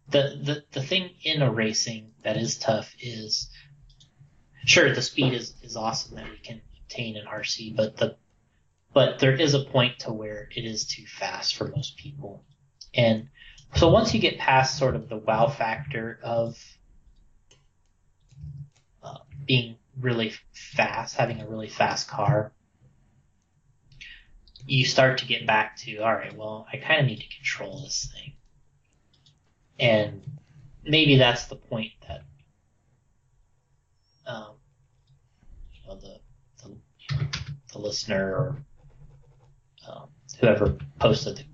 B: the thing in a racing that is tough is, sure, the speed is awesome that we can obtain in RC, but there is a point to where it is too fast for most people. And so once you get past sort of the wow factor of being really fast, having a really fast car, you start to get back to, all right, well, I kind of need to control this thing. And maybe that's the point that the listener or whoever posted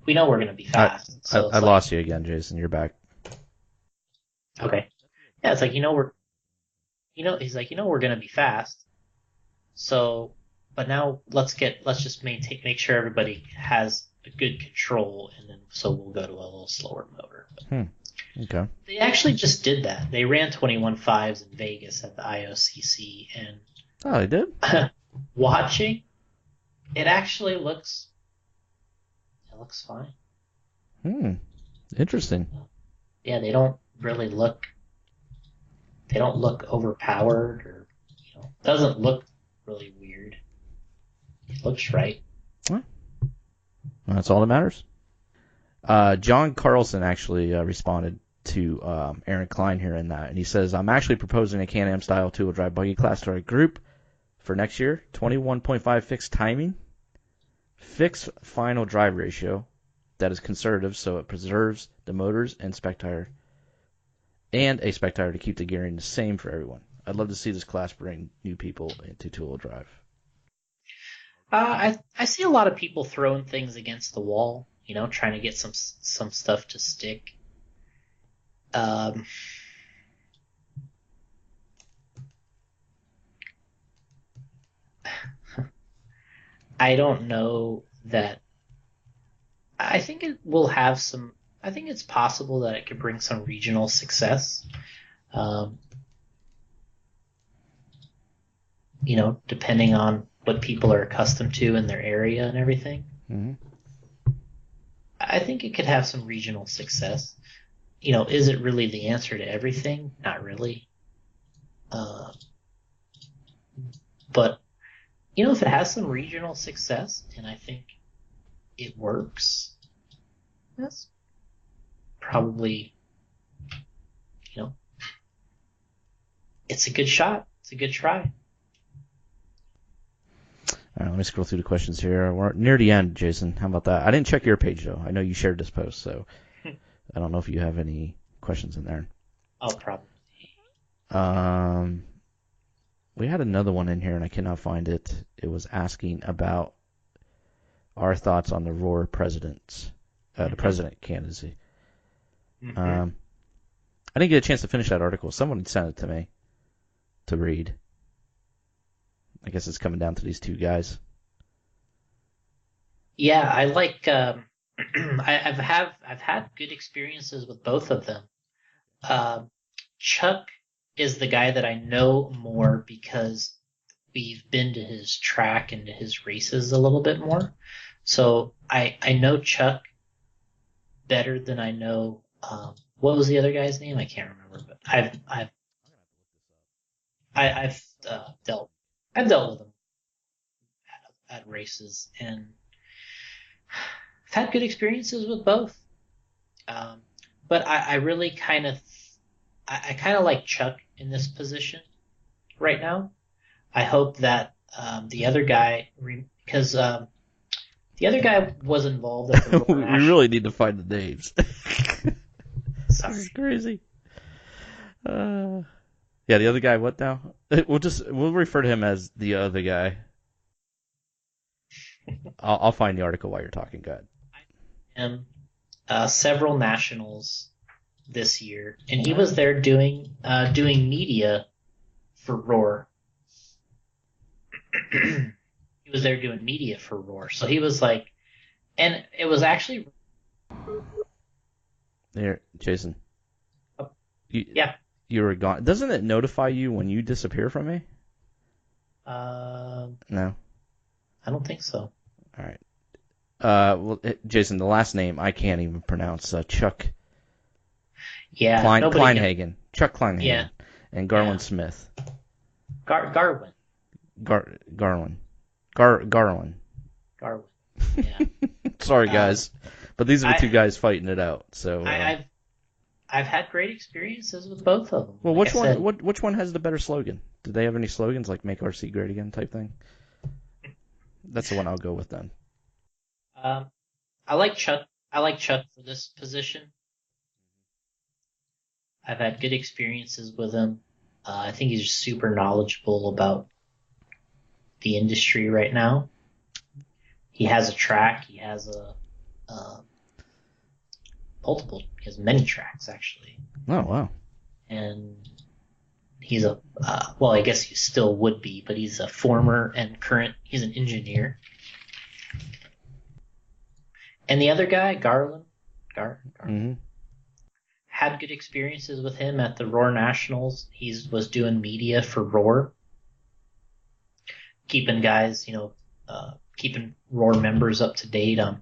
B: we know we're going to be fast.
A: I lost you again, Jason. You're back.
B: Okay. Yeah, it's like, he's like, we're going to be fast. So, but now let's just make sure everybody has a good control, and then so we'll go to a little slower motor.
A: Okay.
B: They actually just did that. They ran 21.5s in Vegas at the IOCC,
A: Oh, they did?
B: and watching, it actually looks fine.
A: Interesting.
B: Yeah, they don't look overpowered, or doesn't look really weird. It looks right.
A: Well, that's all that matters. John Carlson actually responded to Aaron Klein here in that, and he says, I'm actually proposing a Can-Am style two-wheel drive buggy class to our group for next year. 21.5 fixed timing, fixed final drive ratio that is conservative so it preserves the motors and spec tire, and a spec tire to keep the gearing the same for everyone. I'd love to see this class bring new people into two-wheel drive.
B: I see a lot of people throwing things against the wall, trying to get some stuff to stick. I don't know that. I think it will have some. I think it's possible that it could bring some regional success. Depending on what people are accustomed to in their area and everything.
A: Mm-hmm.
B: I think it could have some regional success. Is it really the answer to everything? Not really. But, if it has some regional success, and I think it works, that's probably, it's a good shot. It's a good try.
A: All right, let me scroll through the questions here. We're near the end, Jason. How about that? I didn't check your page, though. I know you shared this post, so I don't know if you have any questions in there.
B: Oh, probably.
A: We had another one in here, and I cannot find it. It was asking about our thoughts on the Roar presidents, the president candidacy.
B: Mm-hmm.
A: I didn't get a chance to finish that article. Someone sent it to me to read. I guess it's coming down to these two guys.
B: Yeah, I like. I've had good experiences with both of them. Chuck is the guy that I know more because we've been to his track and to his races a little bit more. So I know Chuck better than I know. What was the other guy's name? I can't remember, but I've dealt with him at races, and I've had good experiences with both. But I really kind of like Chuck in this position right now. I hope that the other guy, because the other guy was involved at the
A: We really need to find the names.
B: Sorry.
A: This is crazy. Yeah, the other guy. What now? We'll refer to him as the other guy. I'll find the article while you're talking. Go ahead.
B: Several nationals this year, and he was there doing media for Roar. He was there doing media for Roar, so he was like, and it was actually
A: Here, Jason.
B: Yeah.
A: You were gone. Doesn't it notify you when you disappear from me? No.
B: I don't think so.
A: All right. Well, Jason, the last name I can't even pronounce. Chuck.
B: Yeah.
A: Kleinhagen. Chuck Kleinhagen.
B: Yeah.
A: And Garland Smith.
B: Garwin.
A: Garland.
B: Garwin. Yeah.
A: Sorry, guys, but these are the two guys fighting it out. So
B: I've had great experiences with both of them.
A: Well, which one has the better slogan? Do they have any slogans like "Make RC Great Again" type thing? That's the one I'll go with then.
B: I like Chuck. I like Chuck for this position. I've had good experiences with him. I think he's super knowledgeable about the industry right now. He has a track. He has multiple. He has many tracks actually.
A: Oh wow!
B: And he's well, I guess he still would be, but he's a former and current. He's an engineer. And the other guy, Garland, had good experiences with him at the Roar Nationals. He was doing media for Roar, keeping guys, keeping Roar members up to date on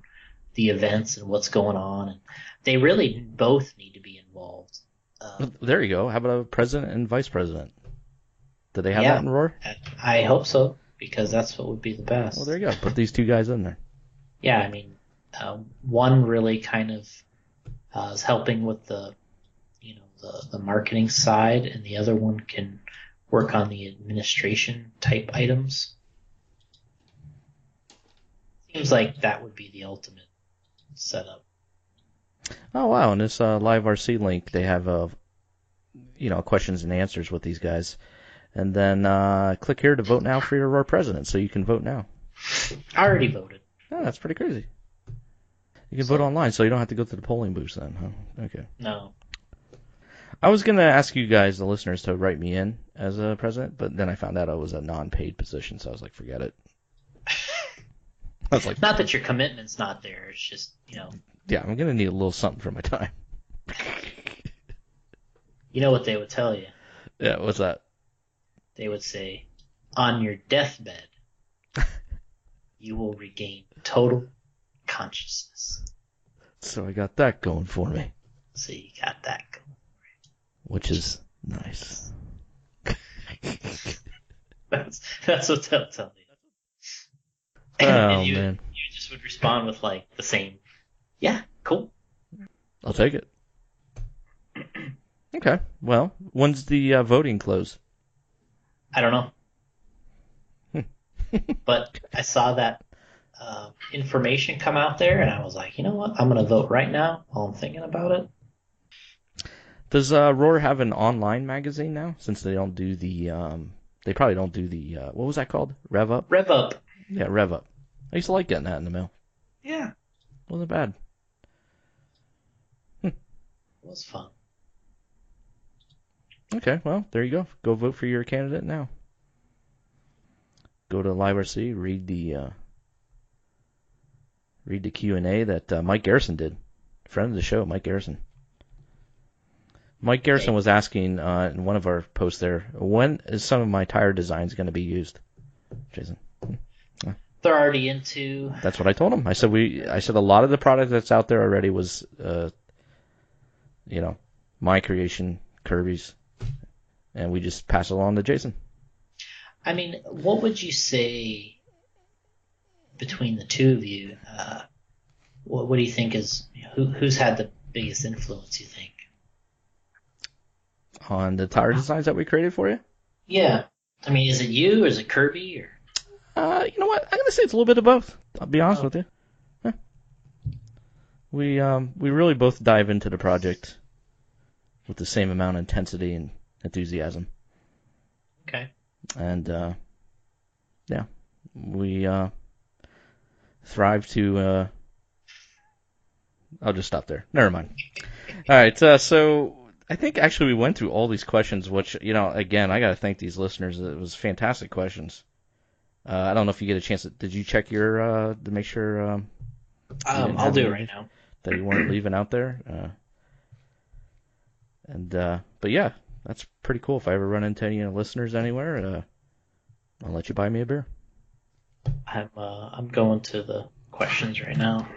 B: the events and what's going on. And they really both need to be involved.
A: There you go. How about a president and vice president? Do they have
B: Yeah,
A: that in Roar?
B: I hope so, because that's what would be the best.
A: Well, there you go. Put these two guys in there.
B: Yeah, I mean, one really kind of is helping with the marketing side, and the other one can work on the administration type items. Seems like that would be the ultimate setup.
A: Oh, wow. And this live RC link, they have questions and answers with these guys. And then click here to vote now for your Roar president, so you can vote now.
B: I already voted.
A: Oh, that's pretty crazy. You can vote online, so you don't have to go to the polling booth then, huh? Okay.
B: No.
A: I was going to ask you guys, the listeners, to write me in as a president, but then I found out I was a non-paid position, so I was like, forget it. I was like,
B: not that your commitment's not there, it's just,
A: Yeah, I'm going to need a little something for my time.
B: You know what they would tell you?
A: Yeah, what's that?
B: They would say, on your deathbed, you will regain total consciousness.
A: So I got that going for me.
B: So you got that going.
A: Which is nice.
B: That's what they'll tell you.
A: Oh,
B: and you
A: man.
B: just would respond with like the same, yeah, cool.
A: I'll take it. Okay. Well, when's the voting close?
B: I don't know. But I saw that information come out there, and I was like, you know what? I'm going to vote right now while I'm thinking about it.
A: Does Roar have an online magazine now? Since they don't do the, they probably don't do the, what was that called? Rev Up?
B: Rev Up.
A: Yeah, Rev Up. I used to like getting that in the mail.
B: Yeah.
A: Wasn't bad.
B: It was fun.
A: Okay, well, there you go. Go vote for your candidate now. Go to LiveRC, read the Q&A that Mike Garrison did. Friend of the show, Mike Garrison. Mike Garrison was asking in one of our posts there, when is some of my tire designs going to be used? Jason.
B: They're already into.
A: That's what I told him. I said a lot of the product that's out there already was, my creation, Kirby's, and we just pass it along to Jason.
B: I mean, what would you say between the two of you? What do you think is who's had the biggest influence? You think
A: on the tire designs that we created for you?
B: Yeah, I mean, is it you or is it Kirby or?
A: You know what? I'm gonna say it's a little bit of both. I'll be honest with you. Yeah. We really both dive into the project with the same amount of intensity and enthusiasm.
B: Okay.
A: And yeah, we thrive to. I'll just stop there. Never mind. All right. So I think actually we went through all these questions, which again I got to thank these listeners. It was fantastic questions. I don't know if you get a chance. Did you check your to make sure?
B: I'll do it right now.
A: That you weren't leaving out there. But yeah, that's pretty cool. If I ever run into any listeners anywhere, I'll let you buy me a beer.
B: I'm going to the questions right now.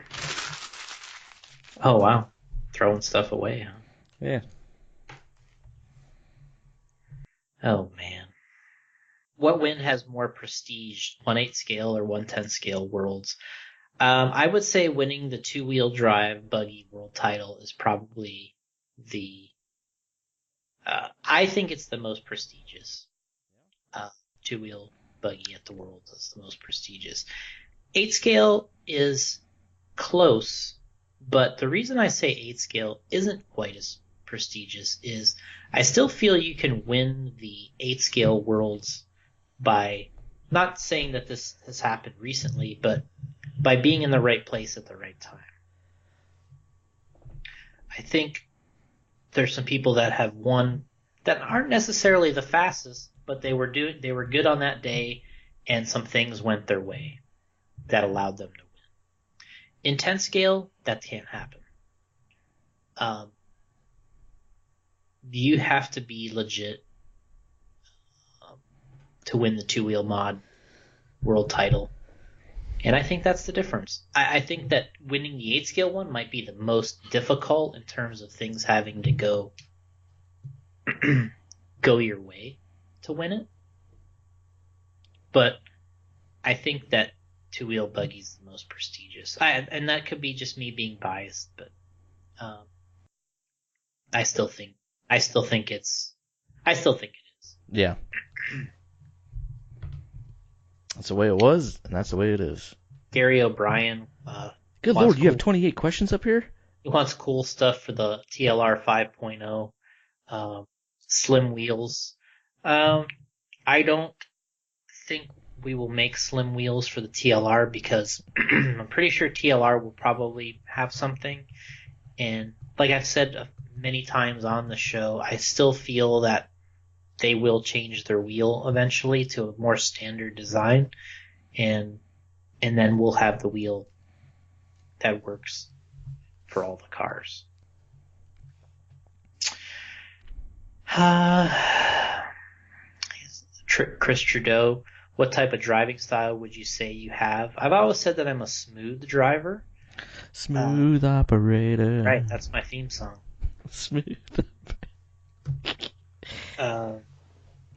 B: Oh wow, throwing stuff away, huh?
A: Yeah.
B: Oh man. What win has more prestige, 1/8 scale or 1/10 scale worlds? I would say winning the 2-wheel drive buggy world title is probably the. I think it's the most prestigious. 2-wheel buggy at the world is the most prestigious. 8 scale is close, but the reason I say 8 scale isn't quite as prestigious is I still feel you can win the 8 scale worlds by not saying that this has happened recently, but by being in the right place at the right time. I think there's some people that have won that aren't necessarily the fastest, but they were good on that day, and some things went their way that allowed them to win. In 10 scale, that can't happen. you have to be legit to win the two-wheel mod world title. And I think that's the difference. I think that winning the 8 scale one might be the most difficult in terms of things having to go go your way to win it. But I think that two-wheel buggy is the most prestigious. And that could be just me being biased, but I still think it is.
A: Yeah. That's the way it was, and that's the way it is.
B: Gary O'Brien.
A: Good lord, you have 28 questions up here?
B: He wants cool stuff for the TLR 5.0. Slim wheels. I don't think we will make slim wheels for the TLR because I'm pretty sure TLR will probably have something. And like I've said many times on the show, I still feel that they will change their wheel eventually to a more standard design, and then we'll have the wheel that works for all the cars. Chris Trudeau, what type of driving style would you say you have? I've always said that I'm a smooth driver.
A: Smooth operator.
B: Right, that's my theme song.
A: Smooth.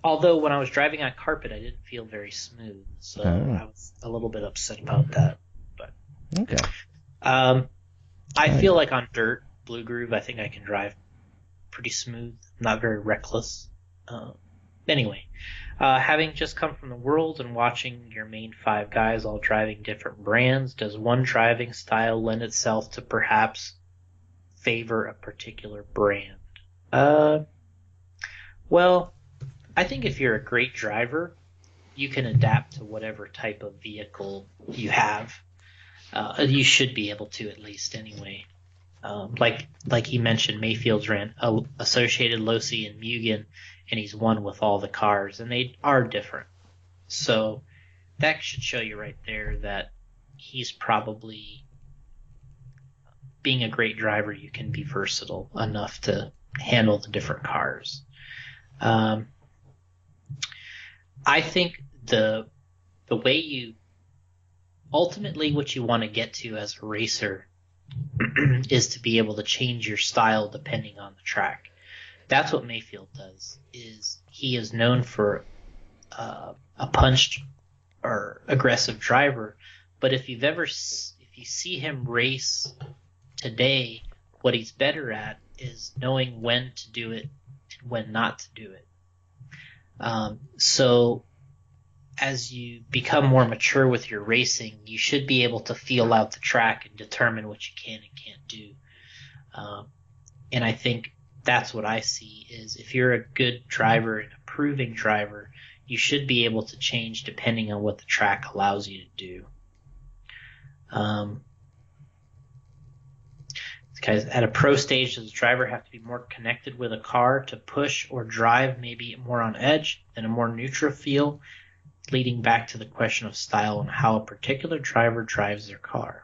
B: Although when I was driving on carpet, I didn't feel very smooth, so I was a little bit upset about that. But
A: okay.
B: I feel like on dirt, Blue Groove, I think I can drive pretty smooth, not very reckless. Anyway, having just come from the world and watching your main 5 guys all driving different brands, does one driving style lend itself to perhaps favor a particular brand? Well, I think if you're a great driver, you can adapt to whatever type of vehicle you have. You should be able to, at least anyway. Like he mentioned, Mayfield's ran Associated, Losi, and Mugen, and he's won with all the cars, and they are different. So that should show you right there that he's probably, being a great driver, you can be versatile enough to handle the different cars. I think the way you ultimately what you want to get to as a racer is to be able to change your style depending on the track. That's what Mayfield does. Is he is known for a punched or aggressive driver, but if you see him race today, what he's better at is knowing when to do it and when not to do it. So as you become more mature with your racing, you should be able to feel out the track and determine what you can and can't do. And I think that's what I see is if you're a good driver and a proving driver, you should be able to change depending on what the track allows you to do. Because at a pro stage, does the driver have to be more connected with a car to push or drive maybe more on edge than a more neutral feel, leading back to the question of style and how a particular driver drives their car?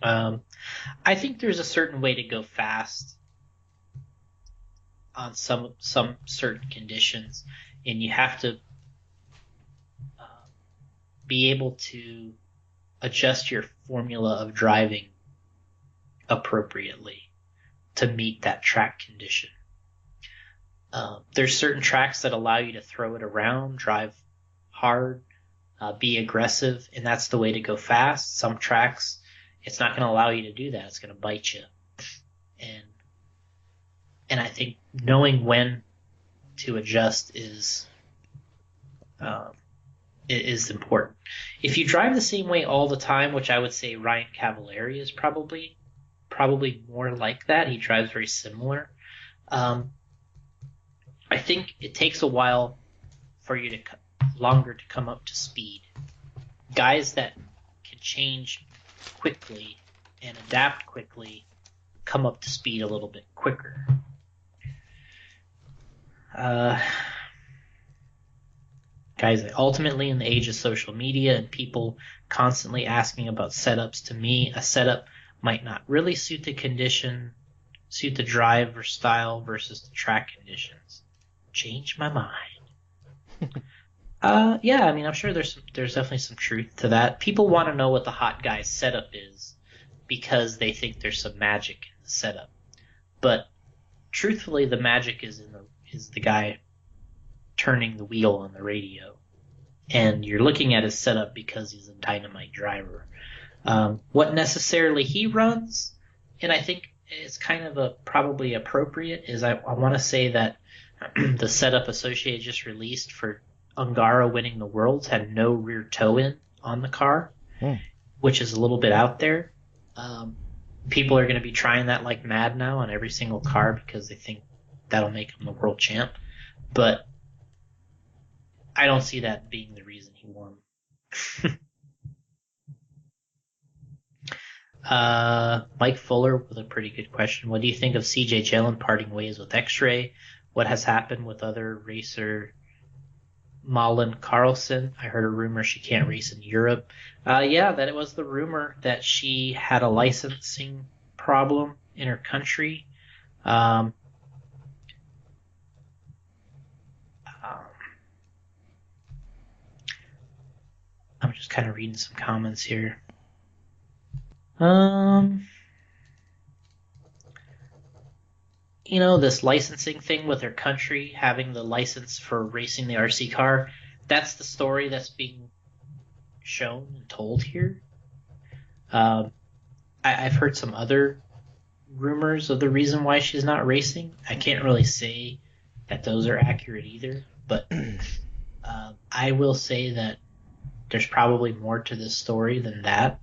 B: I think there's a certain way to go fast on some certain conditions, and you have to be able to adjust your formula of driving appropriately to meet that track condition. There's certain tracks that allow you to throw it around, drive hard, be aggressive, and that's the way to go fast. Some tracks, it's not going to allow you to do that. It's going to bite you. And I think knowing when to adjust is important. If you drive the same way all the time, which I would say Ryan Cavallari is probably more like that. He drives very similar. I think it takes a while for you longer to come up to speed. Guys that can change quickly and adapt quickly come up to speed a little bit quicker. Guys, ultimately in the age of social media and people constantly asking about setups, to me, a setup might not really suit the condition suit the driver style versus the track conditions. Change my mind. Yeah, I mean, I'm sure there's definitely some truth to that. People want to know what the hot guy's setup is because they think there's some magic in the setup. But truthfully, the magic is the guy turning the wheel on the radio, and you're looking at his setup because he's a dynamite driver. What necessarily he runs, and I think it's kind of probably appropriate, is I want to say that the setup Associated just released for Ungaro winning the Worlds had no rear toe-in on the car, which is a little bit out there. People are going to be trying that like mad now on every single car because they think that'll make him the world champ. But I don't see that being the reason he won. Mike Fuller with a pretty good question. What do you think of CJ Jelen parting ways with X-Ray? What has happened with other racer Malin Carlson? I heard a rumor she can't race in Europe. Yeah, that it was the rumor that she had a licensing problem in her country. I'm just kind of reading some comments here. You know, this licensing thing with her country, having the license for racing the RC car, that's the story that's being shown and told here. I've heard some other rumors of the reason why she's not racing. I can't really say that those are accurate either, but I will say that there's probably more to this story than that.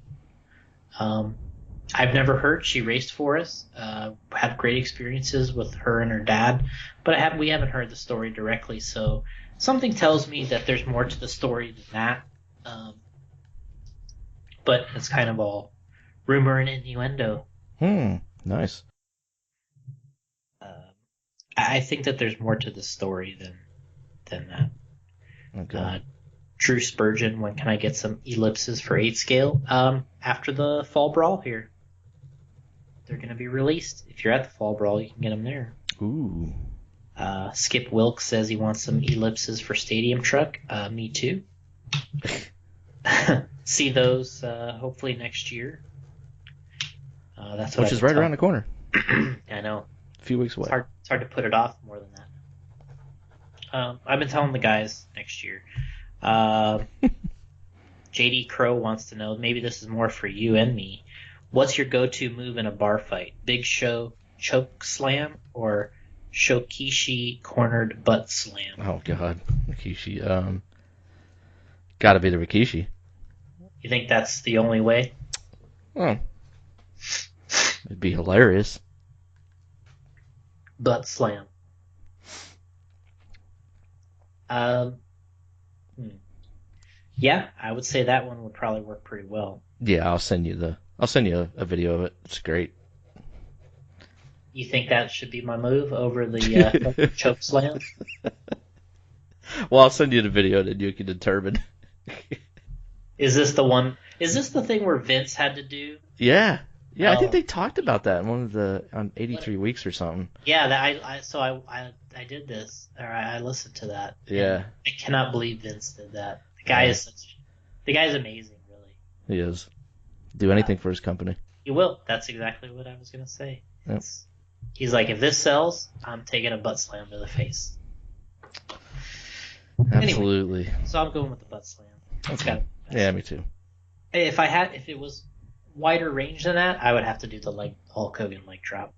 B: I've never heard she raced for us. Had great experiences with her and her dad, but we haven't heard the story directly. So something tells me that there's more to the story than that. But it's kind of all rumor and innuendo.
A: Nice.
B: I think that there's more to the story than that.
A: Okay.
B: Drew Spurgeon, when can I get some ellipses for 8 scale? After the Fall Brawl here. They're going to be released. If you're at the Fall Brawl, you can get them there.
A: Ooh.
B: Skip Wilkes says he wants some ellipses for Stadium Truck. Me too. See those hopefully next year. That's what
A: Which is right around the corner.
B: I know.
A: A few weeks away.
B: It's hard to put it off more than that. I've been telling the guys next year. JD Crow wants to know, maybe this is more for you and me, what's your go-to move in a bar fight? Big Show choke slam or Shokishi cornered butt slam?
A: Oh god, Rikishi. Gotta be the Rikishi.
B: You think that's the only way?
A: Oh, it'd be hilarious.
B: Butt slam. Yeah, I would say that one would probably work pretty well.
A: Yeah, I'll send you a video of it. It's great.
B: You think that should be my move over the choke slam?
A: Well, I'll send you the video, then you can determine.
B: Is this the one? Is this the thing where Vince had to do?
A: Yeah. I think they talked about that in one of on 83 Weeks or something.
B: Yeah, I did this, or I listened to that.
A: Yeah.
B: I cannot believe Vince did that. The guy is amazing, really.
A: He is. Do anything for his company.
B: He will. That's exactly what I was gonna say.
A: Yep.
B: He's like, if this sells, I'm taking a butt slam to the face.
A: Absolutely.
B: Anyway, so I'm going with the butt slam.
A: Okay. Yeah, me too.
B: If it was wider range than that, I would have to do the Hulk Hogan leg drop.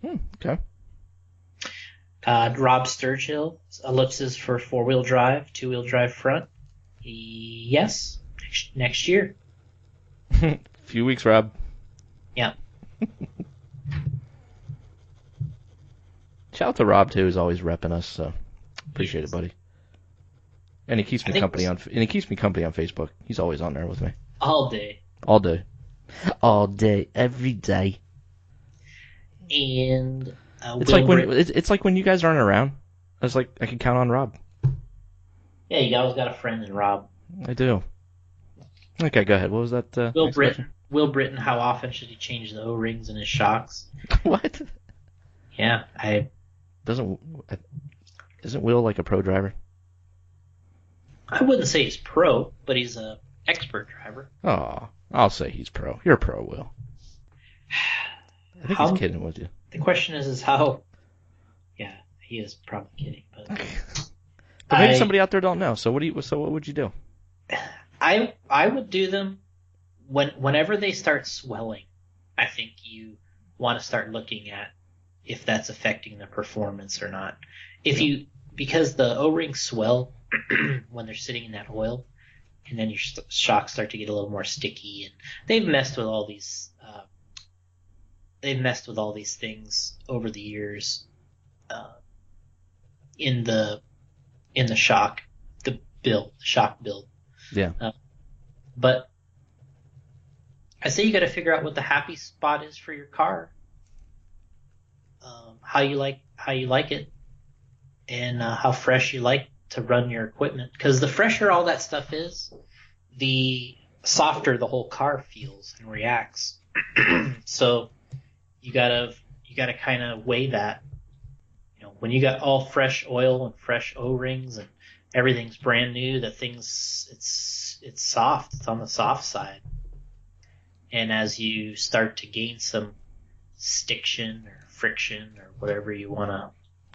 A: Okay.
B: Rob Sturgill, ellipses for 4-wheel drive, 2-wheel drive front. Yes, next year.
A: Few weeks, Rob.
B: Yeah.
A: Shout out to Rob too, who's always repping us. So appreciate it, buddy. And he keeps me company on Facebook. He's always on there with me.
B: All day.
A: All day. All day. Every day.
B: And
A: it's like when you guys aren't around. It's like I can count on Rob.
B: Yeah, you always got a friend in Rob.
A: I do. Okay, go ahead. What was that?
B: Will Britton, how often should he change the O-rings in his shocks?
A: What?
B: Yeah,
A: Doesn't isn't Will like a pro driver?
B: I wouldn't say he's pro, but he's a expert driver.
A: Oh, I'll say he's pro. You're pro, Will. I think he's
B: How
A: kidding with you.
B: the question is how. Yeah, he is probably kidding, but
A: But maybe
B: I
A: somebody out there don't know. So what would you do?
B: I would do them whenever they start swelling. I think you want to start looking at if that's affecting the performance or not. Because the O-rings swell when they're sitting in that oil, and then your shocks start to get a little more sticky, and they've messed with all these things over the years in the shock build.
A: Yeah.
B: But I say you got to figure out what the happy spot is for your car, how you like it, and how fresh you like to run your equipment. Because the fresher all that stuff is, the softer the whole car feels and reacts. So you gotta kind of weigh that. When you got all fresh oil and fresh O-rings and everything's brand new, it's soft. It's on the soft side. And as you start to gain some stiction or friction or whatever you want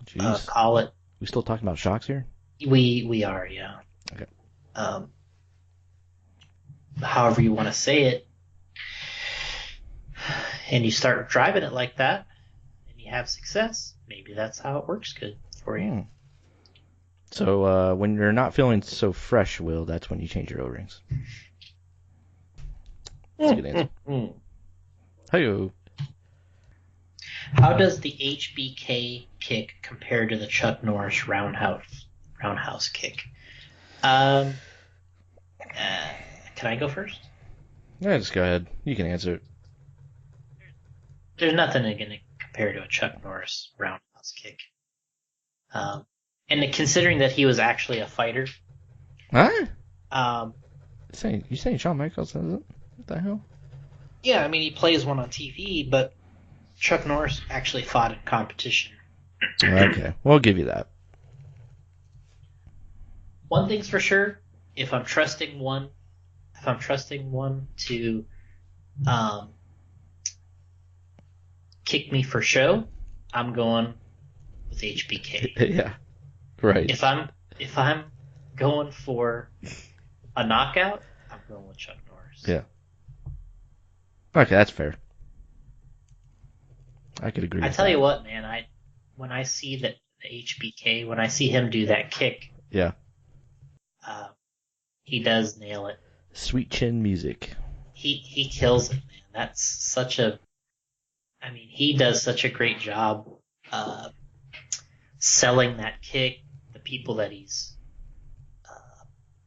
B: to call it,
A: We still talking about shocks here?
B: we are, yeah.
A: Okay.
B: However you want to say it, and you start driving it like that, and you have success, maybe that's how it works good for you.
A: So when you're not feeling so fresh, Will, that's when you change your O-rings. That's a good answer. Hey-o.
B: How does the HBK kick compare to the Chuck Norris roundhouse kick? Can I go first?
A: Yeah, just go ahead. You can answer it.
B: There's nothing going to compare to a Chuck Norris roundhouse kick. And considering that he was actually a fighter.
A: Huh? You saying Shawn Michaels does it? What the hell?
B: Yeah, I mean, he plays one on TV, but Chuck Norris actually fought in competition.
A: Okay, we'll give you that.
B: One thing's for sure, if I'm trusting one to kick me for show, I'm going with HBK.
A: Yeah, right.
B: If I'm going for a knockout, I'm going with Chuck Norris.
A: Yeah. Okay, that's fair. I could agree.
B: I tell you what, man, when I see the HBK, when I see him do that kick,
A: yeah,
B: he does nail it.
A: Sweet chin music.
B: He kills it, man. That's he does such a great job selling that kick. The people that he's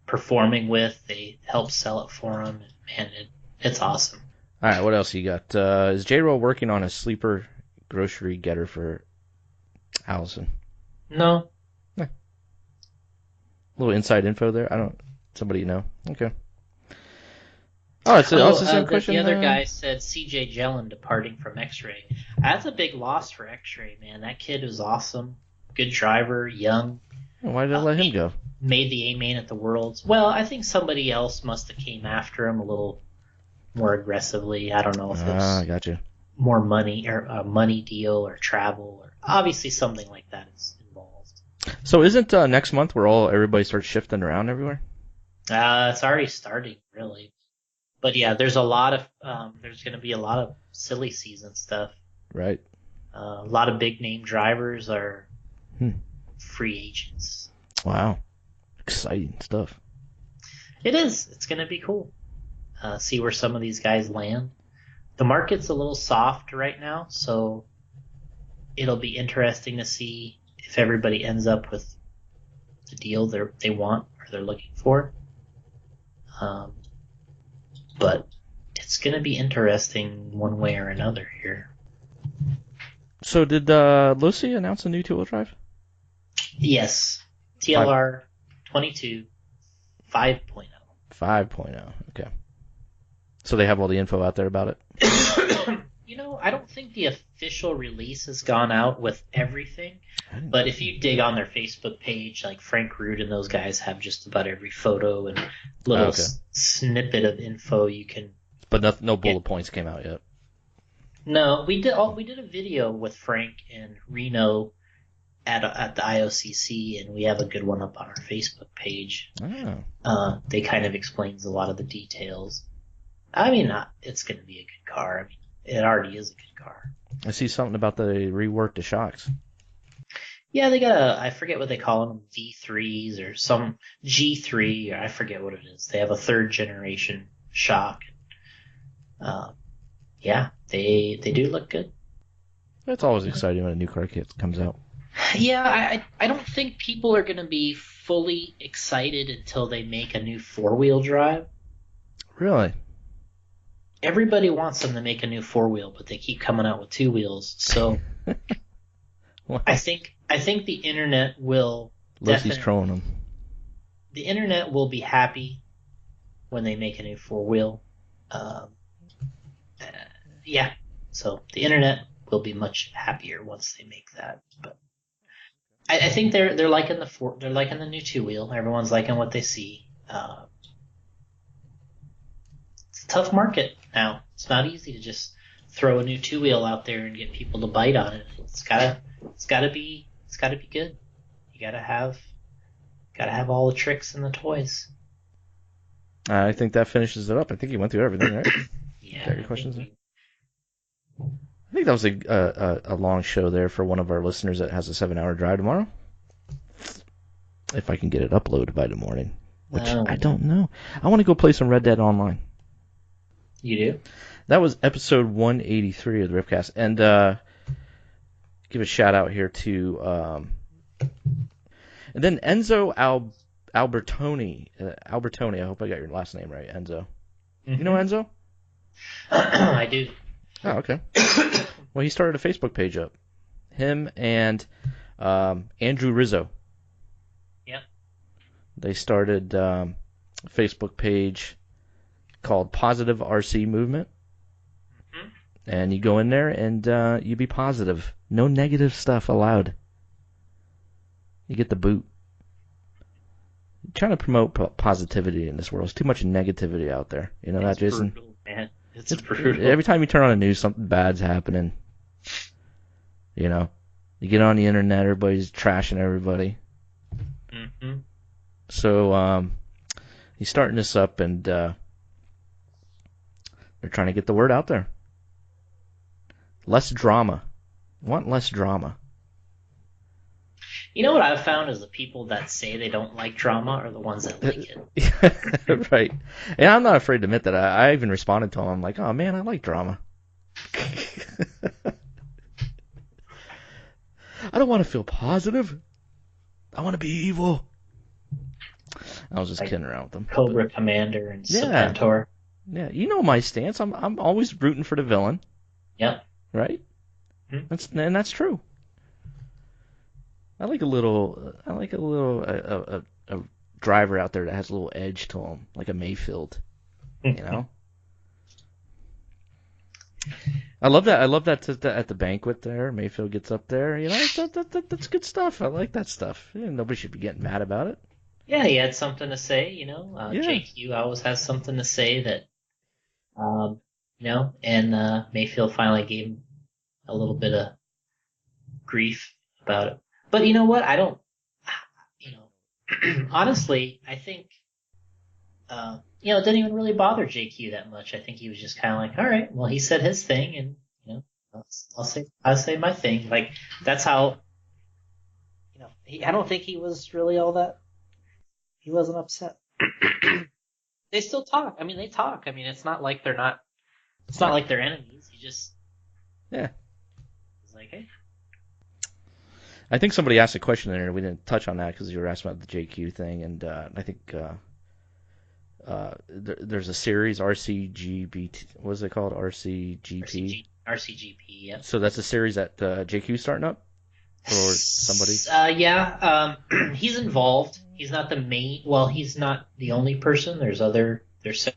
B: performing with, they help sell it for him. Man, it's awesome.
A: All right, what else you got? Is J-Roll working on a sleeper grocery getter for Allison?
B: No.
A: A little inside info there. Somebody you know? Okay. Oh, it's also the same question.
B: The other guy said C.J. Jellin departing from X-Ray. That's a big loss for X-Ray, man. That kid was awesome. Good driver, young.
A: Why did I let him go?
B: Made the A-main at the Worlds. Well, I think somebody else must have came after him a little more aggressively. I don't know if it was
A: gotcha.
B: more money or a money deal or travel or obviously something like that is involved.
A: So isn't next month where everybody starts shifting around everywhere?
B: It's already starting, really. But yeah, there's going to be a lot of silly season stuff.
A: Right.
B: A lot of big name drivers are free agents.
A: Wow. Exciting stuff.
B: It is. It's going to be cool. See where some of these guys land. The market's a little soft right now, so it'll be interesting to see if everybody ends up with the deal they want or they're looking for. But it's going to be interesting one way or another here.
A: So did Lucy announce a new two-wheel drive?
B: Yes. TLR 22 5.0.
A: 5.0, okay. So they have all the info out there about it?
B: I don't think the official release has gone out with everything,
A: I didn't.
B: but if you dig on their Facebook page, like Frank Root and those guys have just about every photo and
A: Oh,
B: little
A: okay.
B: snippet of info you can
A: But no
B: get.
A: bullet points came out yet.
B: No, we did a video with Frank in Reno at the IOCC, and we have a good one up on our Facebook page.
A: Oh.
B: They kind of explains a lot of the details. I mean, it's going to be a good car. I mean, it already is a good car.
A: I see something about the reworked the shocks.
B: Yeah, they got I forget what they call them, V3s or some G3, or I forget what it is. They have a third generation shock. Yeah, they do look good.
A: It's always exciting when a new car kit comes out.
B: Yeah, I don't think people are going to be fully excited until they make a new four-wheel drive.
A: Really?
B: Everybody wants them to make a new four-wheel, but they keep coming out with two wheels. So
A: Well,
B: I think the internet will
A: Lucy's
B: definitely
A: trolling them.
B: the internet will be happy when they make a new four-wheel. Um, uh, yeah, so the internet will be much happier once they make that. But I think they're liking they're liking the new two-wheel. Everyone's liking what they see. It's a tough market now. It's not easy to just throw a new two-wheel out there and get people to bite on it. It's gotta be good. You gotta have all the tricks and the toys.
A: I think that finishes it up. I think you went through everything, right?
B: Yeah,
A: Got your
B: I
A: questions
B: think
A: there? I think that was a long show there for one of our listeners that has a 7-hour drive tomorrow. If I can get it uploaded by the morning, which I don't know. I want to go play some Red Dead Online.
B: you do.
A: That was episode 183 of the Ripcast. And give a shout out here to and then Enzo Albertoni. Albertoni, I hope I got your last name right, Enzo.
B: Mm-hmm.
A: You know Enzo?
B: I do.
A: Oh, okay. Well, he started a Facebook page up. Him and Andrew Rizzo.
B: Yep.
A: They started a Facebook page called Positive RC Movement.
B: Mm-hmm.
A: And you go in there and you be positive. No negative stuff allowed. You get the boot. Trying to promote positivity in this world. There's too much negativity out there. You know that, Jason?
B: Brutal, man. It's brutal.
A: Every time you turn on the news, something bad's happening. You know, you get on the internet, everybody's trashing everybody.
B: Mm-hmm.
A: So he's starting this up, and they're trying to get the word out there. Less drama. Want less drama.
B: You know what I've found is the people that say they don't like drama are the ones that like it.
A: Right. And I'm not afraid to admit that. I even responded to him. I'm like, oh man, I like drama. I don't want to feel positive. I want to be evil. I was just
B: Like
A: kidding around with them.
B: Cobra Commander and
A: Yeah.
B: Serpentor.
A: Yeah, you know my stance. I'm always rooting for the villain.
B: Yep.
A: Right?
B: Mm-hmm.
A: That's true. I like a driver out there that has a little edge to him, like a Mayfield. You know. I love that. At the banquet there, Mayfield gets up there. You know, that's good stuff. I like that stuff. Yeah, nobody should be getting mad about it.
B: Yeah, he had something to say.
A: Yeah.
B: JQ always has something to say that, and Mayfield finally gave him a little bit of grief about it. But you know what? I don't. Honestly, I think, it didn't even really bother JQ that much. I think he was just kind of like, all right, well, he said his thing, and I'll say my thing. Like that's how. I don't think he was really all that. He wasn't upset. They still talk. I mean, they talk. I mean, it's not like they're not. It's not like they're enemies. He just.
A: Yeah.
B: He's like, hey.
A: I think somebody asked a question there. We didn't touch on that because you were asking about the JQ thing, and I think there's a series RCGBT. What is it called? RCGP.
B: RCGP. Yeah.
A: So that's a series that JQ's starting up for somebody.
B: Yeah. He's involved. He's not the main. Well, he's not the only person. There's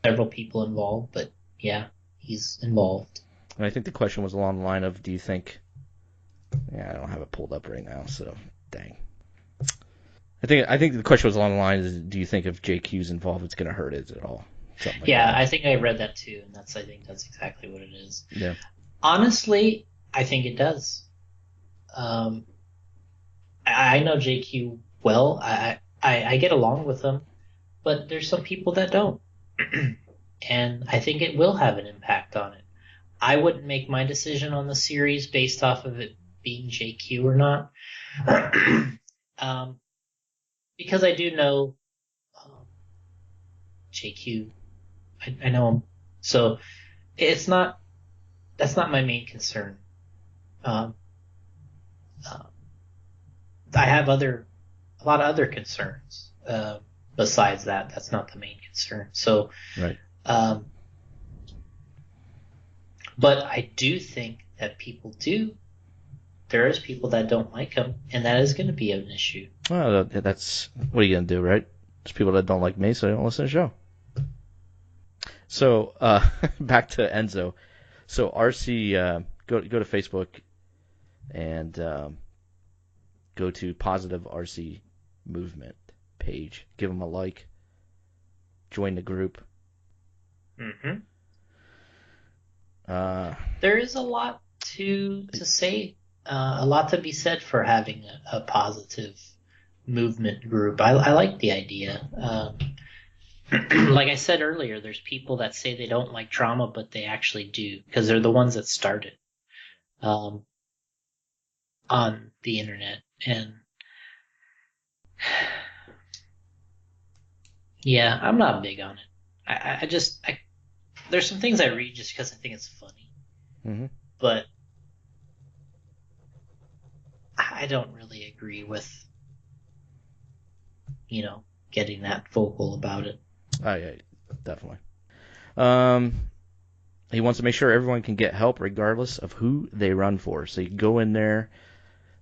B: several people involved, but yeah, he's involved.
A: And I think the question was along the line of, do you think... Yeah, I don't have it pulled up right now, so dang. I think the question was along the line is, do you think if JQ's involved, it's going to hurt it at all? Something like
B: Yeah,
A: that.
B: I think I read that too, and I think that's exactly what it is.
A: Yeah.
B: Honestly, I think it does. I know JQ well. I get along with him, but there's some people that don't. And I think it will have an impact on it. I wouldn't make my decision on the series based off of it being JQ or not. Because I do know JQ. I know him. So that's not my main concern. Um, I have a lot of other concerns. Besides that, that's not the main concern. So,
A: Right.
B: But I do think that there is people that don't like him, and that is going to be an issue.
A: Well, that's, what are you going to do, right? There's people that don't like me, so they don't listen to the show. So, back to Enzo. So, RC, go to Facebook and go to Positive RC Movement page. Give them a like. Join the group.
B: Mm-hmm. There is a lot to say, a lot to be said for having a positive movement group. I like the idea. Like I said earlier, there's people that say they don't like drama, but they actually do because they're the ones that started on the internet. And yeah, I'm not big on it. There's some things I read just because I think it's funny, but I don't really agree with, getting that vocal about it.
A: Oh, yeah, definitely. He wants to make sure everyone can get help regardless of who they run for. So you can go in there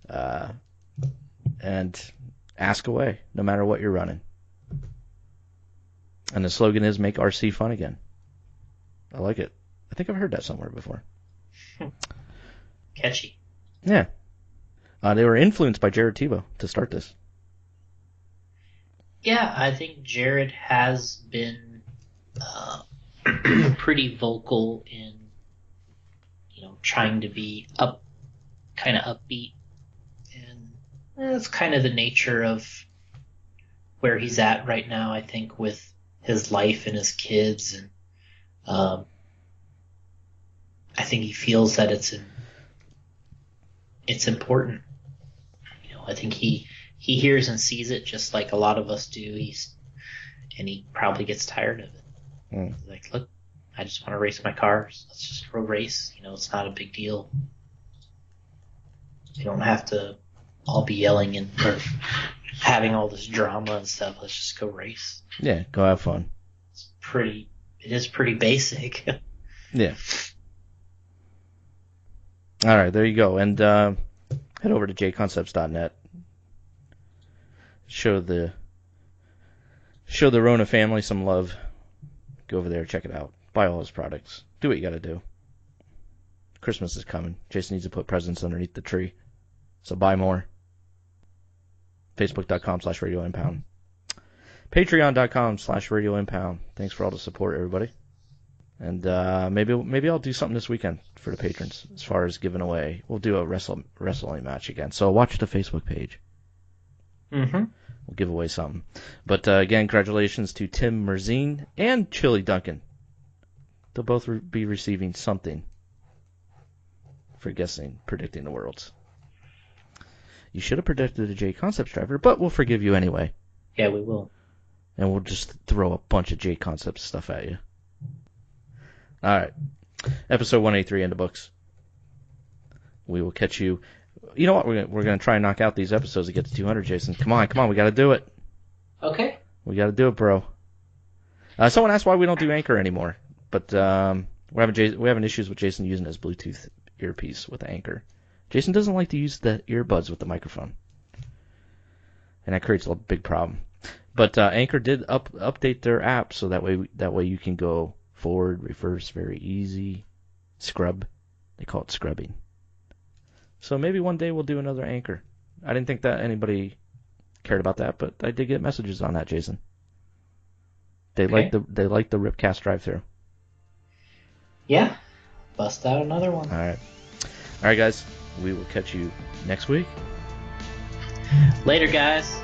A: and ask away, no matter what you're running. And the slogan is, make RC fun again. I like it. I think I've heard that somewhere before.
B: Catchy.
A: Yeah. They were influenced by Jared Tebow to start this.
B: Yeah, I think Jared has been pretty vocal in, trying to be kind of upbeat, and that's kind of the nature of where he's at right now. I think with his life and his kids, and I think he feels that it's important. I think he hears and sees it just like a lot of us do. And he probably gets tired of it. He's like, look, I just want to race my cars. Let's just go race. It's not a big deal. You don't have to all be yelling or having all this drama and stuff. Let's just go race.
A: Yeah, go have fun.
B: It is pretty basic.
A: Yeah. All right, there you go. And head over to jconcepts.net. Show the Ruona family some love. Go over there, check it out. Buy all his products. Do what you got to do. Christmas is coming. Jason needs to put presents underneath the tree. So buy more. Facebook.com/RadioImpound. Patreon.com/RadioImpound. Thanks for all the support, everybody. And maybe I'll do something this weekend for the patrons as far as giving away. We'll do a wrestling match again. So watch the Facebook page.
B: Mm-hmm.
A: We'll give away something. But again, congratulations to Tim Merzine and Chili Duncan. They'll both be receiving something for predicting the worlds. You should have predicted a J Concepts driver, but we'll forgive you anyway.
B: Yeah, we will.
A: And we'll just throw a bunch of J Concepts stuff at you. All right. Episode 183 in the books. We will catch you. You know what? We're going to try and knock out these episodes to get to 200, Jason. Come on. We got to do it.
B: Okay.
A: We got to do it, bro. Someone asked why we don't do Anchor anymore. But we're having issues with Jason using his Bluetooth earpiece with Anchor. Jason doesn't like to use the earbuds with the microphone. And that creates a big problem. But Anchor did update their app so that way you can go forward, reverse, very easy, scrub. They call it scrubbing. So maybe one day we'll do another anchor. I didn't think that anybody cared about that, but I did get messages on that, Jason. They like
B: Okay.
A: the Ripcast drive-through.
B: Yeah. Bust out another one.
A: All right, guys. We will catch you next week.
B: Later, guys.